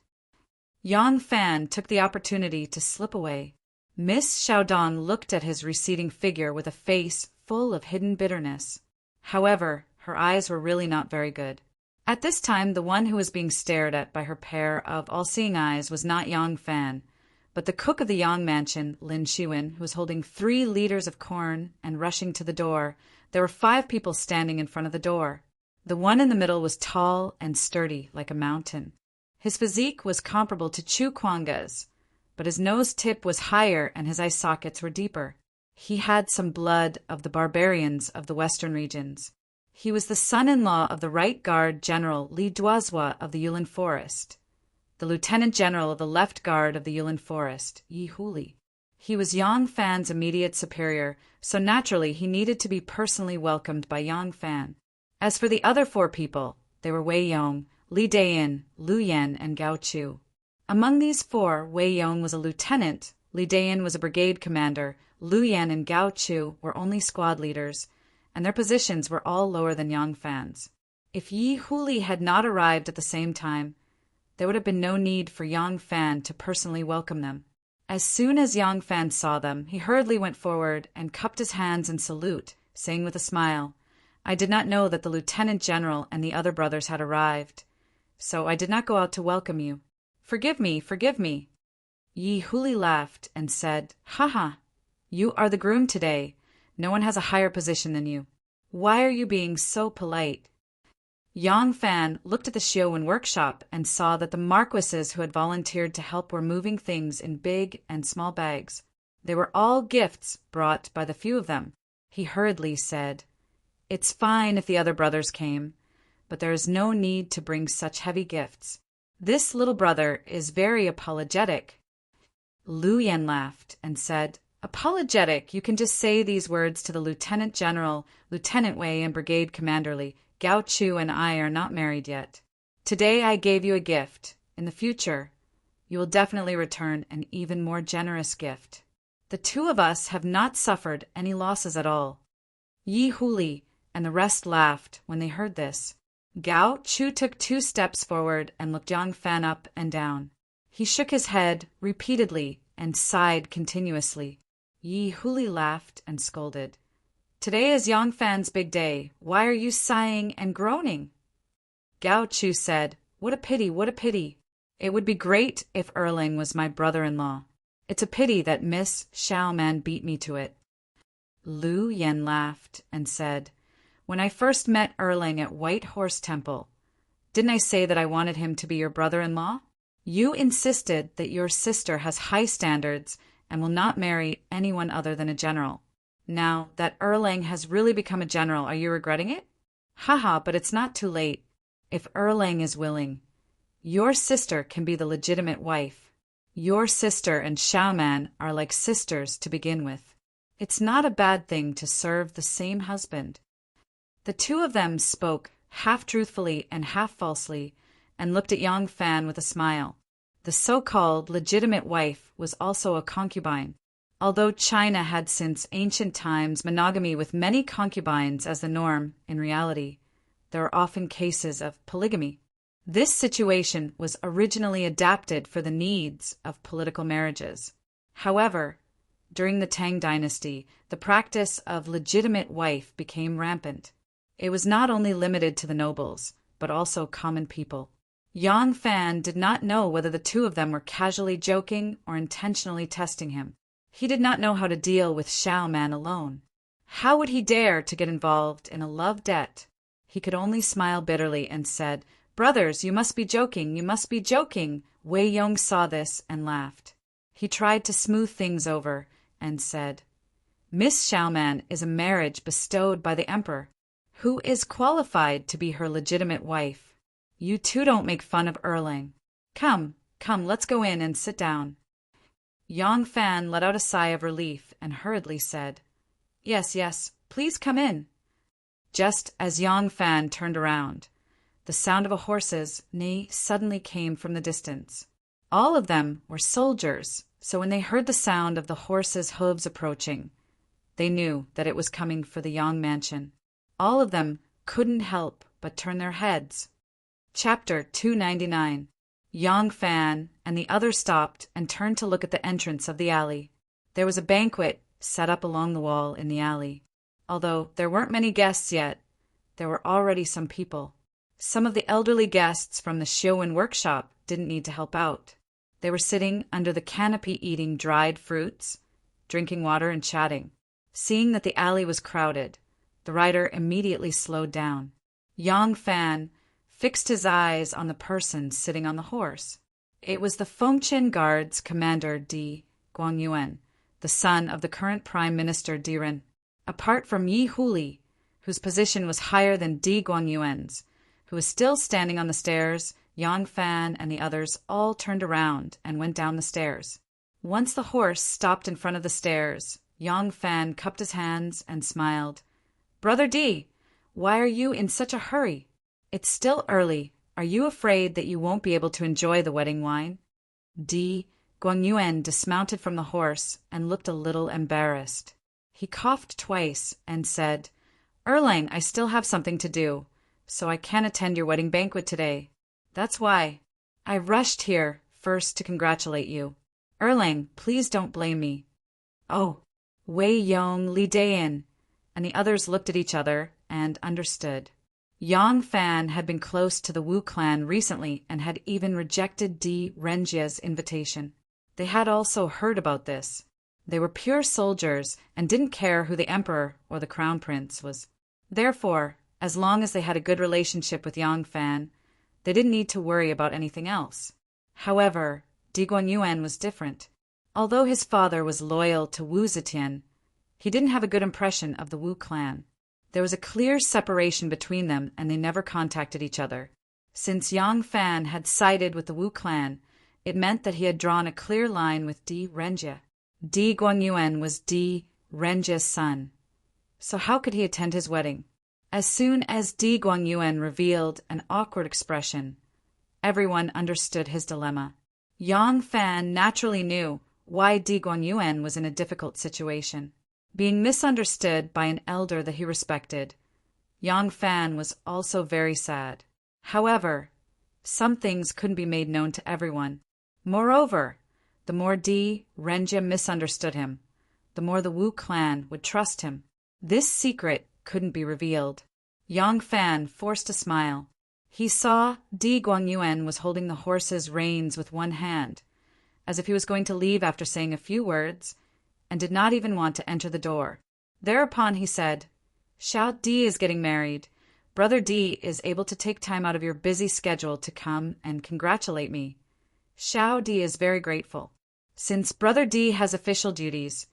Yang Fan took the opportunity to slip away. Miss Xiaodong looked at his receding figure with a face full of hidden bitterness. However, her eyes were really not very good. At this time, the one who was being stared at by her pair of all-seeing eyes was not Yang Fan, but the cook of the Yang mansion, Lin Shiwen, who was holding 3 liters of corn and rushing to the door. There were 5 people standing in front of the door. The one in the middle was tall and sturdy like a mountain. His physique was comparable to Chu Kuanga's, but his nose tip was higher and his eye sockets were deeper. He had some blood of the barbarians of the western regions. He was the son-in-law of the Right Guard General Li Duozhua of the Yulin Forest, the Lieutenant General of the Left Guard of the Yulin Forest, Yi Huli. He was Yang Fan's immediate superior, so naturally he needed to be personally welcomed by Yang Fan. As for the other 4 people, they were Wei Yong, Li Dayin, Lu Yan, and Gao Chu. Among these 4, Wei Yong was a lieutenant, Li Dayin was a brigade commander, Lu Yan and Gao Chu were only squad leaders, and their positions were all lower than Yang Fan's. If Yi Huli had not arrived at the same time, there would have been no need for Yang Fan to personally welcome them. As soon as Yang Fan saw them, he hurriedly went forward and cupped his hands in salute, saying with a smile, "I did not know that the Lieutenant General and the other brothers had arrived, so I did not go out to welcome you. Forgive me, forgive me." Yi Huli laughed and said, "Haha, you are the groom today. No one has a higher position than you. Why are you being so polite?" Yang Fan looked at the Xiuwen workshop and saw that the marquises who had volunteered to help were moving things in big and small bags. They were all gifts brought by the few of them. He hurriedly said, "It's fine if the other brothers came, but there is no need to bring such heavy gifts. This little brother is very apologetic." Lu Yan laughed and said, "Apologetic, you can just say these words to the Lieutenant General, Lieutenant Wei, and Brigade Commander Li. Gao Chu and I are not married yet. Today I gave you a gift. In the future, you will definitely return an even more generous gift. The 2 of us have not suffered any losses at all." Yi Huli and the rest laughed when they heard this. Gao Chu took 2 steps forward and looked Yang Fan up and down. He shook his head repeatedly and sighed continuously. Yi Huli laughed and scolded. Today is Yang Fan's big day. Why are you sighing and groaning? Gao Chu said, What a pity, what a pity. It would be great if Erlang was my brother-in-law. It's a pity that Miss Xiaoman beat me to it. Lu Yen laughed and said, When I first met Erlang at White Horse Temple, didn't I say that I wanted him to be your brother-in-law? You insisted that your sister has high standards and will not marry anyone other than a general. Now that Erlang has really become a general, are you regretting it? Haha, but it's not too late. If Erlang is willing, your sister can be the legitimate wife. Your sister and Xiaoman are like sisters to begin with. It's not a bad thing to serve the same husband. The 2 of them spoke half truthfully and half falsely and looked at Yang Fan with a smile. The so-called legitimate wife was also a concubine. Although China had since ancient times monogamy with many concubines as the norm, in reality, there are often cases of polygamy. This situation was originally adapted for the needs of political marriages. However, during the Tang dynasty, the practice of legitimate wife became rampant. It was not only limited to the nobles, but also common people. Yang Fan did not know whether the 2 of them were casually joking or intentionally testing him. He did not know how to deal with Xiaoman alone. How would he dare to get involved in a love debt? He could only smile bitterly and said, Brothers, you must be joking, you must be joking. Wei Yong saw this and laughed. He tried to smooth things over and said, Miss Xiaoman is a marriage bestowed by the emperor, who is qualified to be her legitimate wife. You 2 don't make fun of Erlang. Come, let's go in and sit down. Yang Fan let out a sigh of relief and hurriedly said, Yes, please come in. Just as Yang Fan turned around, the sound of a horse's neigh suddenly came from the distance. All of them were soldiers, so when they heard the sound of the horse's hooves approaching, they knew that it was coming for the Yang mansion. All of them couldn't help but turn their heads. Chapter 299. Yang Fan and the others stopped and turned to look at the entrance of the alley. There was a banquet set up along the wall in the alley. Although there weren't many guests yet, there were already some people. Some of the elderly guests from the Shiowen workshop didn't need to help out. They were sitting under the canopy eating dried fruits, drinking water and chatting. Seeing that the alley was crowded, the rider immediately slowed down. Yang Fan fixed his eyes on the person sitting on the horse. It was the Fengchen Guards commander Di Guangyuan, the son of the current Prime Minister Diren. Apart from Yi Huli, whose position was higher than Di Guangyuan's, who was still standing on the stairs, Yang Fan and the others all turned around and went down the stairs. Once the horse stopped in front of the stairs, Yang Fan cupped his hands and smiled. Brother Di, why are you in such a hurry? It's still early. Are you afraid that you won't be able to enjoy the wedding wine? Di Guangyuan dismounted from the horse and looked a little embarrassed. He coughed twice and said, Erlang, I still have something to do, so I can't attend your wedding banquet today. That's why. I rushed here first to congratulate you. Erlang, please don't blame me. Oh, Wei Yong, Li Dayan, and the others looked at each other and understood. Yang Fan had been close to the Wu clan recently and had even rejected Di Renjia's invitation. They had also heard about this. They were pure soldiers and didn't care who the emperor or the crown prince was. Therefore, as long as they had a good relationship with Yang Fan, they didn't need to worry about anything else. However, Di Guangyuan was different. Although his father was loyal to Wu Zetian, he didn't have a good impression of the Wu clan. There was a clear separation between them and they never contacted each other. Since Yang Fan had sided with the Wu clan, it meant that he had drawn a clear line with Di Renjia. Di Guangyuan was Di Renjia's son. So how could he attend his wedding? As soon as Di Guangyuan revealed an awkward expression, everyone understood his dilemma. Yang Fan naturally knew why Di Guangyuan was in a difficult situation. Being misunderstood by an elder that he respected, Yang Fan was also very sad. However, some things couldn't be made known to everyone. Moreover, the more Di Renjia misunderstood him, the more the Wu clan would trust him. This secret couldn't be revealed. Yang Fan forced a smile. He saw Di Guangyuan was holding the horse's reins with one hand, as if he was going to leave after saying a few words, and did not even want to enter the door. Thereupon he said, "Xiao Di is getting married. Brother Di is able to take time out of your busy schedule to come and congratulate me. Xiao Di is very grateful. Since Brother Di has official duties,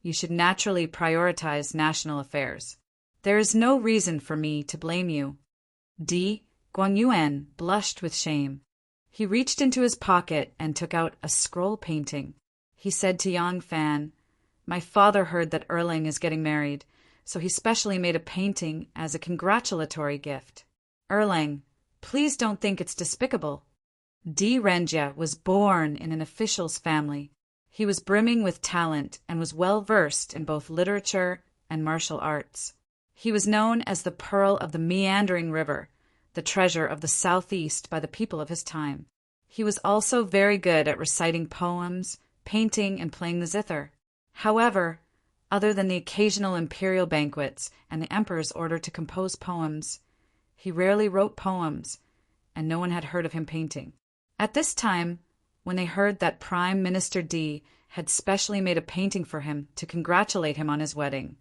you should naturally prioritize national affairs. There is no reason for me to blame you." Di Guangyuan blushed with shame. He reached into his pocket and took out a scroll painting. He said to Yang Fan, "My father heard that Erling is getting married, so he specially made a painting as a congratulatory gift. Erling, please don't think it's despicable." Di Renjia was born in an official's family. He was brimming with talent and was well versed in both literature and martial arts. He was known as the Pearl of the Meandering River, the treasure of the southeast by the people of his time. He was also very good at reciting poems, painting, and playing the zither. However, other than the occasional imperial banquets and the emperor's order to compose poems, he rarely wrote poems, and no one had heard of him painting. At this time, when they heard that Prime Minister Di had specially made a painting for him to congratulate him on his wedding,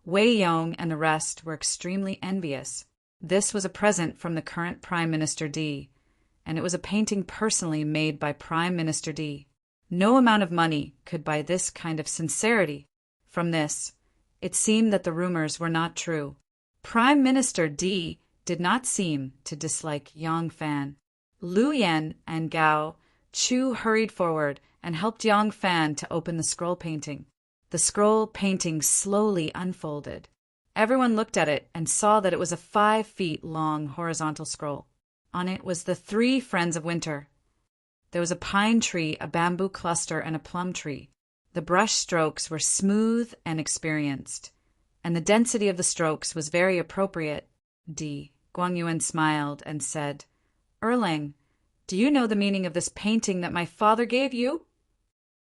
Wei Yong and the rest were extremely envious. This was a present from the current Prime Minister Di, and it was a painting personally made by Prime Minister Di. No amount of money could buy this kind of sincerity. From this, it seemed that the rumors were not true. Prime Minister Di did not seem to dislike Yang Fan. Lu Yan and Gao Chu hurried forward and helped Yang Fan to open the scroll painting. The scroll painting slowly unfolded. Everyone looked at it and saw that it was a 5 feet long horizontal scroll. On it was the 3 friends of winter. There was a pine tree, a bamboo cluster, and a plum tree. The brush strokes were smooth and experienced, and the density of the strokes was very appropriate. Di Guangyuan smiled and said, "Erling, do you know the meaning of this painting that my father gave you?"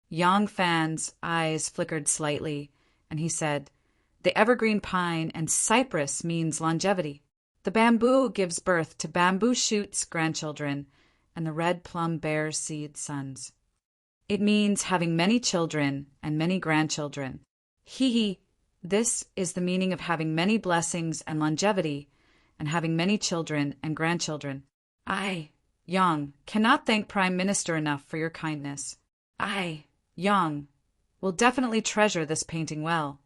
Yang Fan's eyes flickered slightly, and he said, "The evergreen pine and cypress means longevity. The bamboo gives birth to bamboo shoots grandchildren, and the red plum bears seed sons. It means having many children and many grandchildren. Hee, this is the meaning of having many blessings and longevity, and having many children and grandchildren. I, Yang, cannot thank Prime Minister enough for your kindness. I, Yang, will definitely treasure this painting well."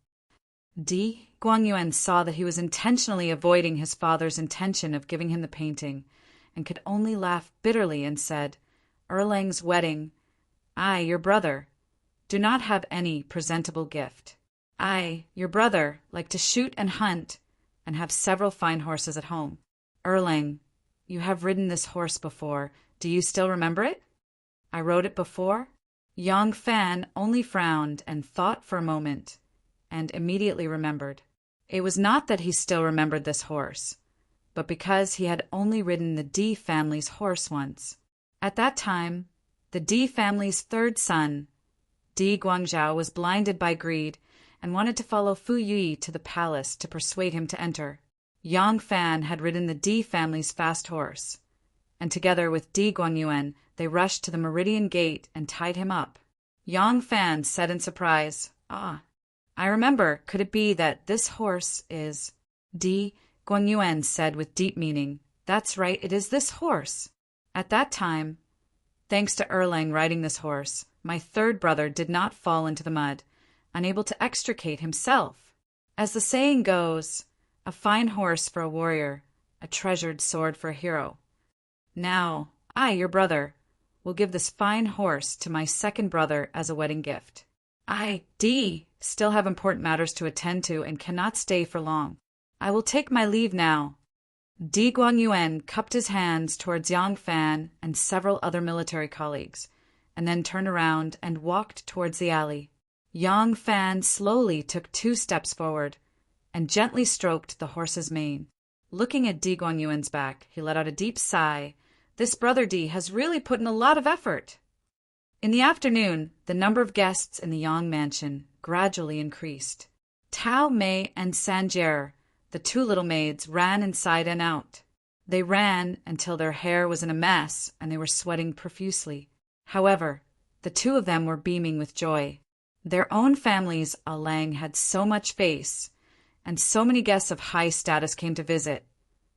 Di Guangyuan saw that he was intentionally avoiding his father's intention of giving him the painting, and could only laugh bitterly and said, "Erlang's wedding. I, your brother, do not have any presentable gift. I, your brother, like to shoot and hunt, and have several fine horses at home. Erlang, you have ridden this horse before. Do you still remember it?" "I rode it before?" Yang Fan only frowned and thought for a moment, and immediately remembered. It was not that he still remembered this horse, but because he had only ridden the Di family's horse once. At that time, the Di family's 3rd son, Di Guangzhou, was blinded by greed and wanted to follow Fu Yui to the palace to persuade him to enter. Yang Fan had ridden the Di family's fast horse, and together with Di Guangyuan, they rushed to the Meridian Gate and tied him up. Yang Fan said in surprise, "Ah, I remember. Could it be that this horse is—" Di Guangyuan said with deep meaning, "That's right, it is this horse. At that time, thanks to Erlang riding this horse, my 3rd brother did not fall into the mud, unable to extricate himself. As the saying goes, a fine horse for a warrior, a treasured sword for a hero. Now, I, your brother, will give this fine horse to my 2nd brother as a wedding gift. I, Di, still have important matters to attend to and cannot stay for long. I will take my leave now." Di Guangyuan cupped his hands towards Yang Fan and several other military colleagues, and then turned around and walked towards the alley. Yang Fan slowly took 2 steps forward and gently stroked the horse's mane. Looking at Di Guangyuan's back, he let out a deep sigh. This brother Di has really put in a lot of effort. In the afternoon, the number of guests in the Yang mansion gradually increased. Tao Mei and Sanjier, the two little maids, ran inside and out. They ran until their hair was in a mess and they were sweating profusely. However, the two of them were beaming with joy. Their own families, Alang, had so much face, and so many guests of high status came to visit,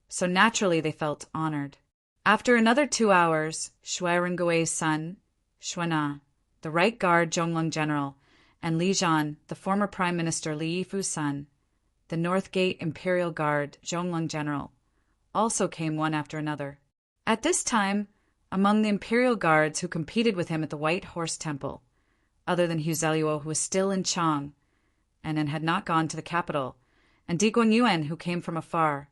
so naturally they felt honored. After another 2 hours, Shui Rengui's son, Xuana, the right guard Zhonglong general, and Li Zhan, the former Prime Minister Li Yifu's son, the North Gate Imperial Guard Zhonglong general, also came one after another. At this time, among the Imperial Guards who competed with him at the White Horse Temple, other than Hu Zeluo, who was still in Chang and had not gone to the capital, and Di Guangyuan, who came from afar,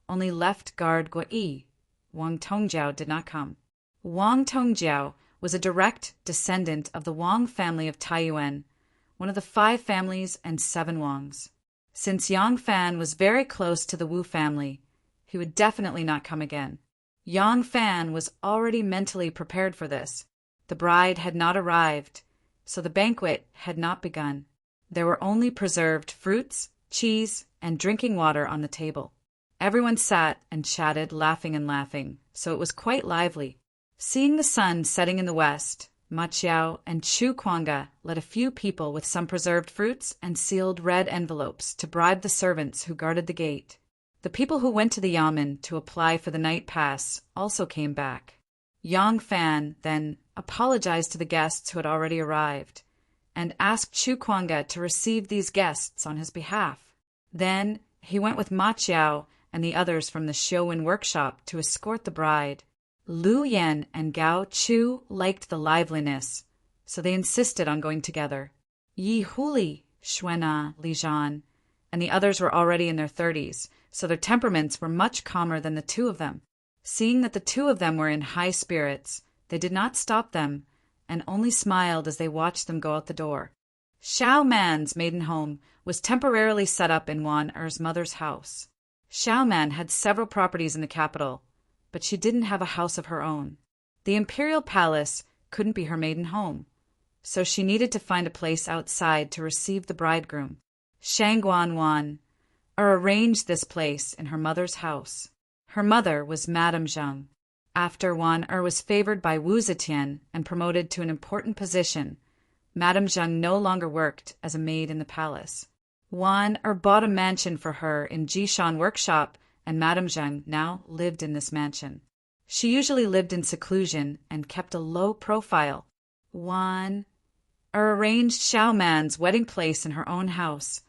only left guard Guai, Wang Tongjiao, did not come. Wang Tongjiao was a direct descendant of the Wang family of Taiyuan, one of the 5 families and 7 Wangs. Since Yang Fan was very close to the Wu family, he would definitely not come again. Yang Fan was already mentally prepared for this. The bride had not arrived, so the banquet had not begun. There were only preserved fruits, cheese, and drinking water on the table. Everyone sat and chatted, laughing, so it was quite lively. Seeing the sun setting in the west, Ma Qiao and Chu Kuanga led a few people with some preserved fruits and sealed red envelopes to bribe the servants who guarded the gate. The people who went to the yamen to apply for the night pass also came back. Yang Fan then apologized to the guests who had already arrived and asked Chu Kuanga to receive these guests on his behalf. Then he went with Ma Qiao and the others from the Showin workshop to escort the bride. Lu Yan and Gao Chu liked the liveliness, so they insisted on going together. Yi Huli, Xuana, Li Zhan, and the others were already in their 30s, so their temperaments were much calmer than the two of them. Seeing that the two of them were in high spirits, they did not stop them, and only smiled as they watched them go out the door. Xiao Man's maiden home was temporarily set up in Wan Er's mother's house. Xiao Man had several properties in the capital, but she didn't have a house of her own. The imperial palace couldn't be her maiden home, so she needed to find a place outside to receive the bridegroom. Shangguan Wan arranged this place in her mother's house. Her mother was Madame Zheng. After Wan was favored by Wu Zetian and promoted to an important position, Madame Zheng no longer worked as a maid in the palace. Wan bought a mansion for her in Jishan workshop, and Madame Zheng now lived in this mansion. She usually lived in seclusion and kept a low profile. Wan arranged Xiao Man's wedding place in her own house,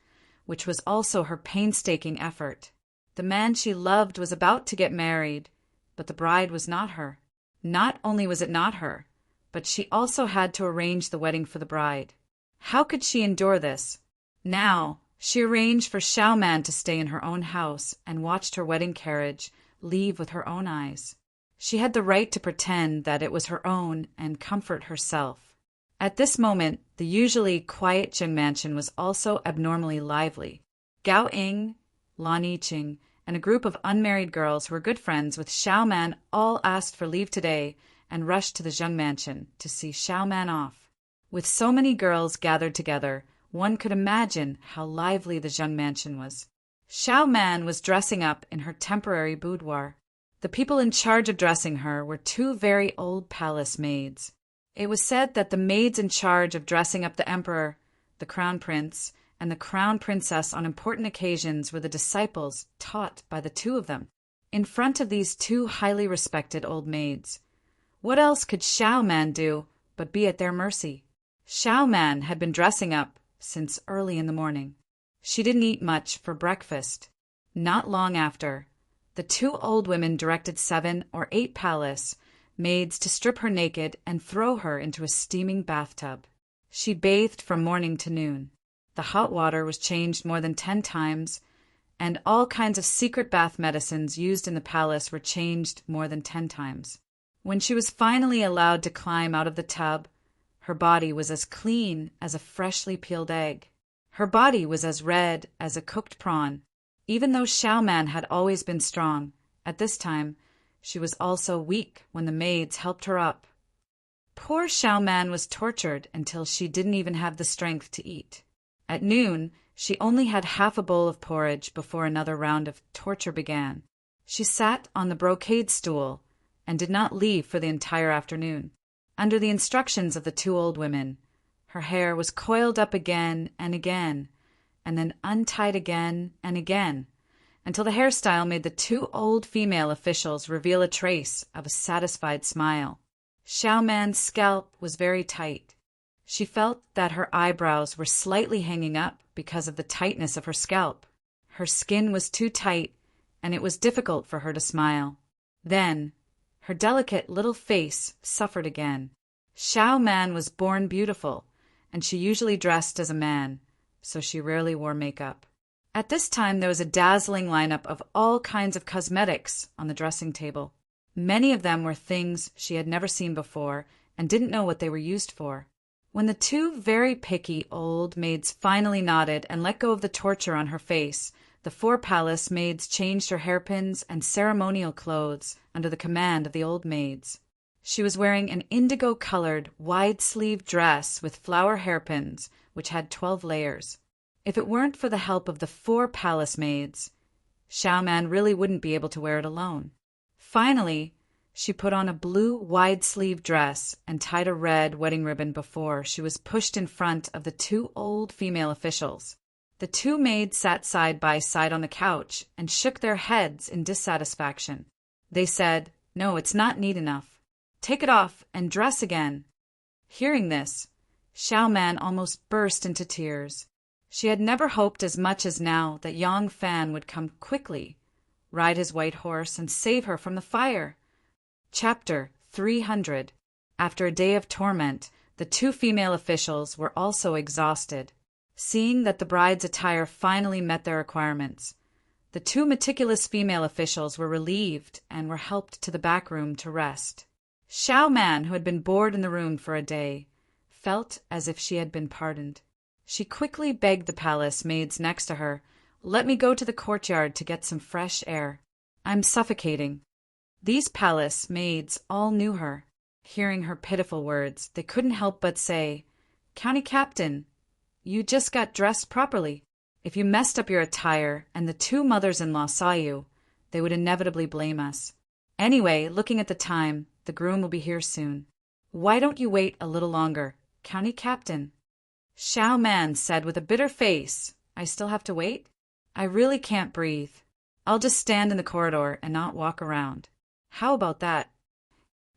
which was also her painstaking effort. The man she loved was about to get married, but the bride was not her. Not only was it not her, but she also had to arrange the wedding for the bride. How could she endure this? Now, she arranged for Xiao Man to stay in her own house and watched her wedding carriage leave with her own eyes. She had the right to pretend that it was her own and comfort herself. At this moment, the usually quiet Zheng mansion was also abnormally lively. Gao Ying, Lan Yiqing, and a group of unmarried girls who were good friends with Xiao Man all asked for leave today and rushed to the Zheng mansion to see Xiao Man off. With so many girls gathered together, one could imagine how lively the Zheng mansion was. Xiao Man was dressing up in her temporary boudoir. The people in charge of dressing her were 2 very old palace maids. It was said that the maids in charge of dressing up the emperor, the crown prince, and the crown princess on important occasions were the disciples taught by the 2 of them. In front of these 2 highly respected old maids, what else could Xiao Man do but be at their mercy? Xiao Man had been dressing up since early in the morning. She didn't eat much for breakfast. Not long after, the 2 old women directed 7 or 8 palace maids to strip her naked and throw her into a steaming bathtub. She bathed from morning to noon. The hot water was changed more than 10 times, and all kinds of secret bath medicines used in the palace were changed more than 10 times. When she was finally allowed to climb out of the tub, her body was as clean as a freshly peeled egg. Her body was as red as a cooked prawn. Even though Xiao Man had always been strong, at this time, she was also weak when the maids helped her up. Poor Xiao Man was tortured until she didn't even have the strength to eat. At noon, she only had half a bowl of porridge before another round of torture began. She sat on the brocade stool and did not leave for the entire afternoon. Under the instructions of the two old women, her hair was coiled up again and again, and then untied again and again, until the hairstyle made the two old female officials reveal a trace of a satisfied smile. Xiao Man's scalp was very tight. She felt that her eyebrows were slightly hanging up because of the tightness of her scalp. Her skin was too tight, and it was difficult for her to smile. Then, her delicate little face suffered again. Xiao Man was born beautiful, and she usually dressed as a man, so she rarely wore makeup. At this time, there was a dazzling lineup of all kinds of cosmetics on the dressing table. Many of them were things she had never seen before and didn't know what they were used for. When the two very picky old maids finally nodded and let go of the torture on her face, the four palace maids changed her hairpins and ceremonial clothes under the command of the old maids. She was wearing an indigo-colored, wide-sleeved dress with flower hairpins, which had 12 layers. If it weren't for the help of the four palace maids, Xiao Man really wouldn't be able to wear it alone. Finally, she put on a blue wide-sleeved dress and tied a red wedding ribbon before she was pushed in front of the two old female officials. The two maids sat side by side on the couch and shook their heads in dissatisfaction. They said, "No, it's not neat enough. Take it off and dress again." Hearing this, Xiao Man almost burst into tears. She had never hoped as much as now that Yang Fan would come quickly, ride his white horse, and save her from the fire. Chapter 300. After a day of torment, the two female officials were also exhausted. Seeing that the bride's attire finally met their requirements, the two meticulous female officials were relieved and were helped to the back room to rest. Xiao Man, who had been bored in the room for a day, felt as if she had been pardoned. She quickly begged the palace maids next to her, "Let me go to the courtyard to get some fresh air. I'm suffocating." These palace maids all knew her. Hearing her pitiful words, they couldn't help but say, "County Captain, you just got dressed properly. If you messed up your attire and the two mothers-in-law saw you, they would inevitably blame us. Anyway, looking at the time, the groom will be here soon. Why don't you wait a little longer, County Captain?" Xiao Man said with a bitter face, "I still have to wait? I really can't breathe. I'll just stand in the corridor and not walk around. How about that?"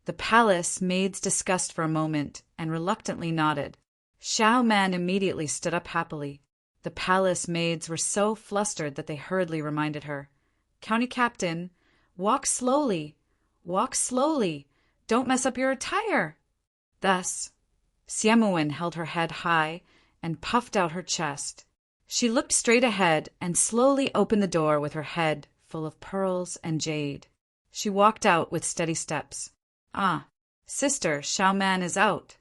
The palace maids discussed for a moment and reluctantly nodded. Xiao Man immediately stood up happily. The palace maids were so flustered that they hurriedly reminded her, "County Captain, walk slowly. Walk slowly. Don't mess up your attire." Thus, Xiamuwen held her head high and puffed out her chest. She looked straight ahead and slowly opened the door with her head full of pearls and jade. She walked out with steady steps. "Ah, sister, Xiao Man is out.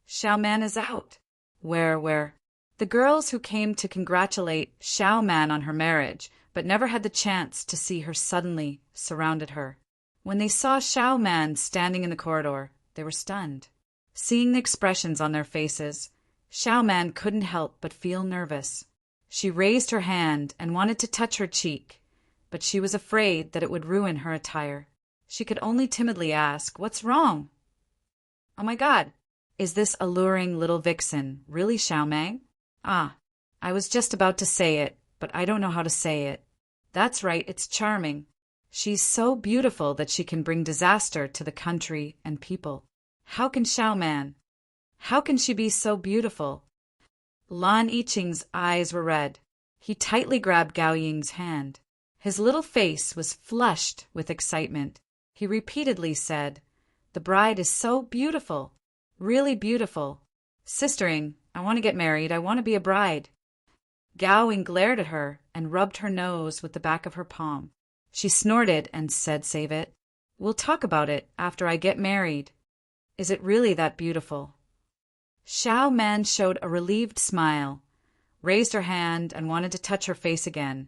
Xiao Man is out." Where? The girls who came to congratulate Xiao Man on her marriage, but never had the chance to see her suddenly, surrounded her. When they saw Xiao Man standing in the corridor, they were stunned. Seeing the expressions on their faces, Xiao Man couldn't help but feel nervous. She raised her hand and wanted to touch her cheek, but she was afraid that it would ruin her attire. She could only timidly ask, "What's wrong?" "Oh my God, is this alluring little vixen really Xiao Man?" "Ah, I was just about to say it, but I don't know how to say it. That's right, it's charming. She's so beautiful that she can bring disaster to the country and people. How can Xiao Man? How can she be so beautiful?" Lan Yiqing's eyes were red. He tightly grabbed Gao Ying's hand. His little face was flushed with excitement. He repeatedly said, "The bride is so beautiful, really beautiful. Sistering, I want to get married. I want to be a bride." Gao Ying glared at her and rubbed her nose with the back of her palm. She snorted and said, "Save it. We'll talk about it after I get married. Is it really that beautiful?" Xiao Man showed a relieved smile, raised her hand and wanted to touch her face again,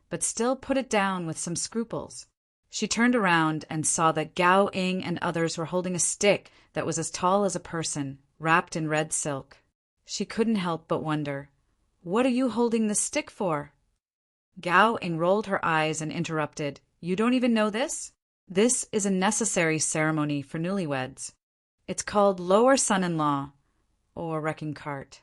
but still put it down with some scruples. She turned around and saw that Gao Ing and others were holding a stick that was as tall as a person, wrapped in red silk. She couldn't help but wonder, "What are you holding this stick for?" Gao Ing rolled her eyes and interrupted, "You don't even know this? This is a necessary ceremony for newlyweds. It's called lower son-in-law, or wrecking cart.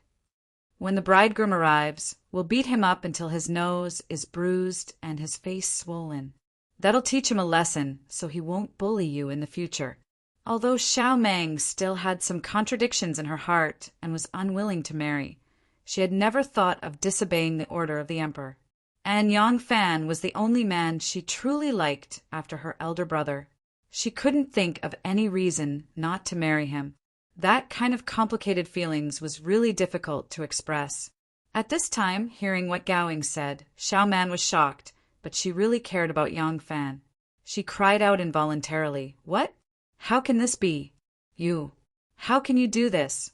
When the bridegroom arrives, we'll beat him up until his nose is bruised and his face swollen. That'll teach him a lesson so he won't bully you in the future." Although Xiao Meng still had some contradictions in her heart and was unwilling to marry, she had never thought of disobeying the order of the emperor. And Yang Fan was the only man she truly liked after her elder brother. She couldn't think of any reason not to marry him. That kind of complicated feelings was really difficult to express. At this time, hearing what Gowing said, Xiao Man was shocked, but she really cared about Yang Fan. She cried out involuntarily, "What? How can this be? You. How can you do this?"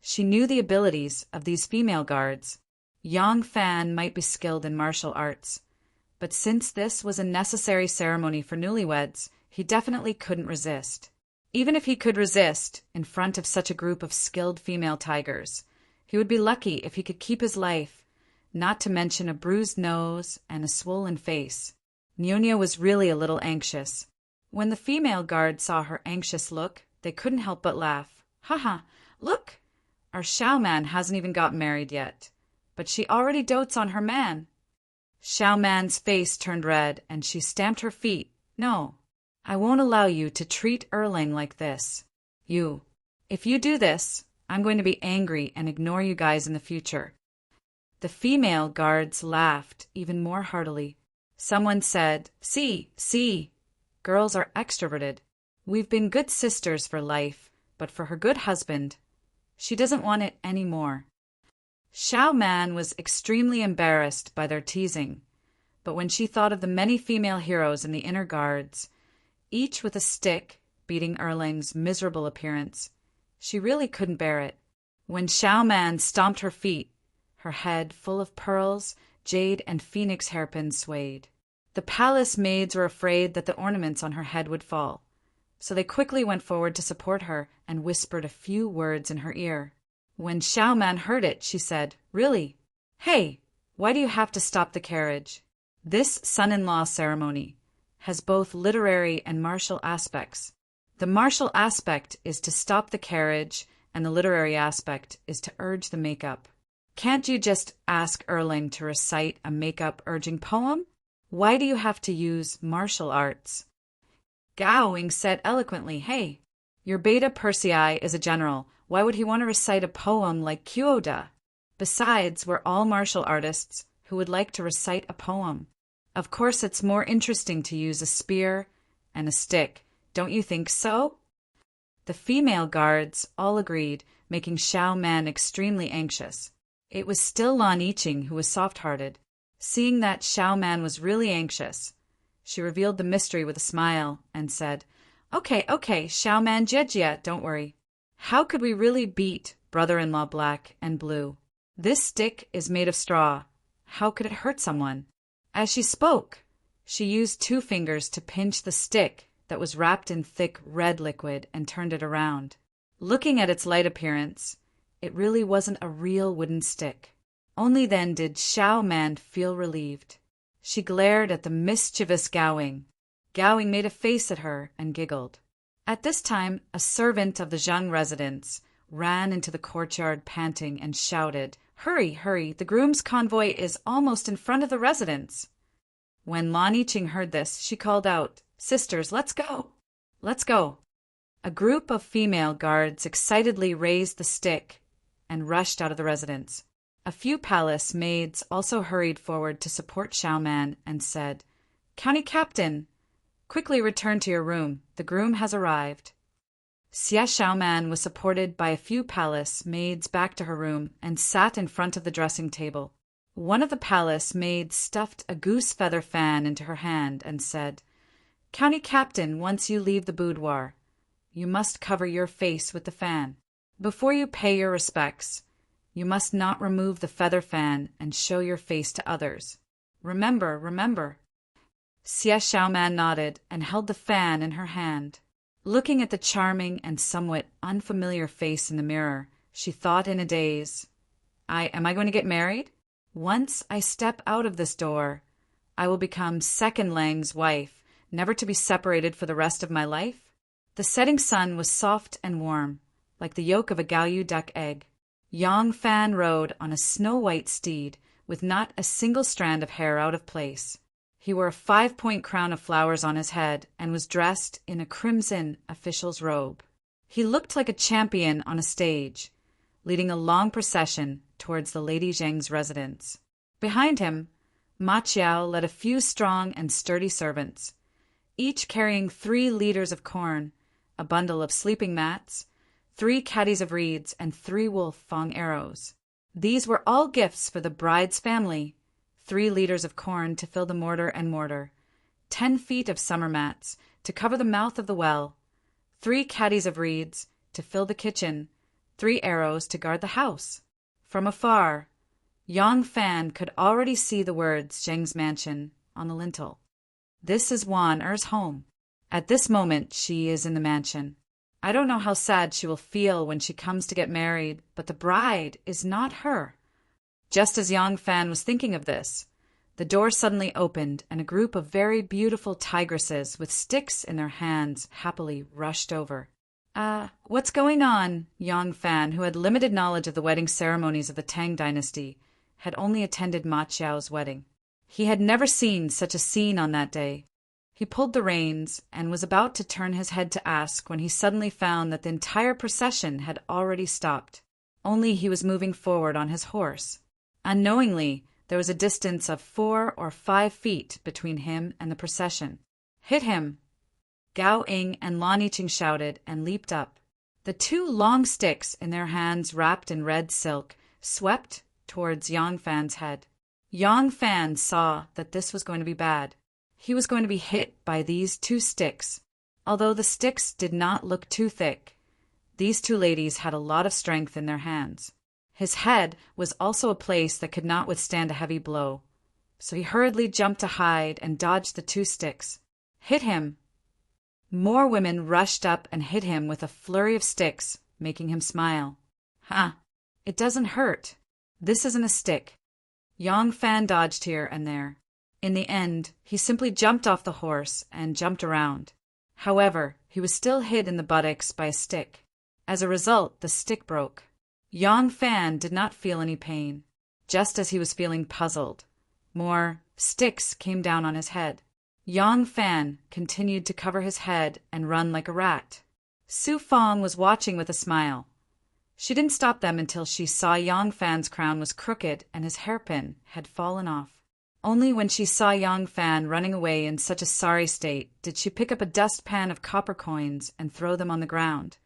She knew the abilities of these female guards. Yang Fan might be skilled in martial arts, but since this was a necessary ceremony for newlyweds, he definitely couldn't resist. Even if he could resist in front of such a group of skilled female tigers, he would be lucky if he could keep his life, not to mention a bruised nose and a swollen face. Nyonya was really a little anxious. When the female guard saw her anxious look, they couldn't help but laugh. "Haha, look! Our Xiao Man hasn't even got married yet, but she already dotes on her man." Xiao Man's face turned red, and she stamped her feet. "No, I won't allow you to treat Erling like this. If you do this, I'm going to be angry and ignore you guys in the future." The female guards laughed even more heartily. Someone said, See, girls are extroverted. We've been good sisters for life, but for her good husband, she doesn't want it any more." Xiao Man was extremely embarrassed by their teasing, but when she thought of the many female heroes in the inner guards, each with a stick, beating Erling's miserable appearance, she really couldn't bear it. When Xiao Man stomped her feet, her head full of pearls, jade, and phoenix hairpins swayed. The palace maids were afraid that the ornaments on her head would fall, so they quickly went forward to support her and whispered a few words in her ear. When Xiao Man heard it, she said, "Really? Hey, why do you have to stop the carriage? This son-in-law ceremony has both literary and martial aspects. The martial aspect is to stop the carriage, and the literary aspect is to urge the makeup. Can't you just ask Erling to recite a makeup-urging poem? Why do you have to use martial arts?" Gowing said eloquently, "Hey, your Beta Persei is a general. Why would he want to recite a poem like Kyoda? Besides, we're all martial artists who would like to recite a poem. Of course, it's more interesting to use a spear and a stick. Don't you think so?" The female guards all agreed, making Xiao Man extremely anxious. It was still Lan Yiqing who was soft-hearted. Seeing that Xiao Man was really anxious, she revealed the mystery with a smile and said, Okay, Xiao Man Jejia, don't worry. How could we really beat brother-in-law Black and Blue? This stick is made of straw. How could it hurt someone?" As she spoke, she used 2 fingers to pinch the stick that was wrapped in thick red liquid and turned it around. Looking at its light appearance, it really wasn't a real wooden stick. Only then did Xiao Man feel relieved. She glared at the mischievous Gowing. Gowing made a face at her and giggled. At this time, a servant of the Zhang residence ran into the courtyard panting and shouted, Hurry, the groom's convoy is almost in front of the residence." When Lan Yiqing heard this, she called out, "Sisters, let's go! Let's go!" A group of female guards excitedly raised the stick and rushed out of the residence. A few palace maids also hurried forward to support Xiao Man and said, "County Captain, quickly return to your room. The groom has arrived." Xia Xiaoman was supported by a few palace maids back to her room and sat in front of the dressing table. One of the palace maids stuffed a goose feather fan into her hand and said, "County Captain, once you leave the boudoir, you must cover your face with the fan. Before you pay your respects, you must not remove the feather fan and show your face to others. Remember, remember. Xie Xiaoman nodded and held the fan in her hand. Looking at the charming and somewhat unfamiliar face in the mirror, she thought in a daze, Am I going to get married? Once I step out of this door, I will become Second Lang's wife, never to be separated for the rest of my life? The setting sun was soft and warm, like the yolk of a Gaoyu duck egg. Yang Fan rode on a snow-white steed, with not a single strand of hair out of place. He wore a 5-point crown of flowers on his head and was dressed in a crimson official's robe. He looked like a champion on a stage, leading a long procession towards the Lady Zheng's residence. Behind him, Ma Qiao led a few strong and sturdy servants, each carrying 3 liters of corn, a bundle of sleeping mats, 3 caddies of reeds, and 3 wolf fang arrows. These were all gifts for the bride's family: 3 liters of corn to fill the mortar and mortar, 10 feet of summer mats to cover the mouth of the well, 3 caddies of reeds to fill the kitchen, 3 arrows to guard the house. From afar, Yang Fan could already see the words Zheng's mansion on the lintel. This is Wan Er's home. At this moment, she is in the mansion. I don't know how sad she will feel when she comes to get married, but the bride is not her. Just as Yang Fan was thinking of this, the door suddenly opened and a group of very beautiful tigresses with sticks in their hands happily rushed over. What's going on? Yang Fan, who had limited knowledge of the wedding ceremonies of the Tang dynasty, had only attended Ma Qiao's wedding. He had never seen such a scene on that day. He pulled the reins and was about to turn his head to ask when he suddenly found that the entire procession had already stopped. Only he was moving forward on his horse. Unknowingly, there was a distance of 4 or 5 feet between him and the procession. Hit him! Gao Ying and Lan Yiqing shouted and leaped up. The 2 long sticks in their hands wrapped in red silk swept towards Yang Fan's head. Yang Fan saw that this was going to be bad. He was going to be hit by these 2 sticks. Although the sticks did not look too thick, these 2 ladies had a lot of strength in their hands. His head was also a place that could not withstand a heavy blow, so he hurriedly jumped to hide and dodged the 2 sticks. Hit him! More women rushed up and hit him with a flurry of sticks, making him smile. It doesn't hurt. This isn't a stick. Yang Fan dodged here and there. In the end, he simply jumped off the horse and jumped around. However, he was still hit in the buttocks by a stick. As a result, the stick broke. Yang Fan did not feel any pain. Just as he was feeling puzzled, more sticks came down on his head. Yang Fan continued to cover his head and run like a rat. Su Fang was watching with a smile. She didn't stop them until she saw Yang Fan's crown was crooked and his hairpin had fallen off. Only when she saw Yang Fan running away in such a sorry state did she pick up a dustpan of copper coins and throw them on the ground,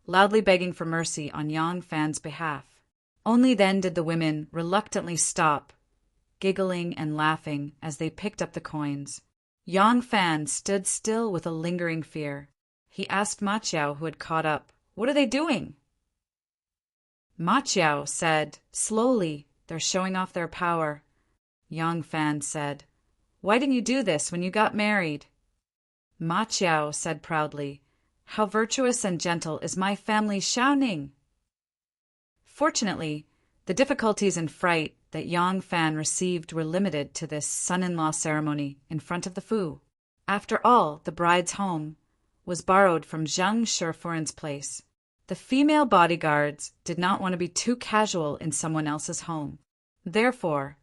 loudly begging for mercy on Yang Fan's behalf. Only then did the women reluctantly stop, giggling and laughing as they picked up the coins. Yang Fan stood still with a lingering fear. He asked Ma Qiao, who had caught up, "What are they doing?" Ma Qiao said, "Slowly, they're showing off their power." Yang Fan said, "Why didn't you do this when you got married?" Ma Qiao said proudly, "How virtuous and gentle is my family Xiaoning!" Fortunately, the difficulties and fright that Yang Fan received were limited to this son-in-law ceremony in front of the Fu. After all, the bride's home was borrowed from Zhang Shifuran's place. The female bodyguards did not want to be too casual in someone else's home. Therefore,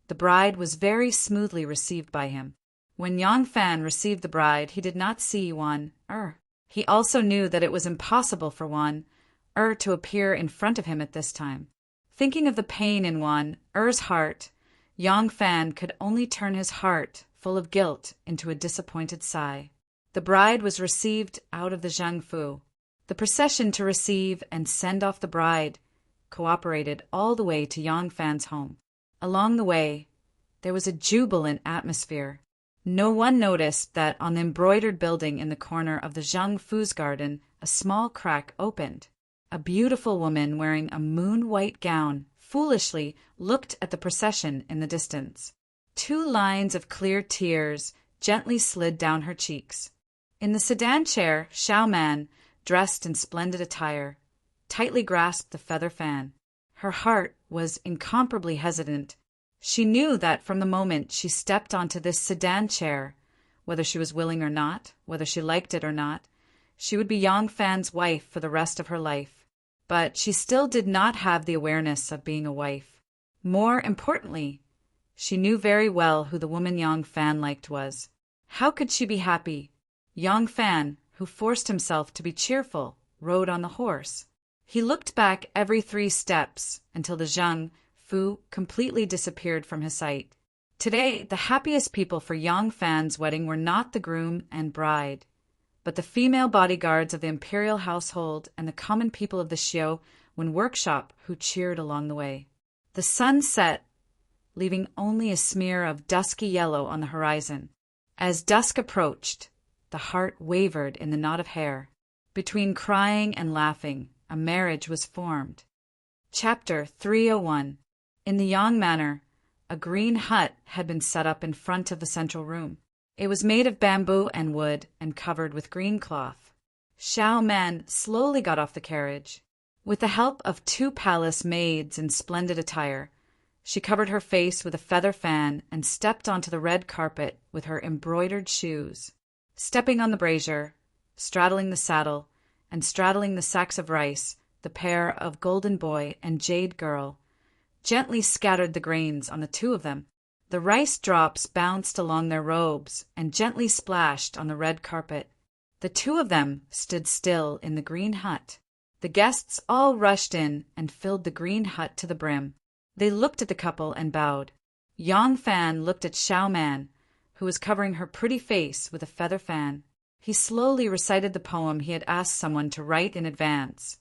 the bride was very smoothly received by him. When Yang Fan received the bride, he did not see Wan Er. He also knew that it was impossible for Wan Er to appear in front of him at this time. Thinking of the pain in Wan Er's heart, Yang Fan could only turn his heart, full of guilt, into a disappointed sigh. The bride was received out of the Zhangfu. The procession to receive and send off the bride cooperated all the way to Yang Fan's home. Along the way, there was a jubilant atmosphere. No one noticed that on the embroidered building in the corner of the Zhangfu's garden, a small crack opened. A beautiful woman wearing a moon-white gown foolishly looked at the procession in the distance. 2 lines of clear tears gently slid down her cheeks. In the sedan chair, Xiao Man, dressed in splendid attire, tightly grasped the feather fan. Her heart was incomparably hesitant. She knew that from the moment she stepped onto this sedan chair, whether she was willing or not, whether she liked it or not, she would be Yang Fan's wife for the rest of her life. But she still did not have the awareness of being a wife. More importantly, she knew very well who the woman Yang Fan liked was. How could she be happy? Yang Fan, who forced himself to be cheerful, rode on the horse. He looked back every 3 steps until the Zhang Fu completely disappeared from his sight. Today, the happiest people for Yang Fan's wedding were not the groom and bride, but the female bodyguards of the imperial household and the common people of the Xiaowen workshop who cheered along the way. The sun set, leaving only a smear of dusky yellow on the horizon. As dusk approached, the heart wavered in the knot of hair. Between crying and laughing, a marriage was formed. Chapter 301. In the Yang Manor, a green hut had been set up in front of the central room. It was made of bamboo and wood and covered with green cloth. Xiao Man slowly got off the carriage. With the help of 2 palace maids in splendid attire, she covered her face with a feather fan and stepped onto the red carpet with her embroidered shoes. Stepping on the brazier, straddling the saddle, and straddling the sacks of rice, the pair of Golden Boy and Jade Girl gently scattered the grains on the 2 of them. The rice drops bounced along their robes and gently splashed on the red carpet. The 2 of them stood still in the green hut. The guests all rushed in and filled the green hut to the brim. They looked at the couple and bowed. Yang Fan looked at Xiao Man, who was covering her pretty face with a feather fan. He slowly recited the poem he had asked someone to write in advance.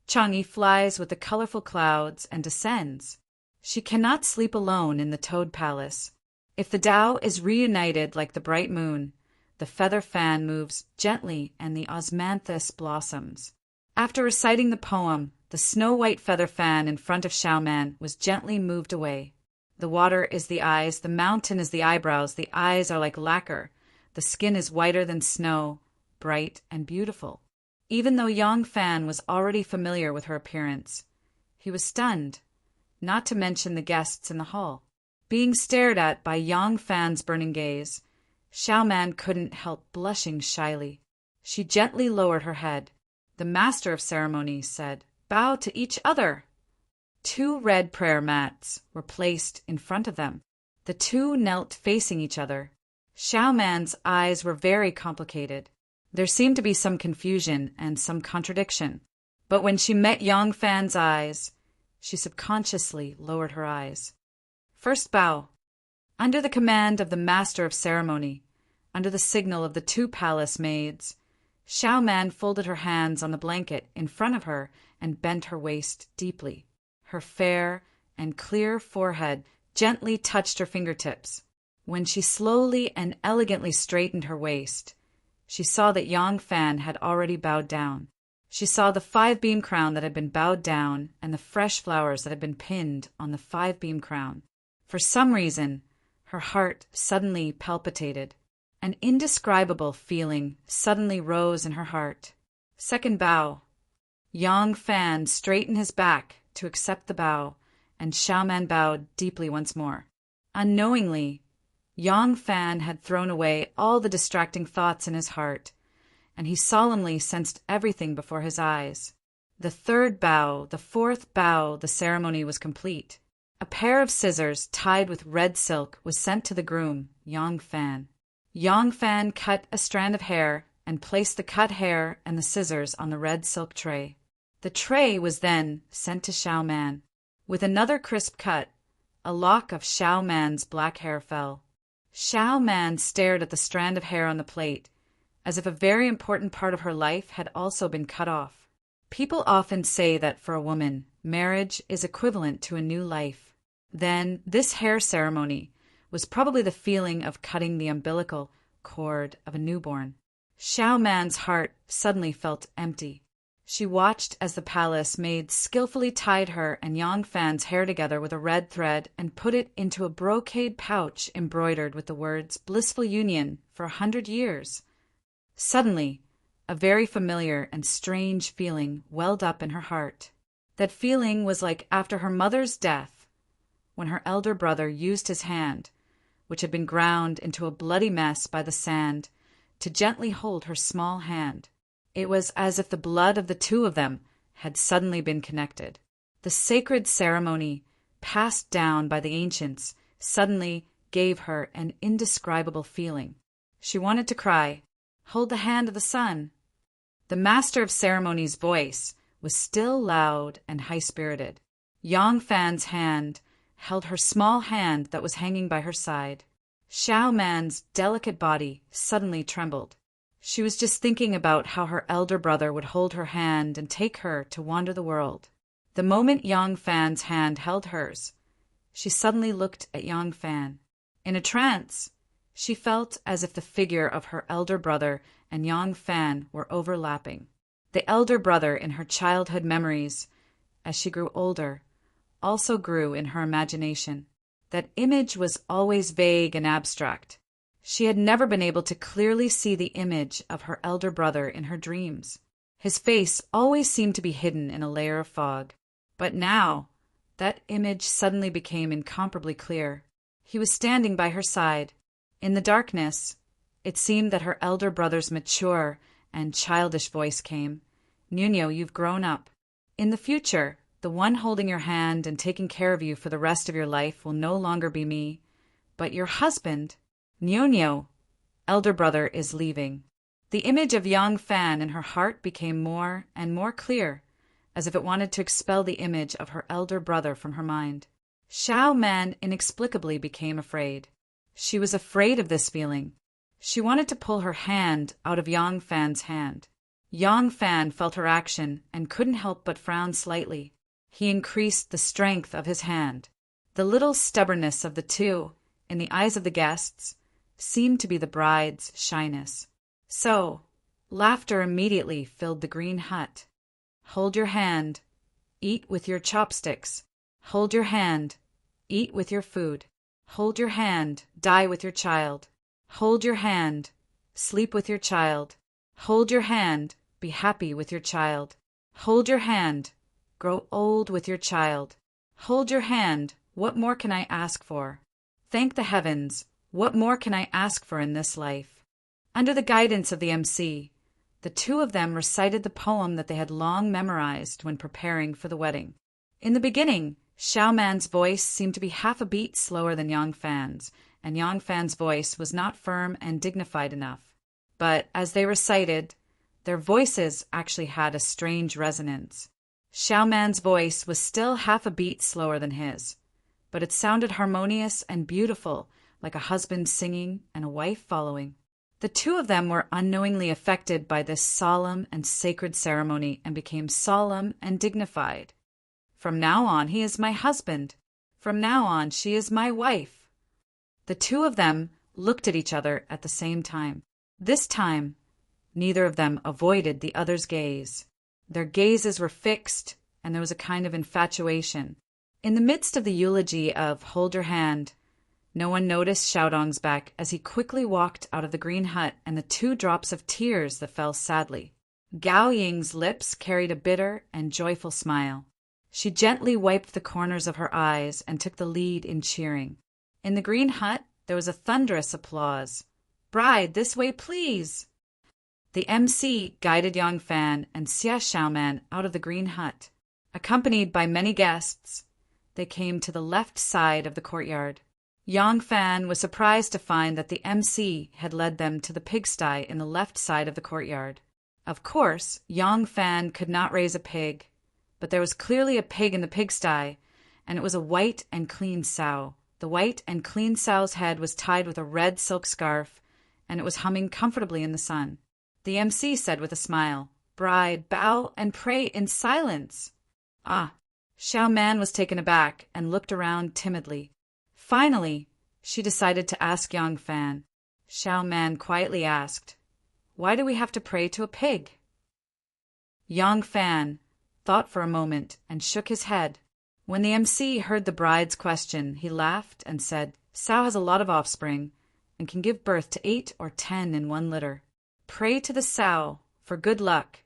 Chang'e flies with the colorful clouds and descends. She cannot sleep alone in the Toad Palace. If the Tao is reunited like the bright moon, the feather fan moves gently and the osmanthus blossoms. After reciting the poem, the snow-white feather fan in front of Xiao Man was gently moved away. The water is the eyes, the mountain is the eyebrows, the eyes are like lacquer, the skin is whiter than snow, bright and beautiful. Even though Yang Fan was already familiar with her appearance, he was stunned, not to mention the guests in the hall. Being stared at by Yang Fan's burning gaze, Xiao Man couldn't help blushing shyly. She gently lowered her head. The master of ceremonies said, "Bow to each other." 2 red prayer mats were placed in front of them. The 2 knelt facing each other. Xiao Man's eyes were very complicated. There seemed to be some confusion and some contradiction. But when she met Yang Fan's eyes, she subconsciously lowered her eyes. First bow. Under the command of the master of ceremony, under the signal of the 2 palace maids, Xiao Man folded her hands on the blanket in front of her and bent her waist deeply. Her fair and clear forehead gently touched her fingertips. When she slowly and elegantly straightened her waist, she saw that Yang Fan had already bowed down. She saw the 5-beam crown that had been bowed down and the fresh flowers that had been pinned on the 5-beam crown. For some reason, her heart suddenly palpitated. An indescribable feeling suddenly rose in her heart. Second bow. Yang Fan straightened his back to accept the bow, and Xiao Man bowed deeply once more. Unknowingly, Yang Fan had thrown away all the distracting thoughts in his heart, and he solemnly sensed everything before his eyes. The 3rd bow, the 4th bow, the ceremony was complete. A pair of scissors tied with red silk was sent to the groom, Yang Fan. Yang Fan cut a strand of hair and placed the cut hair and the scissors on the red silk tray. The tray was then sent to Xiao Man. With another crisp cut, a lock of Xiao Man's black hair fell. Xiao Man stared at the strand of hair on the plate, as if a very important part of her life had also been cut off. People often say that for a woman, marriage is equivalent to a new life. Then, this hair ceremony was probably the feeling of cutting the umbilical cord of a newborn. Xiao Man's heart suddenly felt empty. She watched as the palace maid skillfully tied her and Yang Fan's hair together with a red thread and put it into a brocade pouch embroidered with the words "Blissful Union" for 100 years. Suddenly, a very familiar and strange feeling welled up in her heart. That feeling was like after her mother's death, when her elder brother used his hand, which had been ground into a bloody mess by the sand, to gently hold her small hand. It was as if the blood of the two of them had suddenly been connected. The sacred ceremony, passed down by the ancients, suddenly gave her an indescribable feeling. She wanted to cry, "Hold the hand of the sun." The master of ceremonies' voice was still loud and high-spirited. Yang Fan's hand held her small hand that was hanging by her side. Xiao Man's delicate body suddenly trembled. She was just thinking about how her elder brother would hold her hand and take her to wander the world. The moment Yang Fan's hand held hers, she suddenly looked at Yang Fan. In a trance, she felt as if the figure of her elder brother and Yang Fan were overlapping. The elder brother in her childhood memories, as she grew older, also grew in her imagination. That image was always vague and abstract. She had never been able to clearly see the image of her elder brother in her dreams. His face always seemed to be hidden in a layer of fog. But now, that image suddenly became incomparably clear. He was standing by her side. In the darkness, it seemed that her elder brother's mature and childish voice came. "Nuno, you've grown up. In the future, the one holding your hand and taking care of you for the rest of your life will no longer be me, but your husband. Nuno, elder brother, is leaving." The image of Yang Fan in her heart became more and more clear, as if it wanted to expel the image of her elder brother from her mind. Xiao Man inexplicably became afraid. She was afraid of this feeling. She wanted to pull her hand out of Yang Fan's hand. Yang Fan felt her action and couldn't help but frown slightly. He increased the strength of his hand. The little stubbornness of the two, in the eyes of the guests, seemed to be the bride's shyness. So, laughter immediately filled the green hut. "Hold your hand. Eat with your chopsticks. Hold your hand. Eat with your food. Hold your hand. Die with your child. Hold your hand. Sleep with your child. Hold your hand. Be happy with your child. Hold your hand. Grow old with your child. Hold your hand. What more can I ask for? Thank the heavens. What more can I ask for in this life?" Under the guidance of the MC, the two of them recited the poem that they had long memorized when preparing for the wedding. In the beginning, Xiao Man's voice seemed to be half a beat slower than Yang Fan's, and Yang Fan's voice was not firm and dignified enough. But as they recited, their voices actually had a strange resonance. Xiao Man's voice was still half a beat slower than his, but it sounded harmonious and beautiful, like a husband singing and a wife following. The two of them were unknowingly affected by this solemn and sacred ceremony and became solemn and dignified. "From now on, he is my husband. From now on, she is my wife." The two of them looked at each other at the same time. This time, neither of them avoided the other's gaze. Their gazes were fixed, and there was a kind of infatuation. In the midst of the eulogy of "Hold your hand," no one noticed Xiaodong's back as he quickly walked out of the green hut and the 2 drops of tears that fell sadly. Gao Ying's lips carried a bitter and joyful smile. She gently wiped the corners of her eyes and took the lead in cheering. In the green hut, there was a thunderous applause. "Bride, this way, please!" The MC guided Yang Fan and Xia Xiaoman out of the green hut. Accompanied by many guests, they came to the left side of the courtyard. Yang Fan was surprised to find that the MC had led them to the pigsty in the left side of the courtyard. Of course, Yang Fan could not raise a pig, but there was clearly a pig in the pigsty, and it was a white and clean sow. The white and clean sow's head was tied with a red silk scarf, and it was humming comfortably in the sun. The MC said with a smile, "Bride, bow and pray in silence." Ah! Xiao Man was taken aback and looked around timidly. Finally, she decided to ask Yang Fan. Xiao Man quietly asked, "Why do we have to pray to a pig?" Yang Fan thought for a moment and shook his head. When the MC heard the bride's question, he laughed and said, Sao has a lot of offspring and can give birth to 8 or 10 in one litter. Pray to the Sao for good luck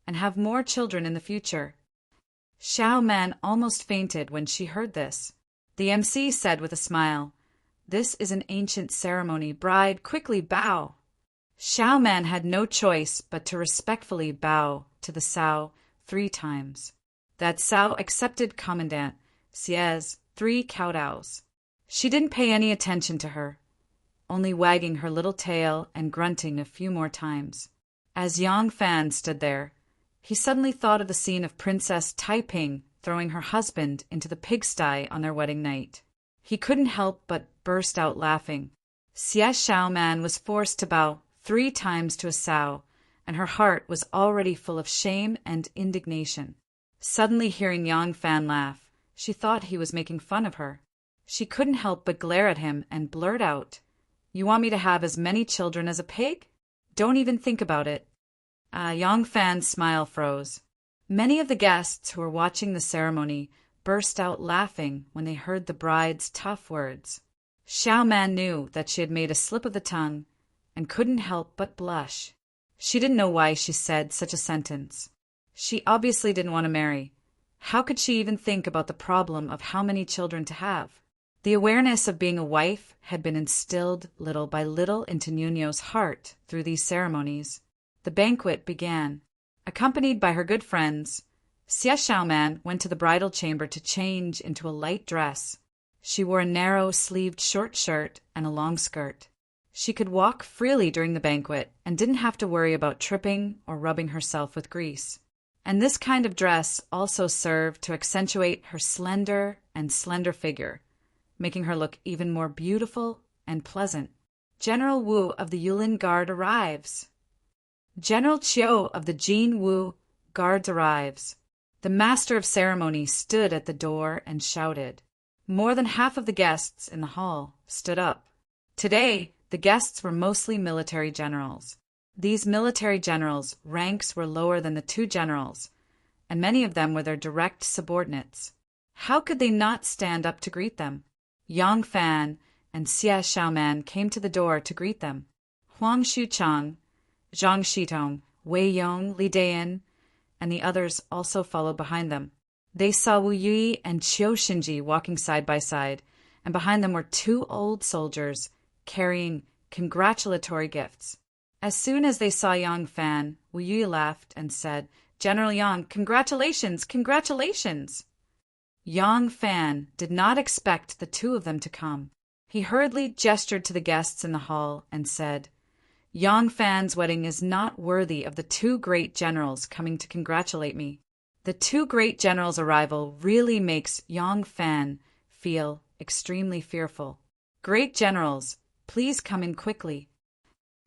and have more children in the future. Xiao Man almost fainted when she heard this. The MC said with a smile, This is an ancient ceremony. Bride, quickly bow. Xiao Man had no choice but to respectfully bow to the Sao 3 times. That Sao accepted Commandant Xie's 3 kowtows. She didn't pay any attention to her, only wagging her little tail and grunting a few more times. As Yang Fan stood there, he suddenly thought of the scene of Princess Taiping throwing her husband into the pigsty on their wedding night. He couldn't help but burst out laughing. Xie Xiaoman was forced to bow 3 times to a Sao, and her heart was already full of shame and indignation. Suddenly hearing Yang Fan laugh, she thought he was making fun of her. She couldn't help but glare at him and blurt out, You want me to have as many children as a pig? Don't even think about it. Yang Fan's smile froze. Many of the guests who were watching the ceremony burst out laughing when they heard the bride's tough words. Xiao Man knew that she had made a slip of the tongue and couldn't help but blush. She didn't know why she said such a sentence. She obviously didn't want to marry. How could she even think about the problem of how many children to have? The awareness of being a wife had been instilled little by little into Nuno's heart through these ceremonies. The banquet began. Accompanied by her good friends, Xie Xiaoman went to the bridal chamber to change into a light dress. She wore a narrow-sleeved short shirt and a long skirt. She could walk freely during the banquet and didn't have to worry about tripping or rubbing herself with grease. And this kind of dress also served to accentuate her slender figure, making her look even more beautiful and pleasant. General Wu of the Yulin Guard arrives. General Qiu of the Jin Wu Guards arrives. The master of ceremony stood at the door and shouted. More than half of the guests in the hall stood up. Today, the guests were mostly military generals. These military generals' ranks were lower than the 2 generals, and many of them were their direct subordinates. How could they not stand up to greet them? Yang Fan and Xie Xiaoman came to the door to greet them. Huang Xuchang, Zhang Shitong, Wei Yong, Li Dayan, and the others also followed behind them. They saw Wu Yui and Qiu Xinji walking side by side, and behind them were 2 old soldiers carrying congratulatory gifts. As soon as they saw Yang Fan, Wu Yui laughed and said, General Yang, congratulations, congratulations! Yang Fan did not expect the 2 of them to come. He hurriedly gestured to the guests in the hall and said, Yang Fan's wedding is not worthy of the 2 great generals coming to congratulate me. The 2 great generals' arrival really makes Yang Fan feel extremely fearful. Great generals, please come in quickly.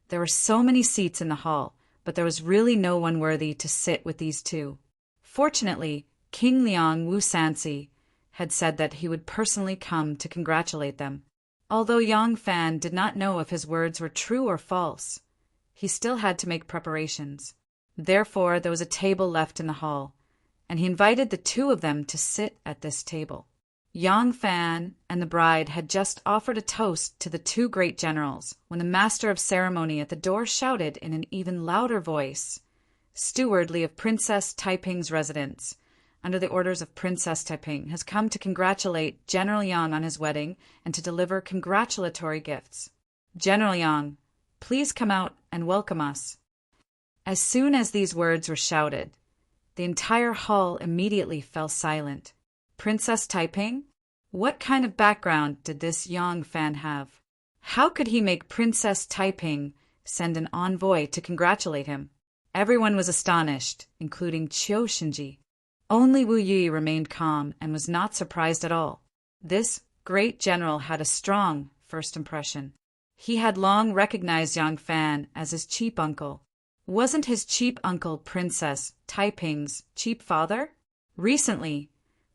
There were so many seats in the hall, but there was really no one worthy to sit with these 2. Fortunately, King Liang Wu Sansi had said that he would personally come to congratulate them. Although Yang Fan did not know if his words were true or false, he still had to make preparations. Therefore, there was a table left in the hall, and he invited the 2 of them to sit at this table. Yang Fan and the bride had just offered a toast to the 2 great generals when the master of ceremony at the door shouted in an even louder voice, Steward Li of Princess Taiping's residence, under the orders of Princess Taiping, has come to congratulate General Yang on his wedding and to deliver congratulatory gifts. General Yang, please come out and welcome us. As soon as these words were shouted, the entire hall immediately fell silent. Princess Taiping? What kind of background did this Yang Fan have? How could he make Princess Taiping send an envoy to congratulate him? Everyone was astonished, including Qiu Xinji. Only Wu Yi remained calm and was not surprised at all. This great general had a strong first impression. He had long recognized Yang Fan as his cheap uncle. Wasn't his cheap uncle Princess Taiping's cheap father? Recently,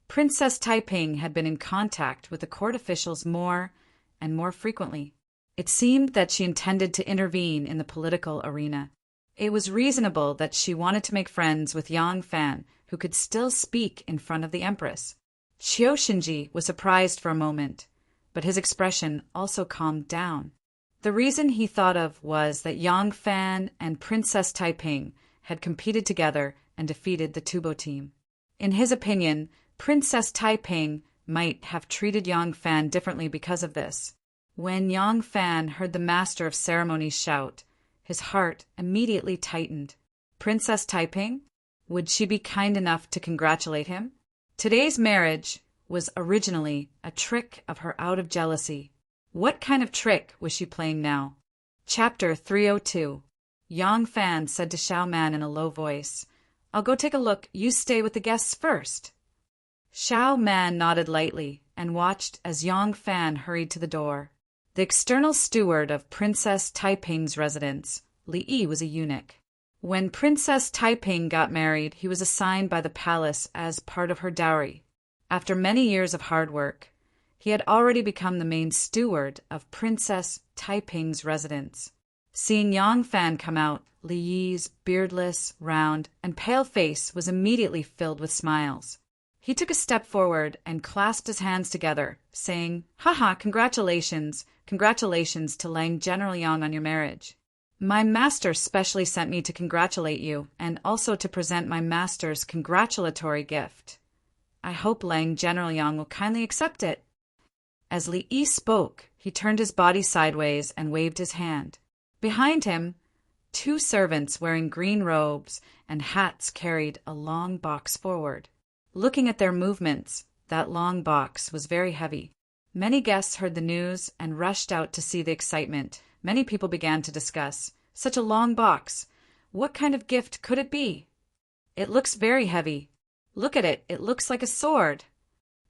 Princess Taiping had been in contact with the court officials more and more frequently. It seemed that she intended to intervene in the political arena. It was reasonable that she wanted to make friends with Yang Fan, who could still speak in front of the Empress. Qiu Shinji was surprised for a moment, but his expression also calmed down. The reason he thought of was that Yang Fan and Princess Taiping had competed together and defeated the Tubo team. In his opinion, Princess Taiping might have treated Yang Fan differently because of this. When Yang Fan heard the master of ceremonies shout, his heart immediately tightened. Princess Taiping? Would she be kind enough to congratulate him? Today's marriage was originally a trick of her out of jealousy. What kind of trick was she playing now? Chapter 302. Yang Fan said to Xiao Man in a low voice, "I'll go take a look. You stay with the guests first." Xiao Man nodded lightly and watched as Yang Fan hurried to the door. The external steward of Princess Taiping's residence, Li Yi, was a eunuch. When Princess Taiping got married, he was assigned by the palace as part of her dowry. After many years of hard work, he had already become the main steward of Princess Taiping's residence. Seeing Yang Fan come out, Li Yi's beardless, round, and pale face was immediately filled with smiles. He took a step forward and clasped his hands together, saying, "Haha, congratulations, congratulations to Lang General Yang on your marriage. My master specially sent me to congratulate you and also to present my master's congratulatory gift. I hope Lang General Yang will kindly accept it." As Li Yi spoke, he turned his body sideways and waved his hand. Behind him, two servants wearing green robes and hats carried a long box forward. Looking at their movements, that long box was very heavy. Many guests heard the news and rushed out to see the excitement. Many people began to discuss, "Such a long box. What kind of gift could it be? It looks very heavy. Look at it. It looks like a sword."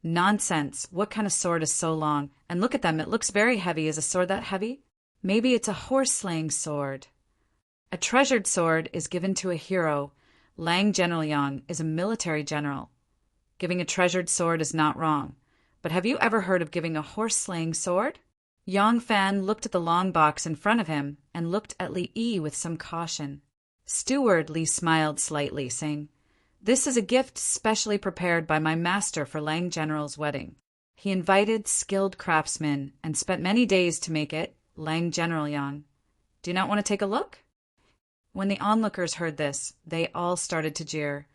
"Nonsense. What kind of sword is so long? And look at them. It looks very heavy. Is a sword that heavy? Maybe it's a horse-slaying sword." A treasured sword is given to a hero. Lang General Yang is a military general. Giving a treasured sword is not wrong. But have you ever heard of giving a horse-slaying sword? Yang Fan looked at the long box in front of him and looked at Li Yi with some caution. Steward Li smiled slightly, saying, "This is a gift specially prepared by my master for Lang General's wedding. He invited skilled craftsmen and spent many days to make it, Lang General Yang. Do you not want to take a look?" When the onlookers heard this, they all started to jeer.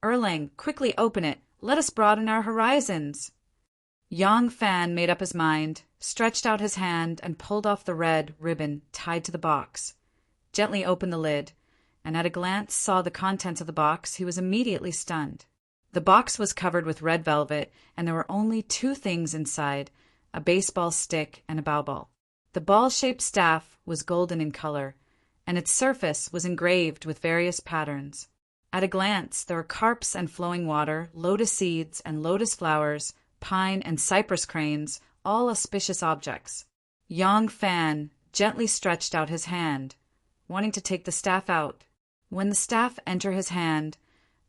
"Erlang, quickly open it. Let us broaden our horizons." Yang Fan made up his mind, stretched out his hand, and pulled off the red ribbon tied to the box, gently opened the lid, and at a glance saw the contents of the box. He was immediately stunned. The box was covered with red velvet, and there were only two things inside, a baseball stick and a bow ball. The ball-shaped staff was golden in color, and its surface was engraved with various patterns. At a glance, there were carps and flowing water, lotus seeds and lotus flowers, pine and cypress cranes, all auspicious objects. Yang Fan gently stretched out his hand, wanting to take the staff out. When the staff entered his hand,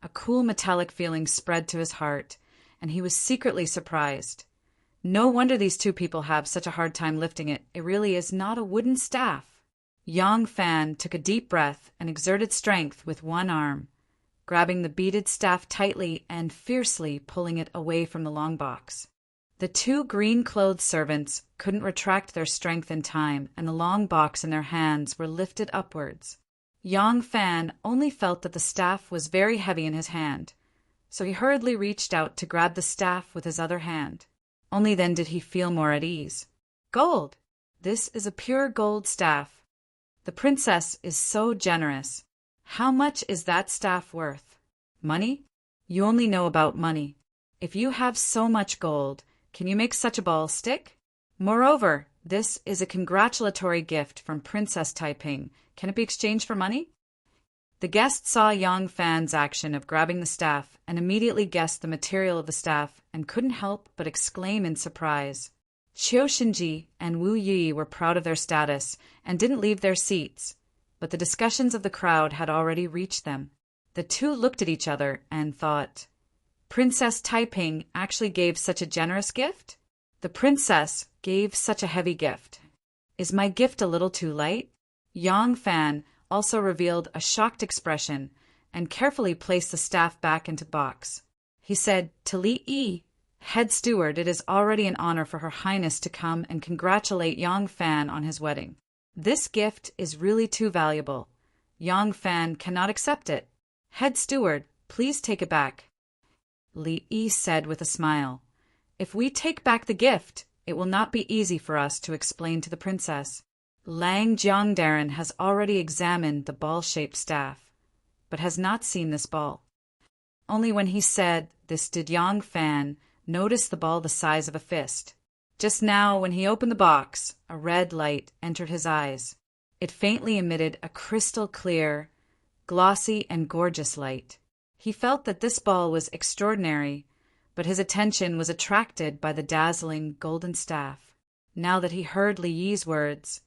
a cool metallic feeling spread to his heart, and he was secretly surprised. No wonder these two people have such a hard time lifting it. It really is not a wooden staff. Yang Fan took a deep breath and exerted strength with one arm, grabbing the beaded staff tightly and fiercely pulling it away from the long box. The two green-clothed servants couldn't retract their strength in time, and the long box in their hands were lifted upwards. Yang Fan only felt that the staff was very heavy in his hand, so he hurriedly reached out to grab the staff with his other hand. Only then did he feel more at ease. "Gold! This is a pure gold staff. The princess is so generous. How much is that staff worth? Money? You only know about money. If you have so much gold, can you make such a ball stick? Moreover, this is a congratulatory gift from Princess Taiping. Can it be exchanged for money?" The guest saw Yang Fan's action of grabbing the staff and immediately guessed the material of the staff and couldn't help but exclaim in surprise. Qiu Shinji and Wu Yi were proud of their status and didn't leave their seats, but the discussions of the crowd had already reached them. The two looked at each other and thought, "Princess Taiping actually gave such a generous gift? The princess gave such a heavy gift. Is my gift a little too light?" Yang Fan also revealed a shocked expression and carefully placed the staff back into the box. He said to Li Yi, "Head steward, it is already an honor for Her Highness to come and congratulate Yang Fan on his wedding. This gift is really too valuable. Yang Fan cannot accept it. Head steward, please take it back." Li Yi said with a smile, "If we take back the gift, it will not be easy for us to explain to the princess. Lang Jiangdaran has already examined the ball-shaped staff, but has not seen this ball." Only when he said this did Yang Fan notice the ball the size of a fist. Just now, when he opened the box, a red light entered his eyes. It faintly emitted a crystal-clear, glossy and gorgeous light. He felt that this ball was extraordinary, but his attention was attracted by the dazzling golden staff. Now that he heard Li Yi's words,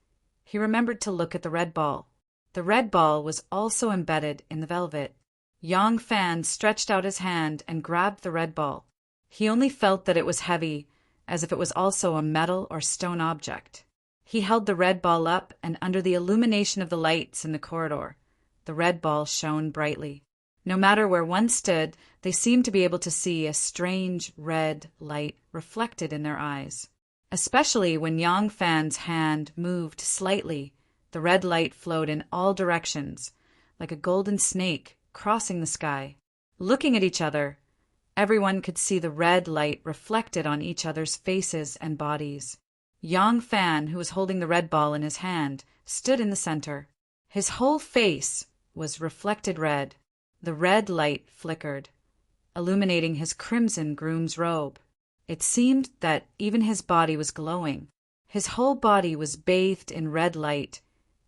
he remembered to look at the red ball. The red ball was also embedded in the velvet. Yang Fan stretched out his hand and grabbed the red ball. He only felt that it was heavy, as if it was also a metal or stone object. He held the red ball up, and under the illumination of the lights in the corridor, the red ball shone brightly. No matter where one stood, they seemed to be able to see a strange red light reflected in their eyes. Especially when Yang Fan's hand moved slightly, the red light flowed in all directions, like a golden snake crossing the sky. Looking at each other, everyone could see the red light reflected on each other's faces and bodies. Yang Fan, who was holding the red ball in his hand, stood in the center. His whole face was reflected red. The red light flickered, illuminating his crimson groom's robe. It seemed that even his body was glowing. His whole body was bathed in red light,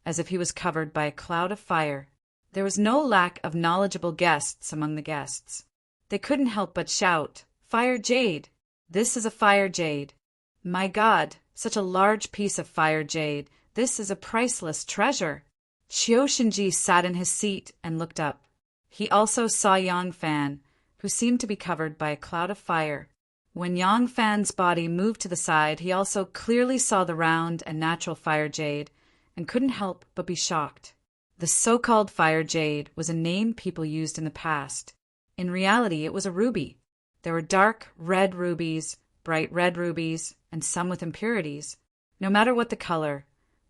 as if he was covered by a cloud of fire. There was no lack of knowledgeable guests among the guests. They couldn't help but shout, "Fire jade! This is a fire jade! My God, such a large piece of fire jade! This is a priceless treasure!" Qiu Shinji sat in his seat and looked up. He also saw Yang Fan, who seemed to be covered by a cloud of fire. When Yang Fan's body moved to the side, he also clearly saw the round and natural fire jade, and couldn't help but be shocked. The so-called fire jade was a name people used in the past. In reality, it was a ruby. There were dark red rubies, bright red rubies, and some with impurities. No matter what the color,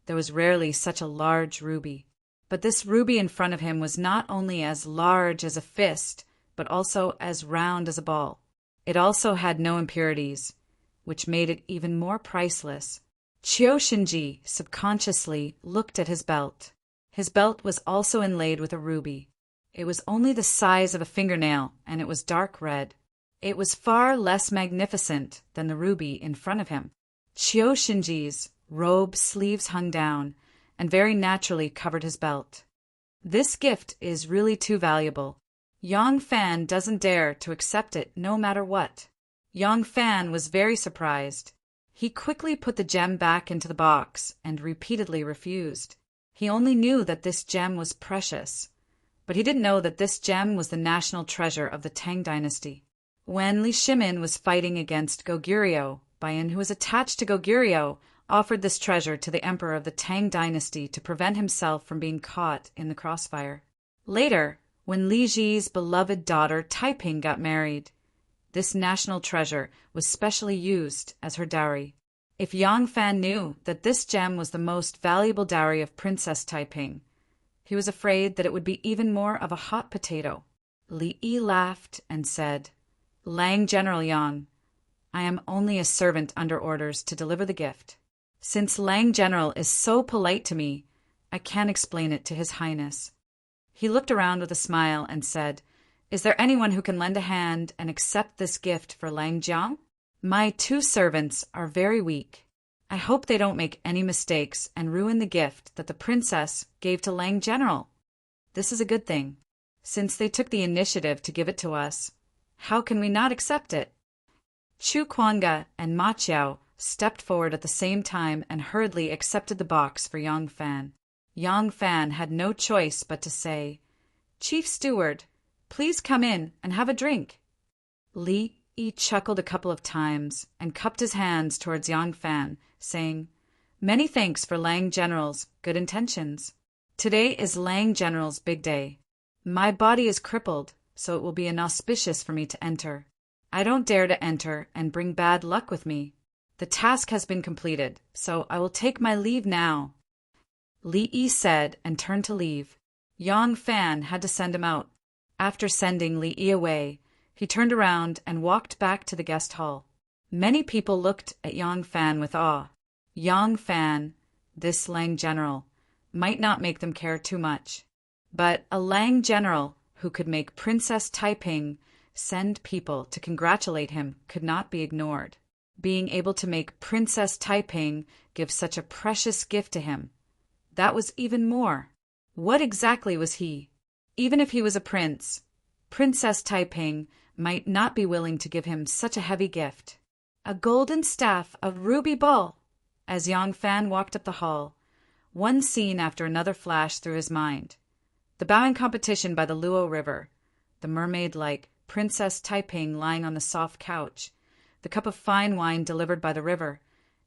there was rarely such a large ruby. But this ruby in front of him was not only as large as a fist, but also as round as a ball. It also had no impurities, which made it even more priceless. Qiu Shinji subconsciously looked at his belt. His belt was also inlaid with a ruby. It was only the size of a fingernail, and it was dark red. It was far less magnificent than the ruby in front of him. Qiu Shinji's robe sleeves hung down, and very naturally covered his belt. This gift is really too valuable. Yang Fan doesn't dare to accept it no matter what. Yang Fan was very surprised. He quickly put the gem back into the box and repeatedly refused. He only knew that this gem was precious, but he didn't know that this gem was the national treasure of the Tang dynasty. When Li Shimin was fighting against Goguryeo, Bayan, who was attached to Goguryeo, offered this treasure to the emperor of the Tang dynasty to prevent himself from being caught in the crossfire. Later, when Li Ji's beloved daughter Taiping got married, this national treasure was specially used as her dowry. If Yang Fan knew that this gem was the most valuable dowry of Princess Taiping, he was afraid that it would be even more of a hot potato. Li Yi laughed and said, "Lang General Yang, I am only a servant under orders to deliver the gift. Since Lang General is so polite to me, I can't explain it to His Highness." He looked around with a smile and said, "Is there anyone who can lend a hand and accept this gift for Lang Jiang? My 2 servants are very weak. I hope they don't make any mistakes and ruin the gift that the princess gave to Lang General. This is a good thing. Since they took the initiative to give it to us, how can we not accept it?" Chu Kuanga and Ma Qiao stepped forward at the same time and hurriedly accepted the box for Yang Fan. Yang Fan had no choice but to say, "Chief Steward, please come in and have a drink." Li Yi chuckled a couple of times and cupped his hands towards Yang Fan, saying, "Many thanks for Lang General's good intentions." Today is Lang General's big day. My body is crippled, so it will be inauspicious for me to enter. I don't dare to enter and bring bad luck with me. The task has been completed, so I will take my leave now. Li Yi said and turned to leave. Yang Fan had to send him out. After sending Li Yi away, he turned around and walked back to the guest hall. Many people looked at Yang Fan with awe. Yang Fan, this Lang General, might not make them care too much. But a Lang General who could make Princess Taiping send people to congratulate him could not be ignored. Being able to make Princess Taiping give such a precious gift to him, that was even more. What exactly was he? Even if he was a prince, Princess Taiping might not be willing to give him such a heavy gift. A golden staff, a ruby ball. As Yang Fan walked up the hall, one scene after another flashed through his mind. The bowing competition by the Luo River, the mermaid-like Princess Taiping lying on the soft couch, the cup of fine wine delivered by the river,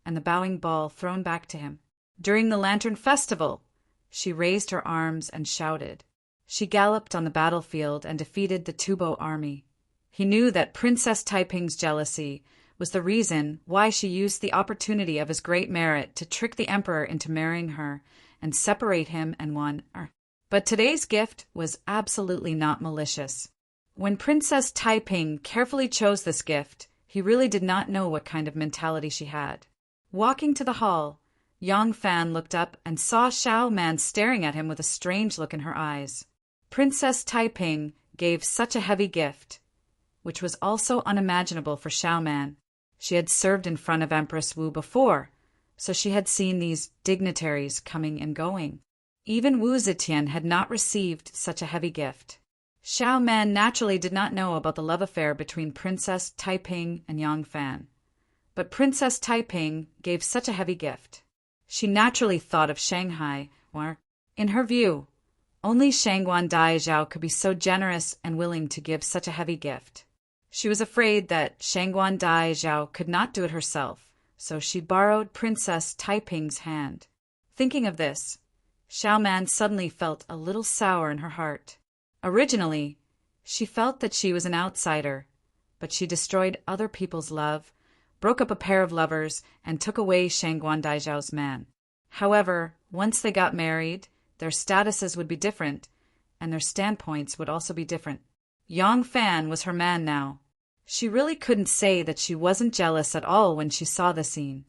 and the bowing ball thrown back to him. During the Lantern Festival, she raised her arms and shouted. She galloped on the battlefield and defeated the Tubo army. He knew that Princess Taiping's jealousy was the reason why she used the opportunity of his great merit to trick the emperor into marrying her and separate him and won her. But today's gift was absolutely not malicious. When Princess Taiping carefully chose this gift, he really did not know what kind of mentality she had. Walking to the hall, Yang Fan looked up and saw Xiao Man staring at him with a strange look in her eyes. Princess Taiping gave such a heavy gift, which was also unimaginable for Xiao Man. She had served in front of Empress Wu before, so she had seen these dignitaries coming and going. Even Wu Zetian had not received such a heavy gift. Xiao Man naturally did not know about the love affair between Princess Taiping and Yang Fan. But Princess Taiping gave such a heavy gift. She naturally thought of Shanghai, or, in her view, only Shangguan Daizhao could be so generous and willing to give such a heavy gift. She was afraid that Shangguan Daizhao could not do it herself, so she borrowed Princess Taiping's hand. Thinking of this, Xiao Man suddenly felt a little sour in her heart. Originally, she felt that she was an outsider, but she destroyed other people's love, broke up a pair of lovers, and took away Shangguan Daizhao's man. However, once they got married, their statuses would be different, and their standpoints would also be different. Yang Fan was her man now. She really couldn't say that she wasn't jealous at all when she saw the scene.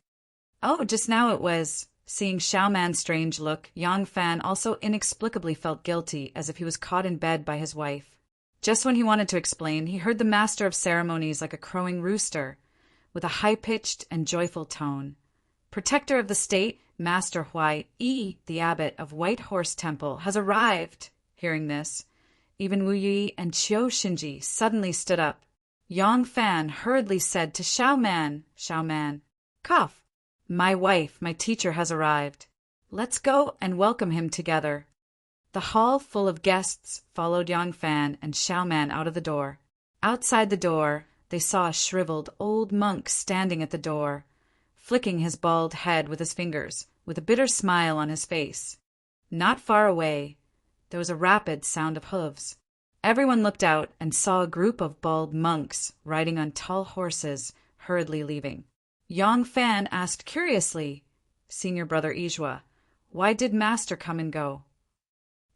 Oh, just now it was. Seeing Xiao Man's strange look, Yang Fan also inexplicably felt guilty, as if he was caught in bed by his wife. Just when he wanted to explain, he heard the master of ceremonies like a crowing rooster, with a high-pitched and joyful tone. Protector of the state, Master Huai Yi, the abbot of White Horse Temple, has arrived. Hearing this, even Wu Yi and Qiu Xinji suddenly stood up. Yang Fan hurriedly said to Xiao Man, "Cough. My wife, my teacher, has arrived. Let's go and welcome him together." The hall full of guests followed Yang Fan and Xiao Man out of the door. Outside the door, they saw a shriveled old monk standing at the door, flicking his bald head with his fingers, with a bitter smile on his face. Not far away, there was a rapid sound of hooves. Everyone looked out and saw a group of bald monks riding on tall horses, hurriedly leaving. Yang Fan asked curiously, "Senior brother Yizhua, why did Master come and go?"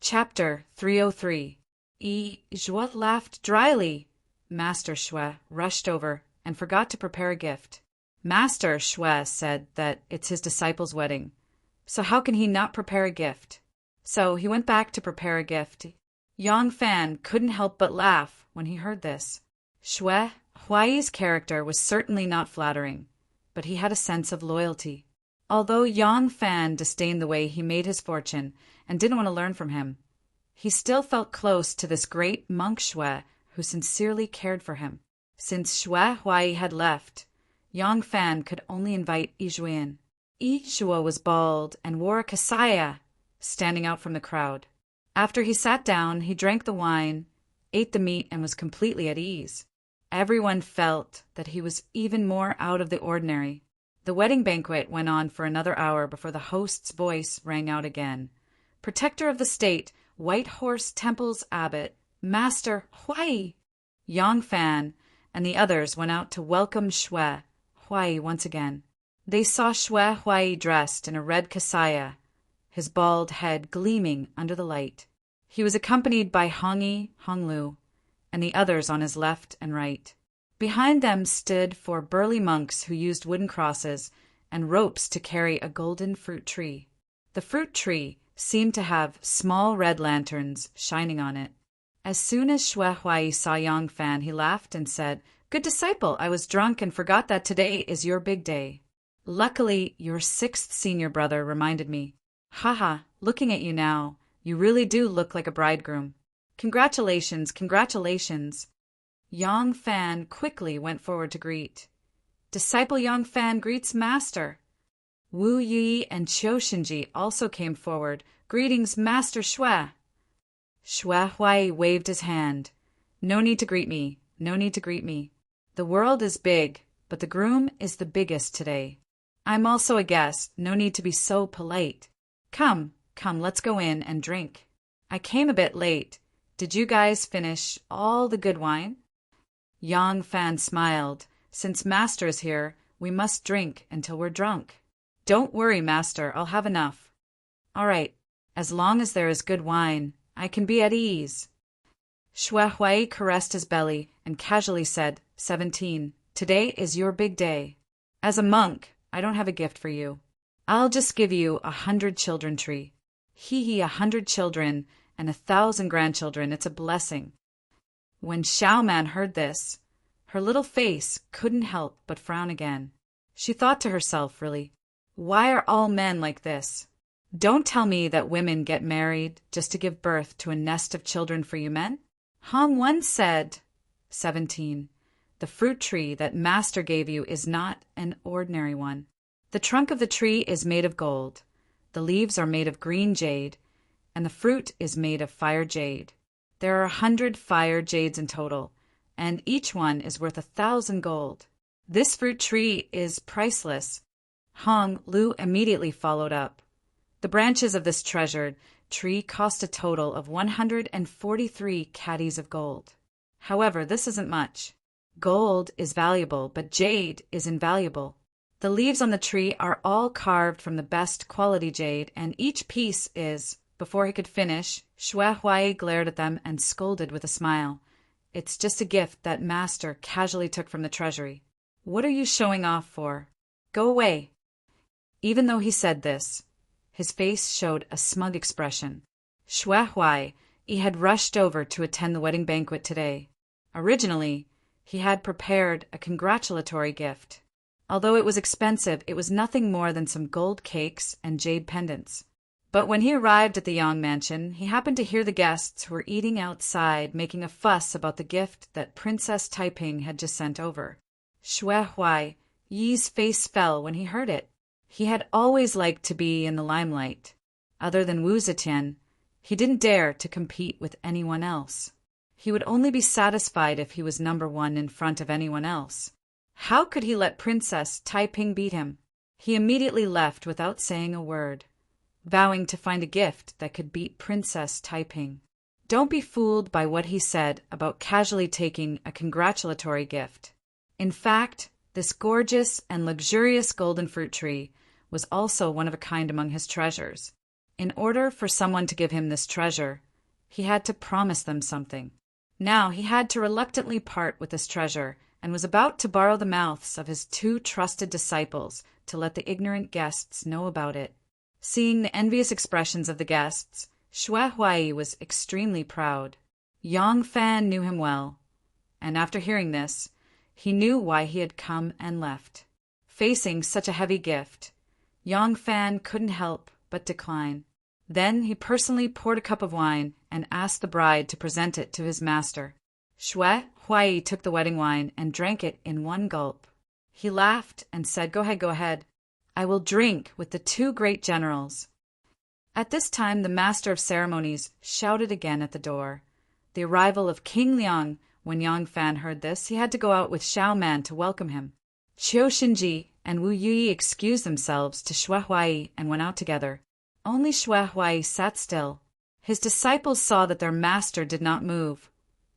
Chapter 303. Yizhua laughed dryly. Master Shui rushed over and forgot to prepare a gift. Master Shui said that it's his disciple's wedding, so how can he not prepare a gift? So he went back to prepare a gift. Yang Fan couldn't help but laugh when he heard this. Shui Huai's character was certainly not flattering, but he had a sense of loyalty. Although Yang Fan disdained the way he made his fortune and didn't want to learn from him, he still felt close to this great monk Shui who sincerely cared for him. Since Shui Huai had left, Yang Fan could only invite Yizhua in. Yizhua was bald and wore a kasaya, standing out from the crowd. After he sat down, he drank the wine, ate the meat, and was completely at ease. Everyone felt that he was even more out of the ordinary. The wedding banquet went on for another hour before the host's voice rang out again. protector of the state, White Horse Temple's abbot, Master Huai. Yang Fan and the others went out to welcome Shui Huai once again. They saw Shui Huai dressed in a red kasaya, his bald head gleaming under the light. He was accompanied by Hongyi, Honglu, and the others on his left and right. Behind them stood 4 burly monks who used wooden crosses and ropes to carry a golden fruit tree. The fruit tree seemed to have small red lanterns shining on it. As soon as Shui Huai saw Yang Fan, he laughed and said, "Good disciple, I was drunk and forgot that today is your big day. Luckily, your 6th senior brother reminded me. Haha, looking at you now, you really do look like a bridegroom. Congratulations, congratulations." Yang Fan quickly went forward to greet. Disciple Yang Fan greets Master. Wu Yi and Qiu Shinji also came forward. Greetings, Master Shui. Shui Huai waved his hand. No need to greet me, no need to greet me. The world is big, but the groom is the biggest today. I'm also a guest, no need to be so polite. Come, let's go in and drink. I came a bit late. Did you guys finish all the good wine? Yang Fan smiled. Since Master is here, we must drink until we're drunk. Don't worry, Master, I'll have enough. All right, as long as there is good wine, I can be at ease. Shui Huai caressed his belly and casually said, 17, today is your big day. As a monk, I don't have a gift for you. I'll just give you 100 children tree. Hee 100 children and 1,000 grandchildren, it's a blessing. When Xiaoman heard this, her little face couldn't help but frown again. She thought to herself, really, why are all men like this? Don't tell me that women get married just to give birth to a nest of children for you men. Hong once said, 17, the fruit tree that Master gave you is not an ordinary one. The trunk of the tree is made of gold, the leaves are made of green jade, and the fruit is made of fire jade. There are 100 fire jades in total, and each one is worth 1,000 gold. This fruit tree is priceless. Hong Lu immediately followed up. The branches of this treasured tree cost a total of 143 caddies of gold. However, this isn't much. Gold is valuable, but jade is invaluable. The leaves on the tree are all carved from the best quality jade, and each piece is... Before he could finish, Shui Huai glared at them and scolded with a smile. It's just a gift that Master casually took from the treasury. What are you showing off for? Go away. Even though he said this, his face showed a smug expression. Shui Huai, he had rushed over to attend the wedding banquet today. Originally, he had prepared a congratulatory gift. Although it was expensive, it was nothing more than some gold cakes and jade pendants. But when he arrived at the Yang mansion, he happened to hear the guests who were eating outside making a fuss about the gift that Princess Taiping had just sent over. Shui Huai, Yi's face fell when he heard it. He had always liked to be in the limelight. Other than Wu Zetian, he didn't dare to compete with anyone else. He would only be satisfied if he was number 1 in front of anyone else. How could he let Princess Taiping beat him? He immediately left without saying a word, vowing to find a gift that could beat Princess Taiping. Don't be fooled by what he said about casually taking a congratulatory gift. In fact, this gorgeous and luxurious golden fruit tree was also one of a kind among his treasures. In order for someone to give him this treasure, he had to promise them something. Now he had to reluctantly part with this treasure and was about to borrow the mouths of his 2 trusted disciples to let the ignorant guests know about it. Seeing the envious expressions of the guests, Shui Huai was extremely proud. Yang Fan knew him well, and after hearing this, he knew why he had come and left. Facing such a heavy gift, Yang Fan couldn't help but decline. Then he personally poured a cup of wine and asked the bride to present it to his master. Shui Huai took the wedding wine and drank it in one gulp. He laughed and said, Go ahead. I will drink with the 2 great generals." At this time, the master of ceremonies shouted again at the door. The arrival of King Liang. When Yang Fan heard this, he had to go out with Xiaoman to welcome him. Qiu Shinji and Wu Yi excused themselves to Shui Huai and went out together. Only Xue Huai sat still. His disciples saw that their master did not move,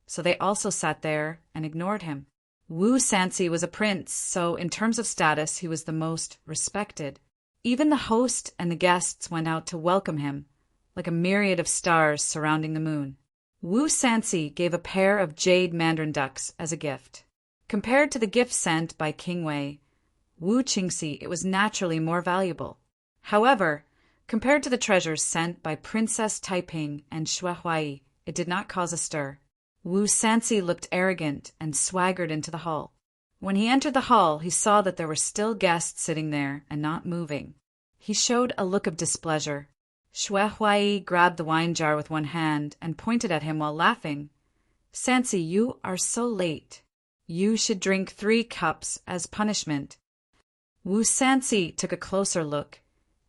so they also sat there and ignored him. Wu Sanci was a prince, so in terms of status he was the most respected. Even the host and the guests went out to welcome him, like a myriad of stars surrounding the moon. Wu Sanci gave a pair of jade mandarin ducks as a gift. Compared to the gift sent by King Wei, Wu Qingxi, it was naturally more valuable. However, compared to the treasures sent by Princess Taiping and Xue Huai, it did not cause a stir. Wu Sanci looked arrogant and swaggered into the hall. When he entered the hall, he saw that there were still guests sitting there and not moving. He showed a look of displeasure. Xue Huai grabbed the wine jar with one hand and pointed at him while laughing. "Sanci, you are so late. You should drink 3 cups as punishment." Wu Sanci took a closer look,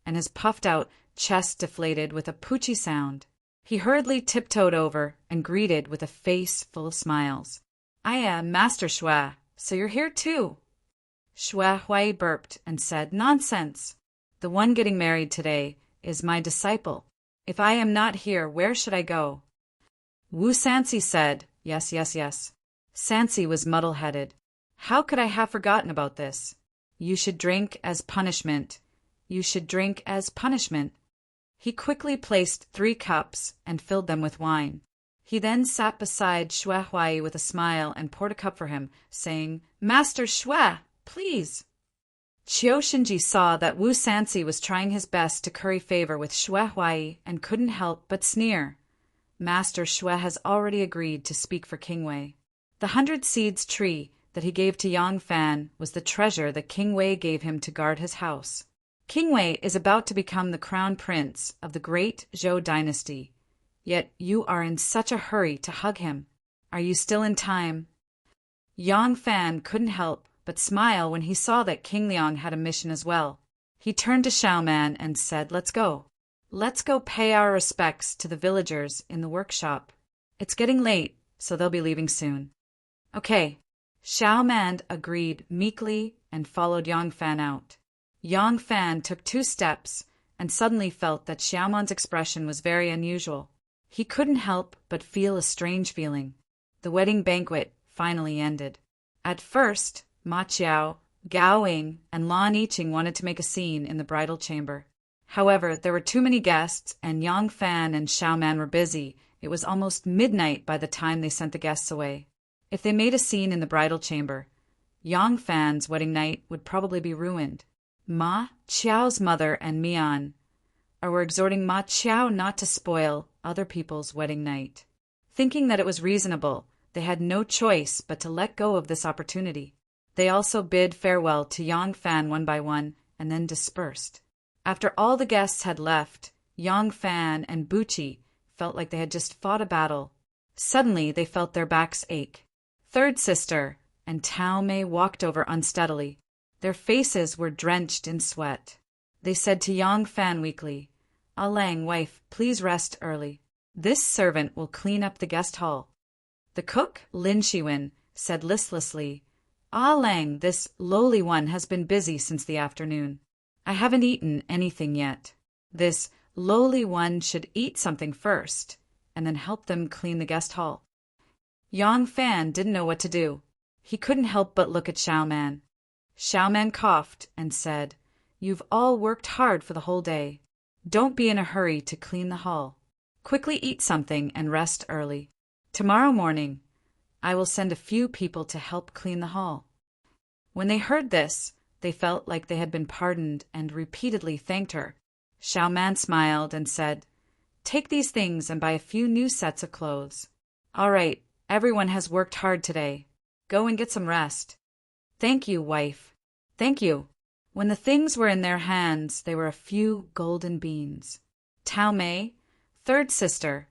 and his puffed-out chest deflated with a poochie sound. He hurriedly tiptoed over and greeted with a face full of smiles. "I am Master Xue, so you're here too." Xue Huai burped and said, "Nonsense. The one getting married today is my disciple. If I am not here, where should I go?" Wu Sanci said, "Yes, yes, yes." Sanci was muddle-headed. "How could I have forgotten about this? You should drink as punishment. You should drink as punishment." He quickly placed 3 cups and filled them with wine. He then sat beside Xue Huai with a smile and poured a cup for him, saying, "Master Xue, please." Qiu Shinji saw that Wu Sanci was trying his best to curry favor with Xue Huai and couldn't help but sneer. Master Xue has already agreed to speak for King Wei. The 100 seeds tree that he gave to Yang Fan was the treasure that King Wei gave him to guard his house. King Wei is about to become the crown prince of the great Zhou dynasty, yet you are in such a hurry to hug him. Are you still in time? Yang Fan couldn't help but smile when he saw that King Liang had a mission as well. He turned to Xiaoman and said, "Let's go. Let's go pay our respects to the villagers in the workshop. It's getting late, so they'll be leaving soon." "Okay." Xiaoman agreed meekly and followed Yang Fan out. Yang Fan took 2 steps and suddenly felt that Xiaoman's expression was very unusual. He couldn't help but feel a strange feeling. The wedding banquet finally ended. At first, Ma Qiao, Gao Ying, and Lan Yiqing wanted to make a scene in the bridal chamber. However, there were too many guests, and Yang Fan and Xiaoman were busy. It was almost midnight by the time they sent the guests away. If they made a scene in the bridal chamber, Yang Fan's wedding night would probably be ruined. Ma Qiao's mother and Mian were exhorting Ma Qiao not to spoil other people's wedding night. Thinking that it was reasonable, they had no choice but to let go of this opportunity. They also bid farewell to Yang Fan one by one and then dispersed. After all the guests had left, Yang Fan and Buqi felt like they had just fought a battle. Suddenly, they felt their backs ache. Third sister and Tao Mei walked over unsteadily. Their faces were drenched in sweat. They said to Yang Fan weakly, "Ah Lang, wife, please rest early. This servant will clean up the guest hall." The cook, Lin Shiwen, said listlessly, "Ah Lang, this lowly one has been busy since the afternoon. I haven't eaten anything yet. This lowly one should eat something first, and then help them clean the guest hall." Yang Fan didn't know what to do. He couldn't help but look at Xiaoman. Xiaoman coughed and said, "You've all worked hard for the whole day. Don't be in a hurry to clean the hall. Quickly eat something and rest early. Tomorrow morning, I will send a few people to help clean the hall." When they heard this, they felt like they had been pardoned and repeatedly thanked her. Xiaoman smiled and said, "Take these things and buy a few new sets of clothes. All right, everyone has worked hard today. Go and get some rest." "Thank you, wife. Thank you." When the things were in their hands, they were a few golden beans. Tao Mei, third sister,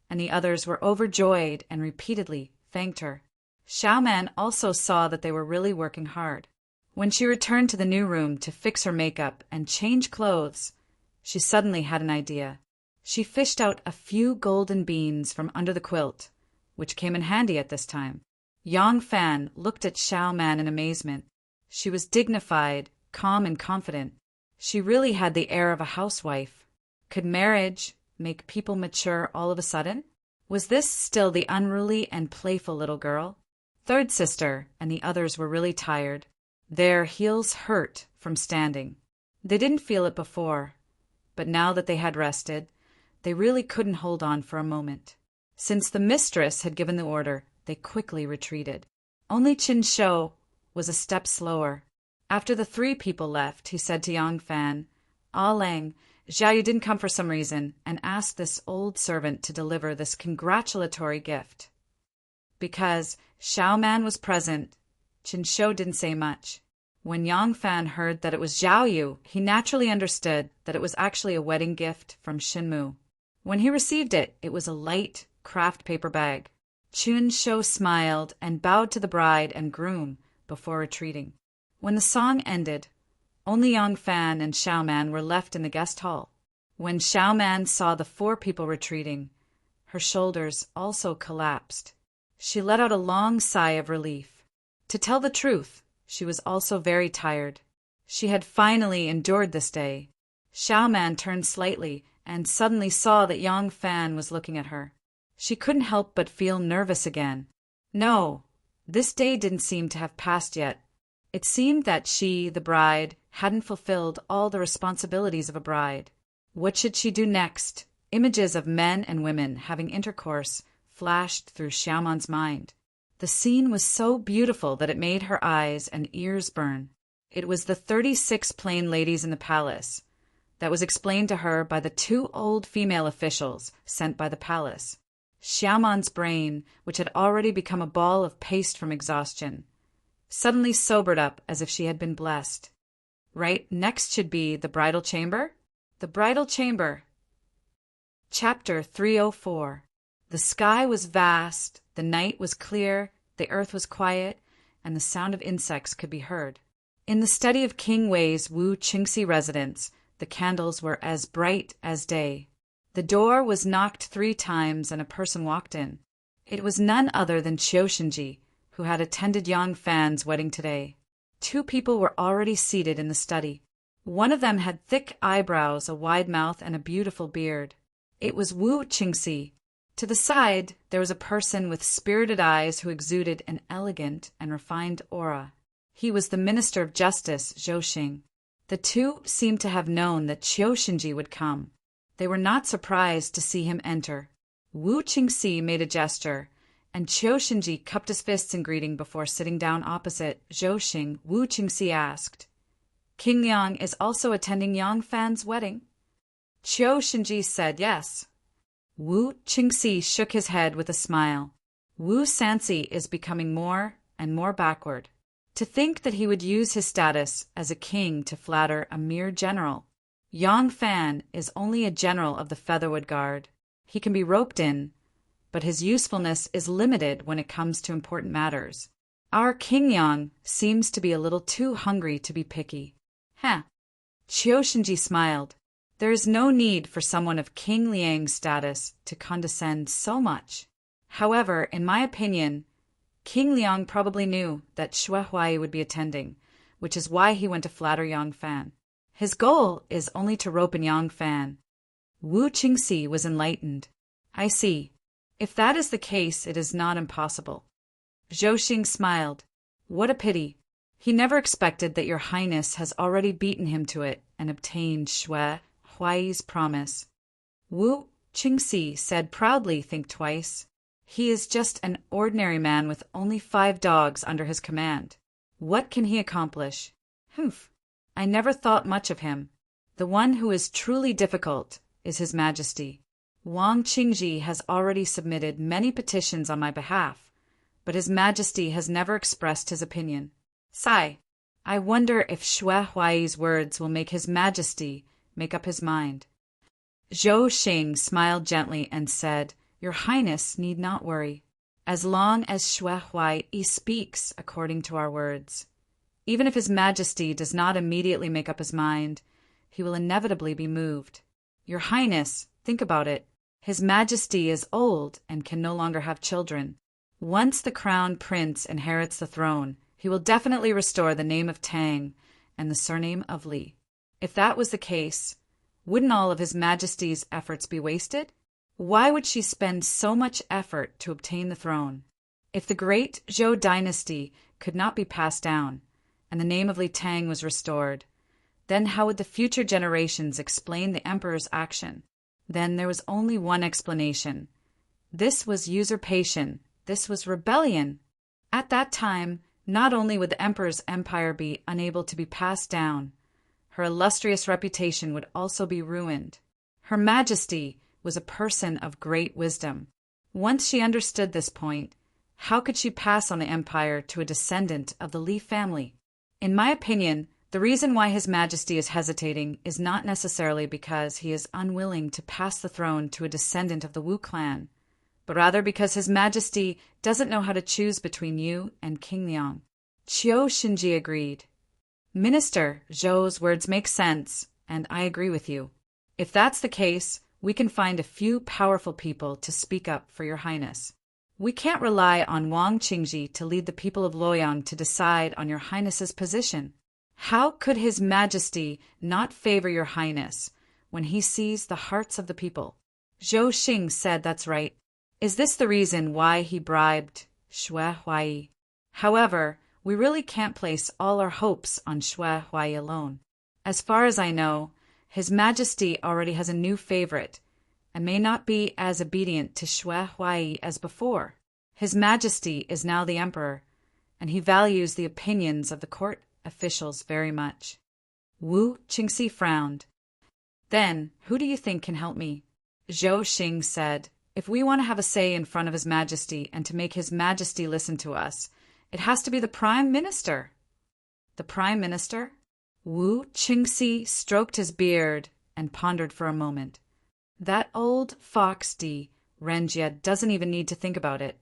and the others were overjoyed and repeatedly thanked her. Xiaoman also saw that they were really working hard. When she returned to the new room to fix her makeup and change clothes, she suddenly had an idea. She fished out a few golden beans from under the quilt, which came in handy at this time. Yang Fan looked at Xiaoman in amazement. She was dignified, calm, and confident. She really had the air of a housewife. Could marriage make people mature all of a sudden? Was this still the unruly and playful little girl? Third sister and the others were really tired. Their heels hurt from standing. They didn't feel it before, but now that they had rested, they really couldn't hold on for a moment. Since the mistress had given the order, they quickly retreated. Only Qin Shou was a step slower. After the 3 people left, he said to Yang Fan, "Ah Lang, Xiaoyu didn't come for some reason and asked this old servant to deliver this congratulatory gift." Because Xiao Man was present, Qin Shou didn't say much. When Yang Fan heard that it was Xiaoyu, he naturally understood that it was actually a wedding gift from Shinmu. When he received it, it was a light craft paper bag. Qin Shou smiled and bowed to the bride and groom before retreating. When the song ended, only Yang Fan and Xiao Man were left in the guest hall. When Xiao Man saw the 4 people retreating, her shoulders also collapsed. She let out a long sigh of relief. To tell the truth, she was also very tired. She had finally endured this day. Xiao Man turned slightly and suddenly saw that Yang Fan was looking at her. She couldn't help but feel nervous again. No, this day didn't seem to have passed yet. It seemed that she, the bride, hadn't fulfilled all the responsibilities of a bride. What should she do next? Images of men and women having intercourse flashed through Xiaoman's mind. The scene was so beautiful that it made her eyes and ears burn. It was the 36 plain ladies in the palace. That was explained to her by the 2 old female officials sent by the palace. Xiaoman's brain, which had already become a ball of paste from exhaustion, suddenly sobered up as if she had been blessed. Right next should be the bridal chamber? The bridal chamber. Chapter 304. The sky was vast, the night was clear, the earth was quiet, and the sound of insects could be heard. In the study of King Wei's Wu Qingxi residence, the candles were as bright as day. The door was knocked 3 times and a person walked in. It was none other than Qiu Shinji, who had attended Yang Fan's wedding today. 2 people were already seated in the study. One of them had thick eyebrows, a wide mouth, and a beautiful beard. It was Wu Qingxi. To the side, there was a person with spirited eyes who exuded an elegant and refined aura. He was the Minister of Justice, Zhou Xing. The 2 seemed to have known that Qiu Shinji would come. They were not surprised to see him enter. Wu Qingxi made a gesture, and Qiu Shinji cupped his fists in greeting before sitting down opposite Zhou Xing. Wu Qingxi asked, "King Liang is also attending Yang Fan's wedding?" Qiu Shinji said yes. Wu Qingxi shook his head with a smile. Wu Sansi is becoming more and more backward. To think that he would use his status as a king to flatter a mere general. Yang Fan is only a general of the Featherwood Guard. He can be roped in, but his usefulness is limited when it comes to important matters. Our King Yang seems to be a little too hungry to be picky. Qiu Shinji smiled. There is no need for someone of King Liang's status to condescend so much. However, in my opinion, King Liang probably knew that Xue Huai would be attending, which is why he went to flatter Yang Fan. His goal is only to rope in Yang Fan. Wu Qingxi was enlightened. I see. If that is the case, it is not impossible. Zhou Xing smiled. What a pity. He never expected that your highness has already beaten him to it and obtained Xue Huai's promise. Wu Qingxi said proudly, think twice. He is just an ordinary man with only 5 dogs under his command. What can he accomplish? Humph. I never thought much of him. The one who is truly difficult is His Majesty. Wang Qingji has already submitted many petitions on my behalf, but His Majesty has never expressed his opinion. Sigh. I wonder if Xue Huai's words will make His Majesty make up his mind. Zhou Xing smiled gently and said, Your Highness need not worry. As long as Xue Huai speaks according to our words, even if His Majesty does not immediately make up his mind, he will inevitably be moved. Your Highness, think about it. His Majesty is old and can no longer have children. Once the crown prince inherits the throne, he will definitely restore the name of Tang and the surname of Li. If that was the case, Wouldn't all of His Majesty's efforts be wasted? Why would she spend so much effort to obtain the throne? If the great Zhou dynasty could not be passed down, and the name of Li Tang was restored, then how would the future generations explain the emperor's action? Then there was only one explanation. This was usurpation. This was rebellion. At that time, not only would the emperor's empire be unable to be passed down, her illustrious reputation would also be ruined. Her Majesty was a person of great wisdom. Once she understood this point, how could she pass on the empire to a descendant of the Li family? In my opinion, the reason why His Majesty is hesitating is not necessarily because he is unwilling to pass the throne to a descendant of the Wu clan, but rather because His Majesty doesn't know how to choose between you and King Liang. Qiu Shinji agreed. Minister, Zhou's words make sense, and I agree with you. If that's the case, we can find a few powerful people to speak up for Your Highness. We can't rely on Wang Qingji to lead the people of Luoyang to decide on Your Highness's position. How could His Majesty not favor Your Highness when he sees the hearts of the people? Zhou Xing said that's right. Is this the reason why he bribed Xue Huai? However, we really can't place all our hopes on Xue Huai alone. As far as I know, His Majesty already has a new favorite, and may not be as obedient to Xue Huai as before. His Majesty is now the emperor, and he values the opinions of the court officials very much. Wu Qingxi frowned. Then, who do you think can help me? Zhou Xing said, if we want to have a say in front of His Majesty and to make His Majesty listen to us, it has to be the Prime Minister. The Prime Minister? Wu Qingxi stroked his beard and pondered for a moment. That old fox Renjie doesn't even need to think about it.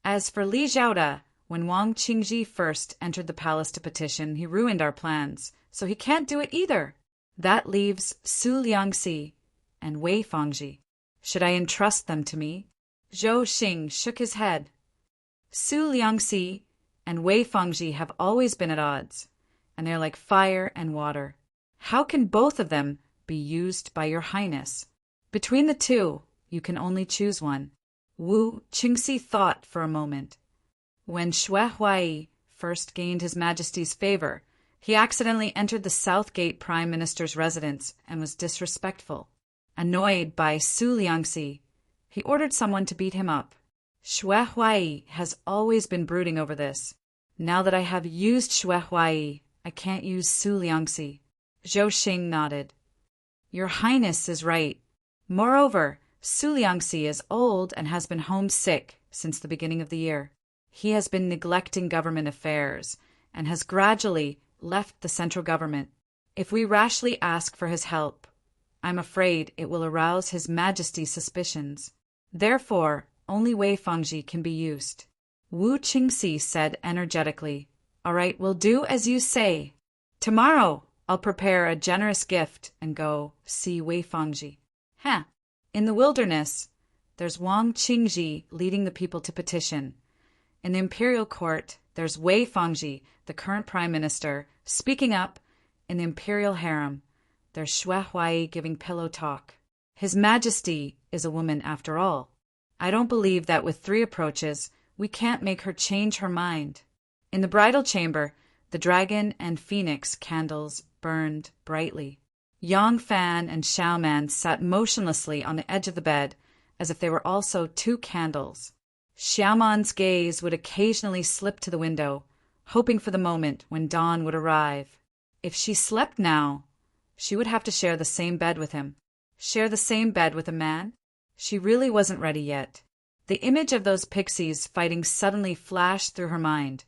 As for Li Zhaoda, when Wang Qingji first entered the palace to petition, he ruined our plans, so he can't do it either. That leaves Su Liangxi and Wei Fangji. Should I entrust them to me? Zhou Xing shook his head. Su Liangxi and Wei Fangji have always been at odds, and they're like fire and water. How can both of them be used by Your Highness? Between the two, you can only choose one. Wu Qingxi thought for a moment. When Xue Huai first gained His Majesty's favor, he accidentally entered the South Gate Prime Minister's residence and was disrespectful. Annoyed by Su Liangxi, he ordered someone to beat him up. Xue Huai has always been brooding over this. Now that I have used Xue Huai, I can't use Su Liangxi. Zhou Xing nodded. Your Highness is right. Moreover, Su Liangxi is old and has been homesick since the beginning of the year. He has been neglecting government affairs and has gradually left the central government. If we rashly ask for his help, I'm afraid it will arouse His Majesty's suspicions. Therefore, only Wei Fangji can be used. Wu Qingxi said energetically, All right, we'll do as you say. Tomorrow, I'll prepare a generous gift and go see Wei Fangji. In the wilderness, there's Wang Qingji leading the people to petition. In the imperial court, there's Wei Fangji, the current prime minister, speaking up. In the imperial harem, there's Xue Huai giving pillow talk. His Majesty is a woman after all. I don't believe that with 3 approaches, we can't make her change her mind. In the bridal chamber, the dragon and phoenix candles burned brightly. Yang Fan and Xiaoman sat motionlessly on the edge of the bed, as if they were also 2 candles. Xiaoman's gaze would occasionally slip to the window, hoping for the moment when dawn would arrive. If she slept now, she would have to share the same bed with him. Share the same bed with a man? She really wasn't ready yet. The image of those pixies fighting suddenly flashed through her mind,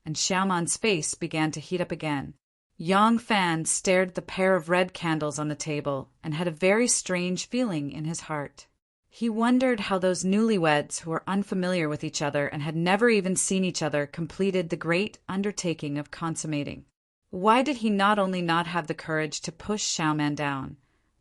and Xiaoman's face began to heat up again. Yang Fan stared at the pair of red candles on the table and had a very strange feeling in his heart. He wondered how those newlyweds who were unfamiliar with each other and had never even seen each other completed the great undertaking of consummating. Why did he not only not have the courage to push Xiaoman down,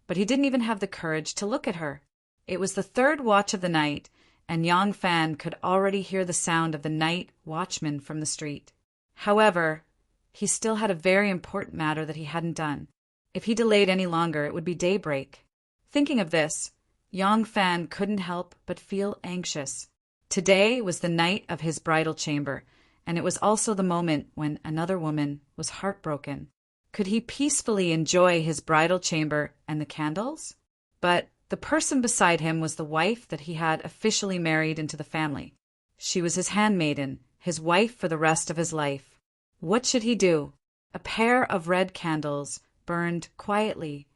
but he didn't even have the courage to look at her? It was the 3rd watch of the night, and Yang Fan could already hear the sound of the night watchman from the street. However, he still had a very important matter that he hadn't done. If he delayed any longer, it would be daybreak. Thinking of this, Yang Fan couldn't help but feel anxious. Today was the night of his bridal chamber, and it was also the moment when another woman was heartbroken. Could he peacefully enjoy his bridal chamber and the candles? But the person beside him was the wife that he had officially married into the family. She was his handmaiden, his wife for the rest of his life. What should he do? A pair of red candles burned quietly,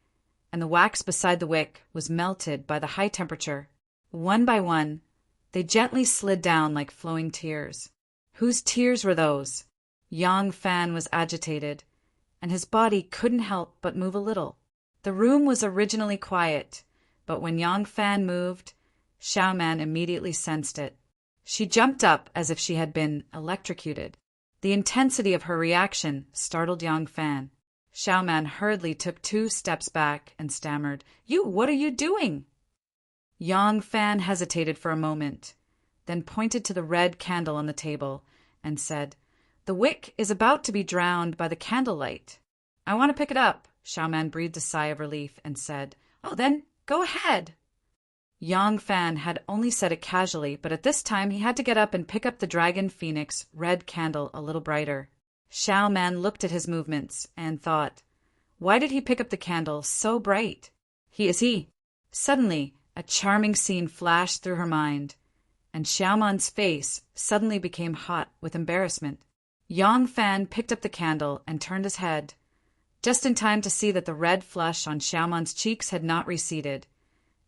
and the wax beside the wick was melted by the high temperature. One by one, they gently slid down like flowing tears. Whose tears were those? Yang Fan was agitated, and his body couldn't help but move a little. The room was originally quiet, but when Yang Fan moved, Xiaoman immediately sensed it. She jumped up as if she had been electrocuted. The intensity of her reaction startled Yang Fan. Xiaoman hurriedly took 2 steps back and stammered, What are you doing?" Yang Fan hesitated for a moment, then pointed to the red candle on the table and said, "The wick is about to be drowned by the candlelight." "I want to pick it up." Xiaoman breathed a sigh of relief and said, "Oh, then go ahead." Yang Fan had only said it casually, but at this time he had to get up and pick up the Dragon Phoenix red candle a little brighter. Xiaoman looked at his movements and thought, why did he pick up the candle so bright? He. Suddenly, a charming scene flashed through her mind, and Xiaoman's face suddenly became hot with embarrassment. Yang Fan picked up the candle and turned his head, just in time to see that the red flush on Xiaoman's cheeks had not receded,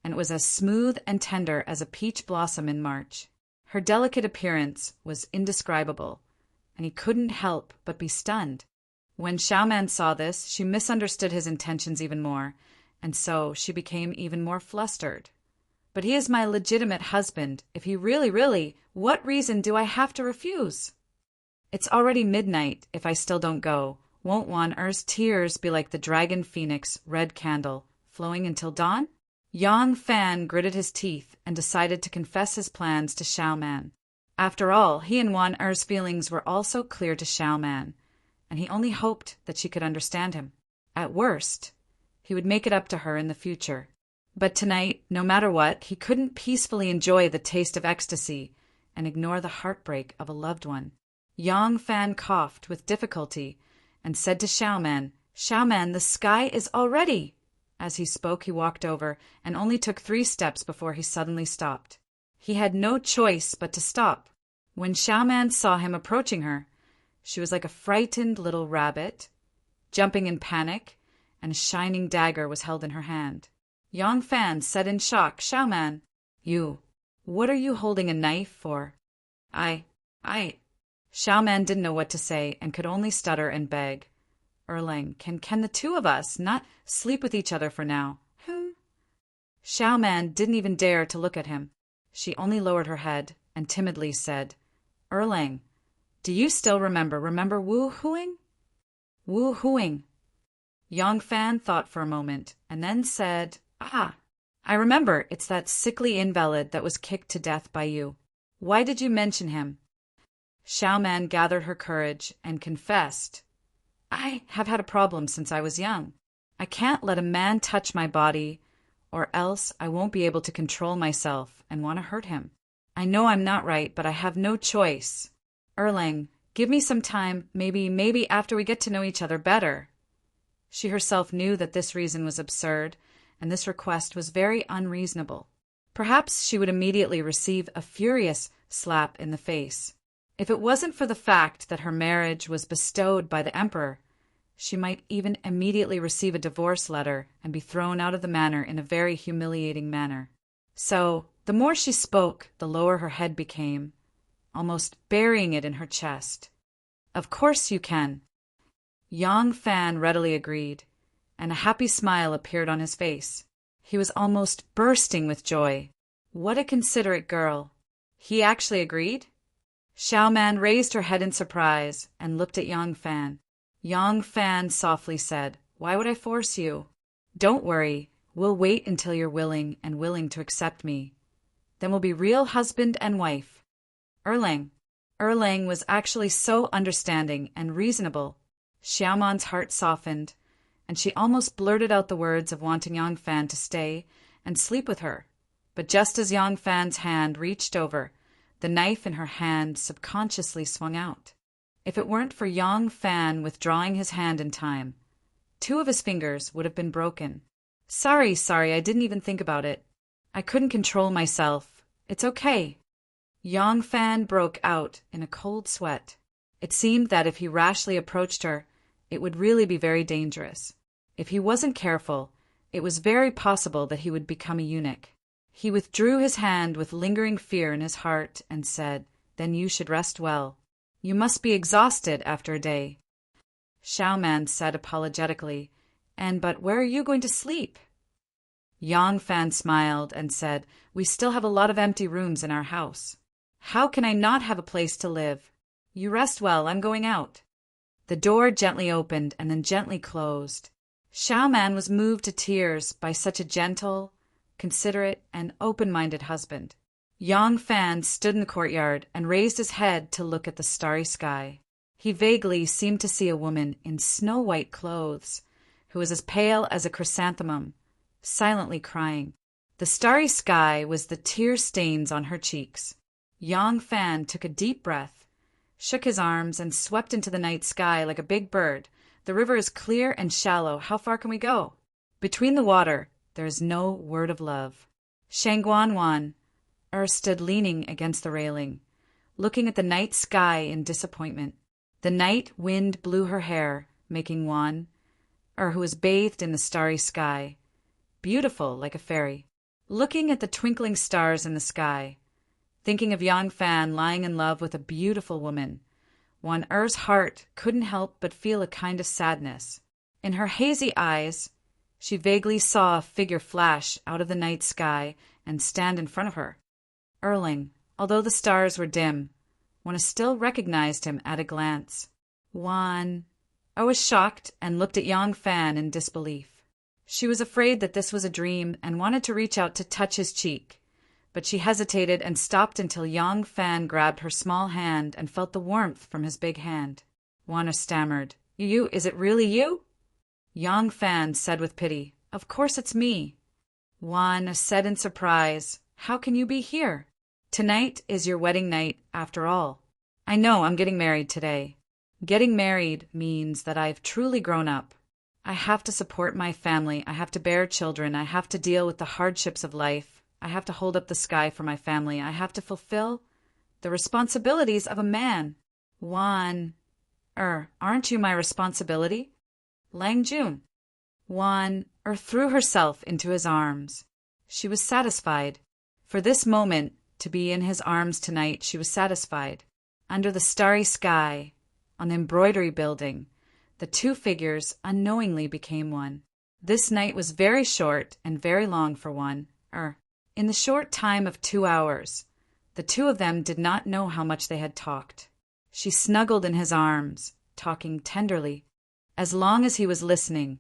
and it was as smooth and tender as a peach blossom in March. Her delicate appearance was indescribable, and he couldn't help but be stunned. When Xiaoman saw this, she misunderstood his intentions even more, and so she became even more flustered. "But he is my legitimate husband. If he really, what reason do I have to refuse? It's already midnight if I still don't go. Won't Wan Er's tears be like the Dragon Phoenix red candle, flowing until dawn?" Yang Fan gritted his teeth and decided to confess his plans to Xiaoman. After all, he and Wan Er's feelings were also clear to Xiaoman, and he only hoped that she could understand him. At worst, he would make it up to her in the future. But tonight, no matter what, he couldn't peacefully enjoy the taste of ecstasy and ignore the heartbreak of a loved one. Yang Fan coughed with difficulty and said to Xiaoman, "Xiaoman, the sky is all ready." As he spoke, he walked over and only took 3 steps before he suddenly stopped. He had no choice but to stop. When Xiaoman saw him approaching her, she was like a frightened little rabbit, jumping in panic, and a shining dagger was held in her hand. Yang Fan said in shock, "Xiaoman, what are you holding a knife for?" I. Xiaoman didn't know what to say and could only stutter and beg, "Erlang, can the 2 of us not sleep with each other for now?" Xiaoman didn't even dare to look at him. She only lowered her head and timidly said, "Erlang, do you still remember Wu Huing?" "Wu Huing." Yang Fan thought for a moment and then said, I remember. It's that sickly invalid that was kicked to death by you. Why did you mention him?" Xiaoman gathered her courage and confessed, "I have had a problem since I was young. I can't let a man touch my body, or else I won't be able to control myself and want to hurt him. I know I'm not right, but I have no choice. Erlang, give me some time, maybe after we get to know each other better." She herself knew that this reason was absurd, and this request was very unreasonable. Perhaps she would immediately receive a furious slap in the face. If it wasn't for the fact that her marriage was bestowed by the emperor, she might even immediately receive a divorce letter and be thrown out of the manor in a very humiliating manner. So, the more she spoke, the lower her head became, almost burying it in her chest. "Of course you can." Yang Fan readily agreed, and a happy smile appeared on his face. He was almost bursting with joy. What a considerate girl. He actually agreed? Xiaoman raised her head in surprise and looked at Yang Fan. Yang Fan softly said, "Why would I force you? Don't worry, we'll wait until you're willing to accept me. Then we'll be real husband and wife." Erlang was actually so understanding and reasonable. Xiaoman's heart softened, and and she almost blurted out the words of wanting Yang Fan to stay and sleep with her. But just as Yang Fan's hand reached over, the knife in her hand subconsciously swung out. If it weren't for Yang Fan withdrawing his hand in time, 2 of his fingers would have been broken. Sorry, I didn't even think about it. I couldn't control myself. It's okay. Yang Fan broke out in a cold sweat. It seemed that if he rashly approached her, it would really be very dangerous. If he wasn't careful, it was very possible that he would become a eunuch. He withdrew his hand with lingering fear in his heart and said, "Then you should rest well. You must be exhausted after a day." Xiaoman said apologetically, But where are you going to sleep?" Yang Fan smiled and said, "We still have a lot of empty rooms in our house. How can I not have a place to live? You rest well, I'm going out." The door gently opened and then gently closed. Xiaoman was moved to tears by such a gentle, considerate, and open-minded husband. Yang Fan stood in the courtyard and raised his head to look at the starry sky. He vaguely seemed to see a woman in snow-white clothes, who was as pale as a chrysanthemum, silently crying. The starry sky was the tear stains on her cheeks. Yang Fan took a deep breath, shook his arms, and swept into the night sky like a big bird. "The river is clear and shallow. How far can we go? Between the water, there is no word of love." Shangguan stood leaning against the railing, looking at the night sky in disappointment. The night wind blew her hair, making who was bathed in the starry sky, beautiful like a fairy. Looking at the twinkling stars in the sky, thinking of Yang Fan lying in love with a beautiful woman, Er's heart couldn't help but feel a kind of sadness. In her hazy eyes, she vaguely saw a figure flash out of the night sky and stand in front of her. Erling, although the stars were dim, still recognized him at a glance. I was shocked and looked at Yang Fan in disbelief. She was afraid that this was a dream and wanted to reach out to touch his cheek, but she hesitated and stopped until Yang Fan grabbed her small hand and felt the warmth from his big hand. Wana stammered, Is it really you?" Yang Fan said with pity, "Of course it's me." Wana said in surprise, "How can you be here? Tonight is your wedding night, after all." "I know, I'm getting married today. Getting married means that I've truly grown up. I have to support my family, I have to bear children, I have to deal with the hardships of life, I have to hold up the sky for my family, I have to fulfill the responsibilities of a man." Aren't you my responsibility?" Lang Jun. Threw herself into his arms. She was satisfied. For this moment, to be in his arms tonight, she was satisfied. Under the starry sky, on the embroidery building, the 2 figures unknowingly became one. This night was very short and very long for In the short time of 2 hours, the 2 of them did not know how much they had talked. She snuggled in his arms, talking tenderly. As long as he was listening,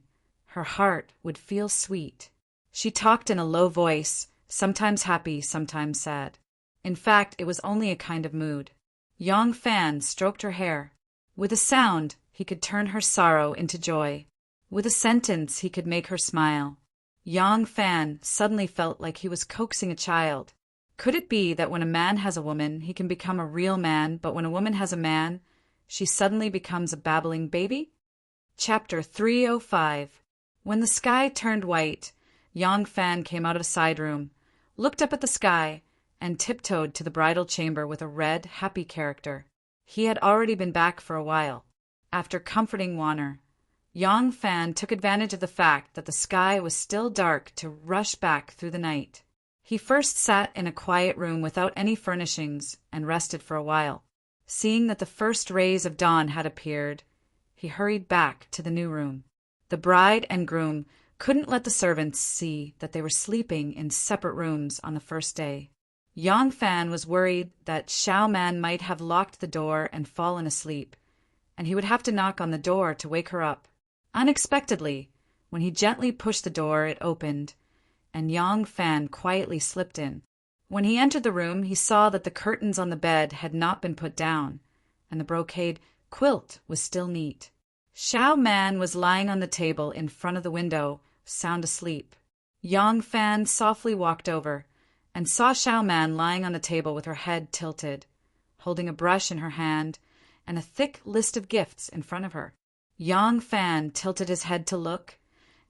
her heart would feel sweet. She talked in a low voice, sometimes happy, sometimes sad. In fact, it was only a kind of mood. Yang Fan stroked her hair. With a sound, he could turn her sorrow into joy. With a sentence, he could make her smile. Yang Fan suddenly felt like he was coaxing a child. Could it be that when a man has a woman, he can become a real man, but when a woman has a man, she suddenly becomes a babbling baby? Chapter 305. When the sky turned white, Yang Fan came out of a side room, looked up at the sky, and tiptoed to the bridal chamber with a red, happy character. He had already been back for a while. After comforting Wanner, Yang Fan took advantage of the fact that the sky was still dark to rush back through the night. He first sat in a quiet room without any furnishings and rested for a while. Seeing that the first rays of dawn had appeared, he hurried back to the new room. The bride and groom couldn't let the servants see that they were sleeping in separate rooms on the first day. Yang Fan was worried that Xiaoman might have locked the door and fallen asleep, and he would have to knock on the door to wake her up. Unexpectedly, when he gently pushed the door, it opened, and Yang Fan quietly slipped in. When he entered the room, he saw that the curtains on the bed had not been put down, and the brocade quilt was still neat. Xiao Man was lying on the table in front of the window, sound asleep. Yang Fan softly walked over and saw Xiao Man lying on the table with her head tilted, holding a brush in her hand and a thick list of gifts in front of her. Yang Fan tilted his head to look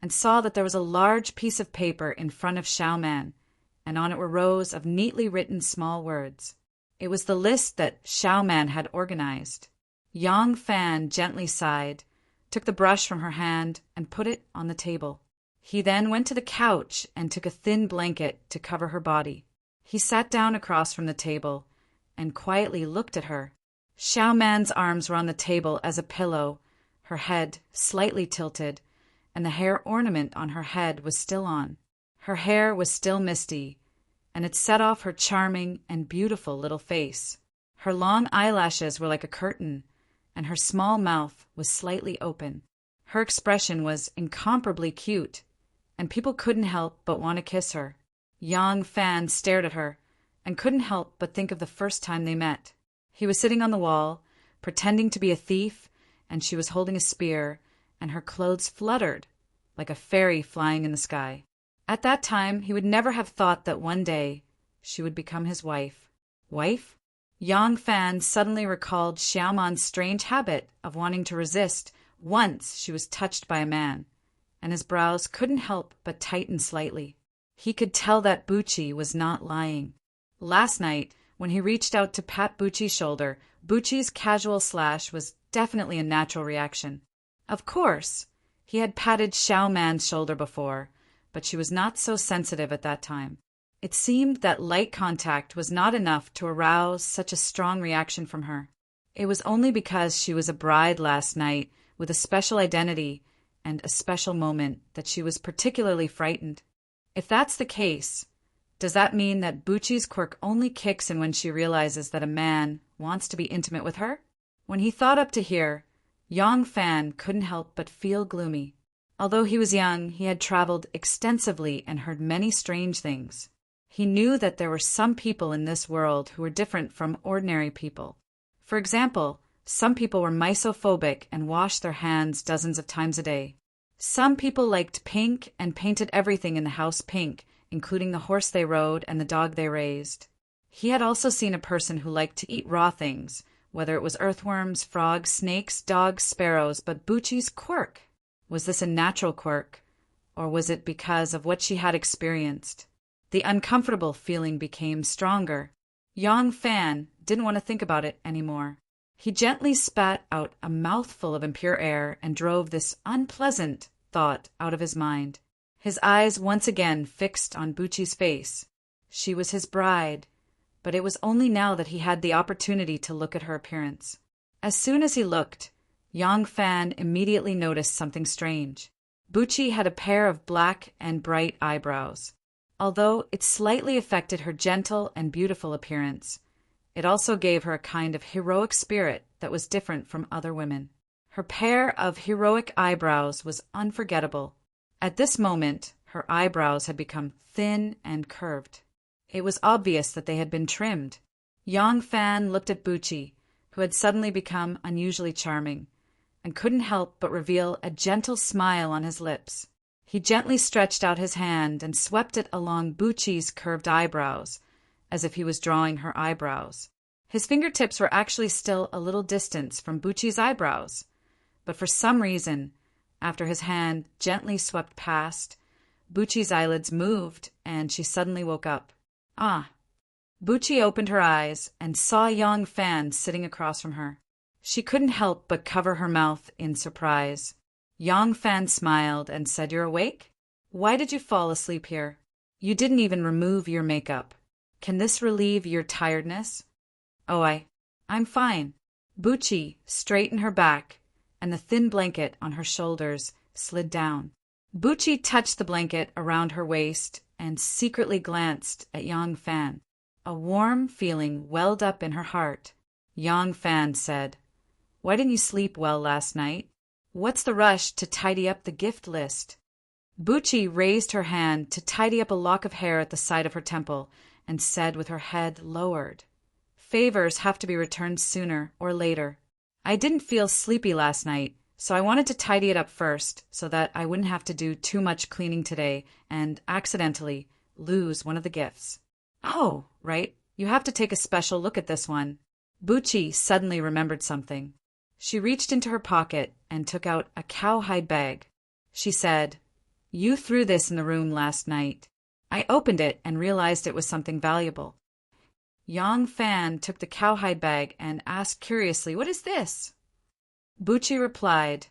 and saw that there was a large piece of paper in front of Xiao Man, and on it were rows of neatly written small words. It was the list that Xiao Man had organized. Yang Fan gently sighed, took the brush from her hand, and put it on the table. He then went to the couch and took a thin blanket to cover her body. He sat down across from the table and quietly looked at her. Xiao Man's arms were on the table as a pillow, her head slightly tilted, and the hair ornament on her head was still on. Her hair was still misty, and it set off her charming and beautiful little face. Her long eyelashes were like a curtain, and her small mouth was slightly open. Her expression was incomparably cute, and people couldn't help but want to kiss her. Yang Fan stared at her, and couldn't help but think of the first time they met. He was sitting on the wall, pretending to be a thief, and she was holding a spear, and her clothes fluttered like a fairy flying in the sky. At that time, he would never have thought that one day she would become his wife. Wife? Yang Fan suddenly recalled Xiao Man's strange habit of wanting to resist once she was touched by a man, and his brows couldn't help but tighten slightly. He could tell that Buqi was not lying. Last night, when he reached out to pat Buqi's shoulder, Buqi's casual slash was definitely a natural reaction. Of course, he had patted Xiao Man's shoulder before, but she was not so sensitive at that time. It seemed that light contact was not enough to arouse such a strong reaction from her. It was only because she was a bride last night with a special identity and a special moment that she was particularly frightened. If that's the case, does that mean that Buqi's quirk only kicks in when she realizes that a man wants to be intimate with her? When he thought up to here, Yang Fan couldn't help but feel gloomy. Although he was young, he had traveled extensively and heard many strange things. He knew that there were some people in this world who were different from ordinary people. For example, some people were misophobic and washed their hands dozens of times a day. Some people liked pink and painted everything in the house pink, including the horse they rode and the dog they raised. He had also seen a person who liked to eat raw things, whether it was earthworms, frogs, snakes, dogs, sparrows, but Buqi's quirk. Was this a natural quirk, or was it because of what she had experienced? The uncomfortable feeling became stronger. Yang Fan didn't want to think about it anymore. He gently spat out a mouthful of impure air and drove this unpleasant thought out of his mind. His eyes once again fixed on Buqi's face. She was his bride, but it was only now that he had the opportunity to look at her appearance. As soon as he looked, Yang Fan immediately noticed something strange. Buqi had a pair of black and bright eyebrows. Although it slightly affected her gentle and beautiful appearance, it also gave her a kind of heroic spirit that was different from other women. Her pair of heroic eyebrows was unforgettable. At this moment, her eyebrows had become thin and curved. It was obvious that they had been trimmed. Yang Fan looked at Buqi, who had suddenly become unusually charming, and couldn't help but reveal a gentle smile on his lips. He gently stretched out his hand and swept it along Buqi's curved eyebrows, as if he was drawing her eyebrows. His fingertips were actually still a little distance from Buqi's eyebrows, but for some reason, after his hand gently swept past, Buqi's eyelids moved and she suddenly woke up. Ah! Buqi opened her eyes and saw Yang Fan sitting across from her. She couldn't help but cover her mouth in surprise. Yang Fan smiled and said, "You're awake? Why did you fall asleep here? You didn't even remove your makeup. Can this relieve your tiredness?" "Oh, I'm fine." Buqi straightened her back, and the thin blanket on her shoulders slid down. Buqi touched the blanket around her waist and secretly glanced at Yang Fan. A warm feeling welled up in her heart. Yang Fan said, "Why didn't you sleep well last night? What's the rush to tidy up the gift list?" Buqi raised her hand to tidy up a lock of hair at the side of her temple and said with her head lowered, "Favors have to be returned sooner or later. I didn't feel sleepy last night, So I wanted to tidy it up first so that I wouldn't have to do too much cleaning today and accidentally lose one of the gifts. Oh, right. You have to take a special look at this one. Bucci suddenly remembered something. She reached into her pocket and took out a cowhide bag. She said, "You threw this in the room last night." I opened it and realized it was something valuable. Yang Fan took the cowhide bag and asked curiously, "What is this?" Bucci replied,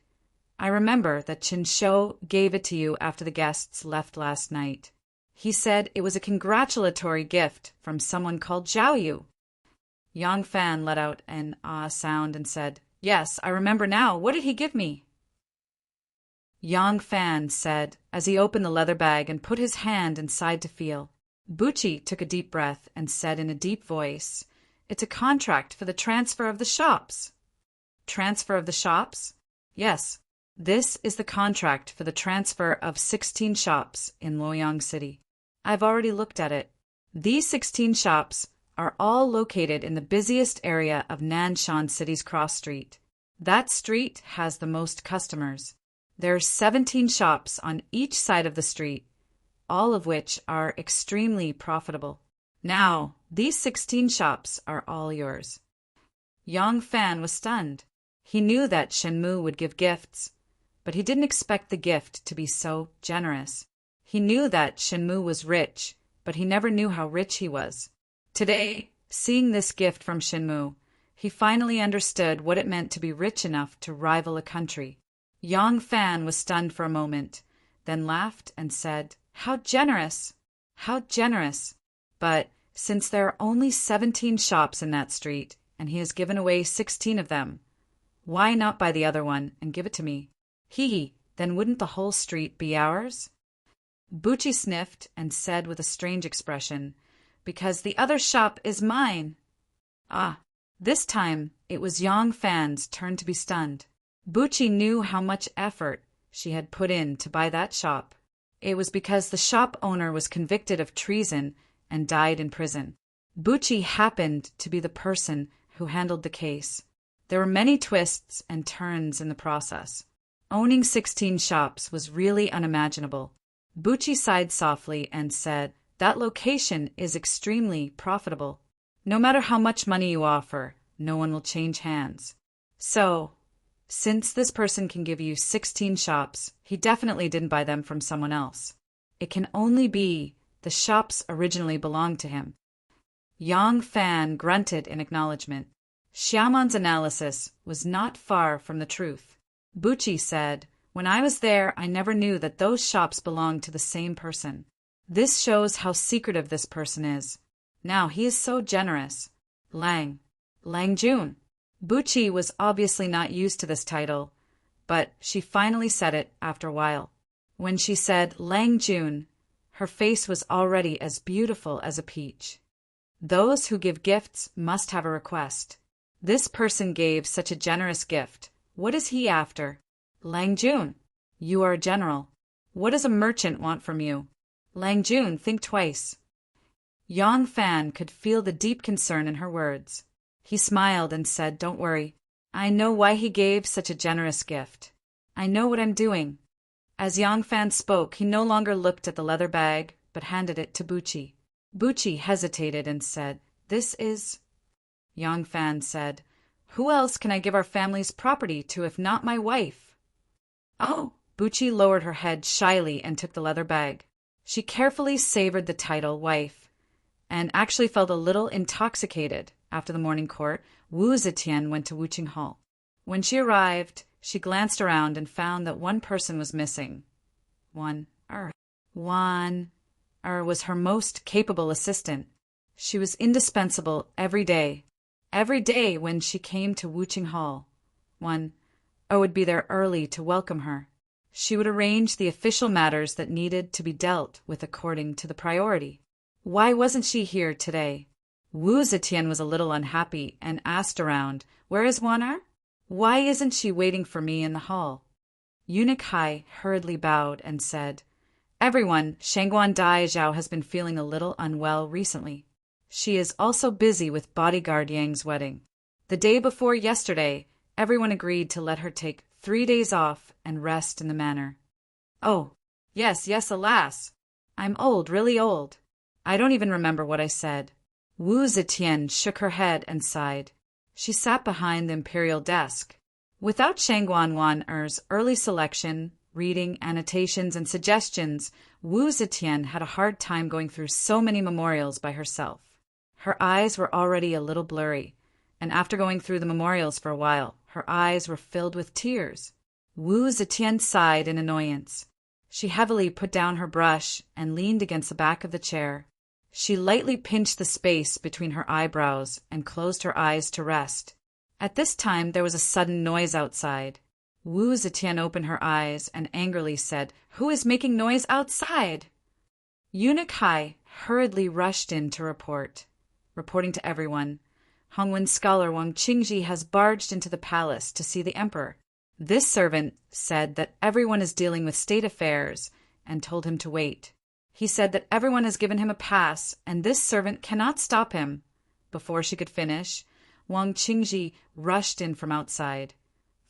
"I remember that Qin gave it to you after the guests left last night. He said it was a congratulatory gift from someone called Zhao Yu." Yang Fan let out an ah sound and said, "Yes, I remember now. What did he give me?" Yang Fan said, as he opened the leather bag and put his hand inside to feel. Bucci took a deep breath and said in a deep voice, "It's a contract for the transfer of the shops." Transfer of the shops? Yes, this is the contract for the transfer of 16 shops in Luoyang City. I've already looked at it. These 16 shops are all located in the busiest area of Nanshan City's cross street. That street has the most customers. There are 17 shops on each side of the street, all of which are extremely profitable. Now, these 16 shops are all yours. Yang Fan was stunned. He knew that Shenmu would give gifts, but he didn't expect the gift to be so generous. He knew that Shenmu was rich, but he never knew how rich he was. Today, seeing this gift from Shenmu, he finally understood what it meant to be rich enough to rival a country. Yang Fan was stunned for a moment, then laughed and said, "How generous! How generous! But since there are only 17 shops in that street, and he has given away 16 of them, why not buy the other one and give it to me? Hee, then wouldn't the whole street be ours?" Bucci sniffed and said with a strange expression, "Because the other shop is mine." Ah, this time it was Yang Fan's turn to be stunned. Bucci knew how much effort she had put in to buy that shop. It was because the shop owner was convicted of treason and died in prison. Bucci happened to be the person who handled the case. There were many twists and turns in the process. Owning 16 shops was really unimaginable. Bucci sighed softly and said, "That location is extremely profitable. No matter how much money you offer, no one will change hands. So, since this person can give you 16 shops, he definitely didn't buy them from someone else. It can only be the shops originally belonged to him." Yang Fan grunted in acknowledgement. Xiaoman's analysis was not far from the truth. Bucci said, "When I was there, I never knew that those shops belonged to the same person. This shows how secretive this person is. Now he is so generous. Lang Jun." Bucci was obviously not used to this title, but she finally said it after a while. When she said Lang Jun, her face was already as beautiful as a peach. Those who give gifts must have a request. This person gave such a generous gift. What is he after? Lang Jun, you are a general. What does a merchant want from you? Lang Jun, think twice. Yang Fan could feel the deep concern in her words. He smiled and said, "Don't worry. I know why he gave such a generous gift. I know what I'm doing." As Yang Fan spoke, he no longer looked at the leather bag, but handed it to Bucci. Bucci hesitated and said, "This is—" Yang Fan said, "Who else can I give our family's property to if not my wife?" "Oh!" Bucci lowered her head shyly and took the leather bag. She carefully savored the title wife, and actually felt a little intoxicated. After the morning court, Wu Zetian went to Wuqing Hall. When she arrived, she glanced around and found that one person was missing. Wan was her most capable assistant. She was indispensable every day. Every day when she came to Wuqing Hall, Wan would be there early to welcome her. She would arrange the official matters that needed to be dealt with according to the priority. Why wasn't she here today? Wu Zetian was a little unhappy and asked around, "Where is Wan? Why isn't she waiting for me in the hall?" Eunuch Hai hurriedly bowed and said, "Everyone, Shangguan Dai Zhao has been feeling a little unwell recently. She is also busy with bodyguard Yang's wedding. The day before yesterday, everyone agreed to let her take 3 days off, and rest in the manor. Oh, yes, yes, alas! I'm old, really old. I don't even remember what I said. Wu Zetian shook her head and sighed. She sat behind the imperial desk. Without Shangguan early selection, reading, annotations, and suggestions, Wu Zetian had a hard time going through so many memorials by herself. Her eyes were already a little blurry, and after going through the memorials for a while, her eyes were filled with tears. Wu Zetian sighed in annoyance. She heavily put down her brush and leaned against the back of the chair. She lightly pinched the space between her eyebrows and closed her eyes to rest. At this time there was a sudden noise outside. Wu Zetian opened her eyes and angrily said, "Who is making noise outside?" Eunuch Hai hurriedly rushed in to reporting to everyone. Hongwen scholar Wang Qingji has barged into the palace to see the emperor. This servant said that everyone is dealing with state affairs and told him to wait. He said that everyone has given him a pass and this servant cannot stop him. Before she could finish, Wang Qingji rushed in from outside,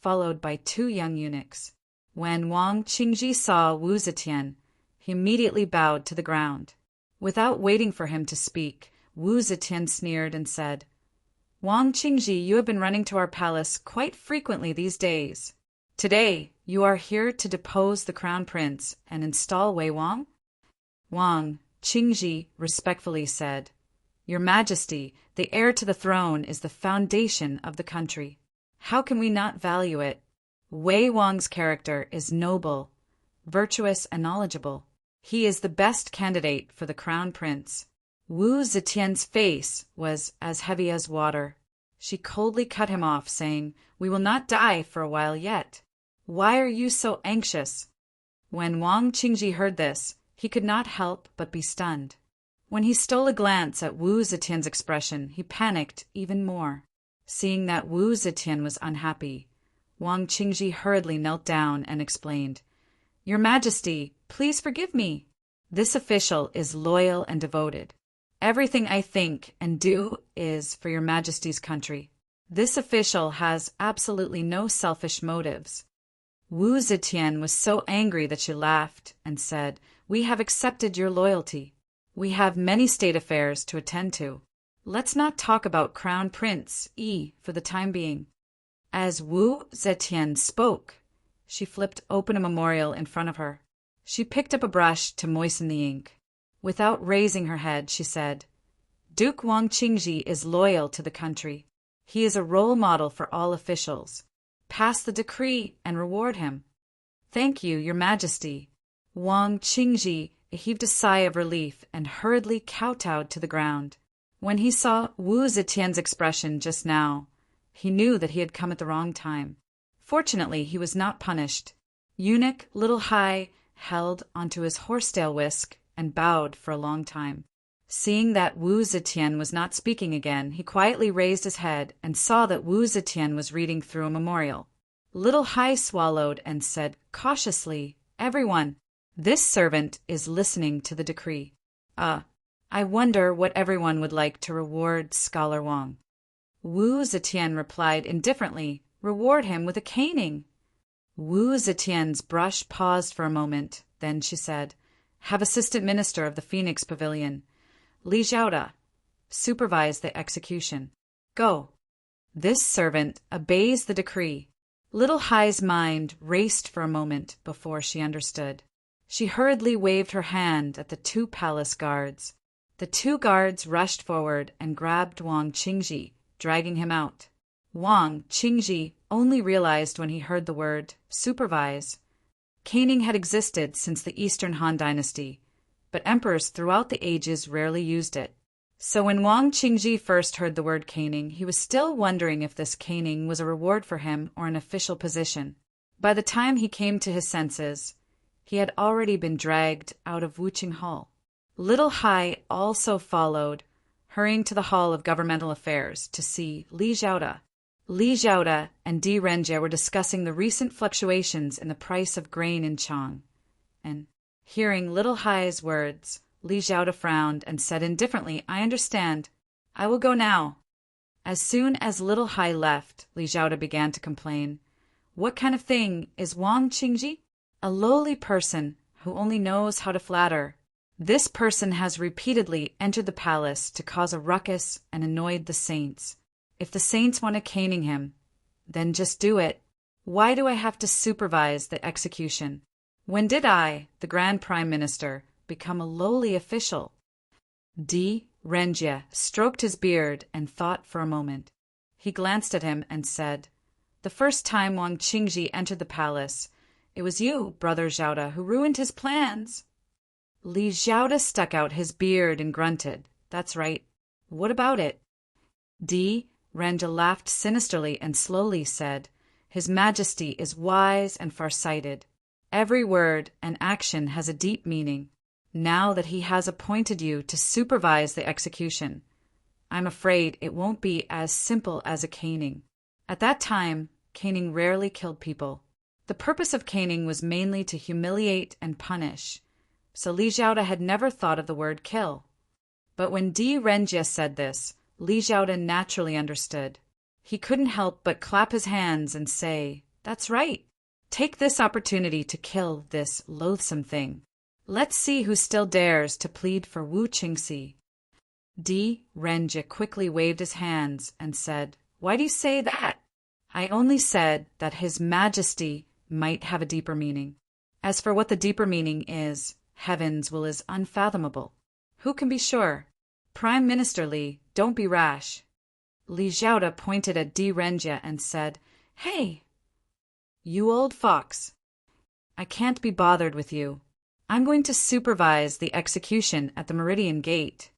followed by 2 young eunuchs. When Wang Qingji saw Wu Zetian, he immediately bowed to the ground. Without waiting for him to speak, Wu Zetian sneered and said, "Wang Qingji, you have been running to our palace quite frequently these days. Today, you are here to depose the crown prince and install Wei Wang?" Wang Qingji respectfully said, "Your Majesty, the heir to the throne is the foundation of the country. How can we not value it? Wei Wang's character is noble, virtuous, and knowledgeable. He is the best candidate for the crown prince." Wu Zetian's face was as heavy as water. She coldly cut him off, saying, "We will not die for a while yet. Why are you so anxious?" When Wang Qingji heard this, he could not help but be stunned. When he stole a glance at Wu Zetian's expression, he panicked even more. Seeing that Wu Zetian was unhappy, Wang Qingji hurriedly knelt down and explained, "Your Majesty, please forgive me. This official is loyal and devoted. Everything I think and do is for your Majesty's country. This official has absolutely no selfish motives." Wu Zetian was so angry that she laughed and said, "We have accepted your loyalty. We have many state affairs to attend to. Let's not talk about Crown Prince Yi for the time being." As Wu Zetian spoke, she flipped open a memorial in front of her. She picked up a brush to moisten the ink. Without raising her head, she said, "Duke Wang Qingji is loyal to the country. He is a role model for all officials. Pass the decree and reward him." "Thank you, Your Majesty." Wang Qingji heaved a sigh of relief and hurriedly kowtowed to the ground. When he saw Wu Zetian's expression just now, he knew that he had come at the wrong time. Fortunately, he was not punished. Eunuch Little Hai held onto his horsetail whisk and bowed for a long time. Seeing that Wu Zetian was not speaking again, he quietly raised his head and saw that Wu Zetian was reading through a memorial. Little Hai swallowed and said cautiously, "Everyone, this servant is listening to the decree. I wonder what everyone would like to reward Scholar Wang." Wu Zetian replied indifferently, "Reward him with a caning." Wu Zetian's brush paused for a moment, then she said, "Have Assistant Minister of the Phoenix Pavilion, Li Zhaoda, supervise the execution. Go." This servant obeys the decree. Little Hai's mind raced for a moment before she understood. She hurriedly waved her hand at the 2 palace guards. The 2 guards rushed forward and grabbed Wang Qingji, dragging him out. Wang Qingji only realized when he heard the word supervise. Caning had existed since the Eastern Han Dynasty, but emperors throughout the ages rarely used it. So when Wang Qingji first heard the word caning, he was still wondering if this caning was a reward for him or an official position. By the time he came to his senses, he had already been dragged out of Wuqing Hall. Little Hai also followed, hurrying to the Hall of Governmental Affairs to see Li Zhaoda. Li Zhaoda and Di Renjie were discussing the recent fluctuations in the price of grain in Chang. And hearing Little Hai's words, Li Zhaoda frowned and said indifferently, "I understand. I will go now." As soon as Little Hai left, Li Zhaoda began to complain. What kind of thing is Wang Qingji? A lowly person who only knows how to flatter. This person has repeatedly entered the palace to cause a ruckus and annoyed the saints. If the saints want to caning him, then just do it. Why do I have to supervise the execution? When did I, the Grand Prime Minister, become a lowly official? Di Renjie stroked his beard and thought for a moment. He glanced at him and said, "The first time Wang Qingji entered the palace, it was you, Brother Zhaoda, who ruined his plans." Li Zhaoda stuck out his beard and grunted. "That's right. What about it?" Di Renjie laughed sinisterly and slowly said, "His Majesty is wise and far-sighted. Every word and action has a deep meaning. Now that he has appointed you to supervise the execution, I'm afraid it won't be as simple as a caning." At that time, caning rarely killed people. The purpose of caning was mainly to humiliate and punish, so Li Zhaoda had never thought of the word kill. But when Di Renjie said this, Li Zhaoda naturally understood. He couldn't help but clap his hands and say, "That's right. Take this opportunity to kill this loathsome thing. Let's see who still dares to plead for Wu Qingxi." Di Renjie quickly waved his hands and said, "Why do you say that? I only said that His Majesty might have a deeper meaning. As for what the deeper meaning is, heaven's will is unfathomable. Who can be sure? Prime Minister Li, don't be rash." Li Zhaoda pointed at Di Renjie and said, "Hey, you old fox. I can't be bothered with you. I'm going to supervise the execution at the Meridian Gate.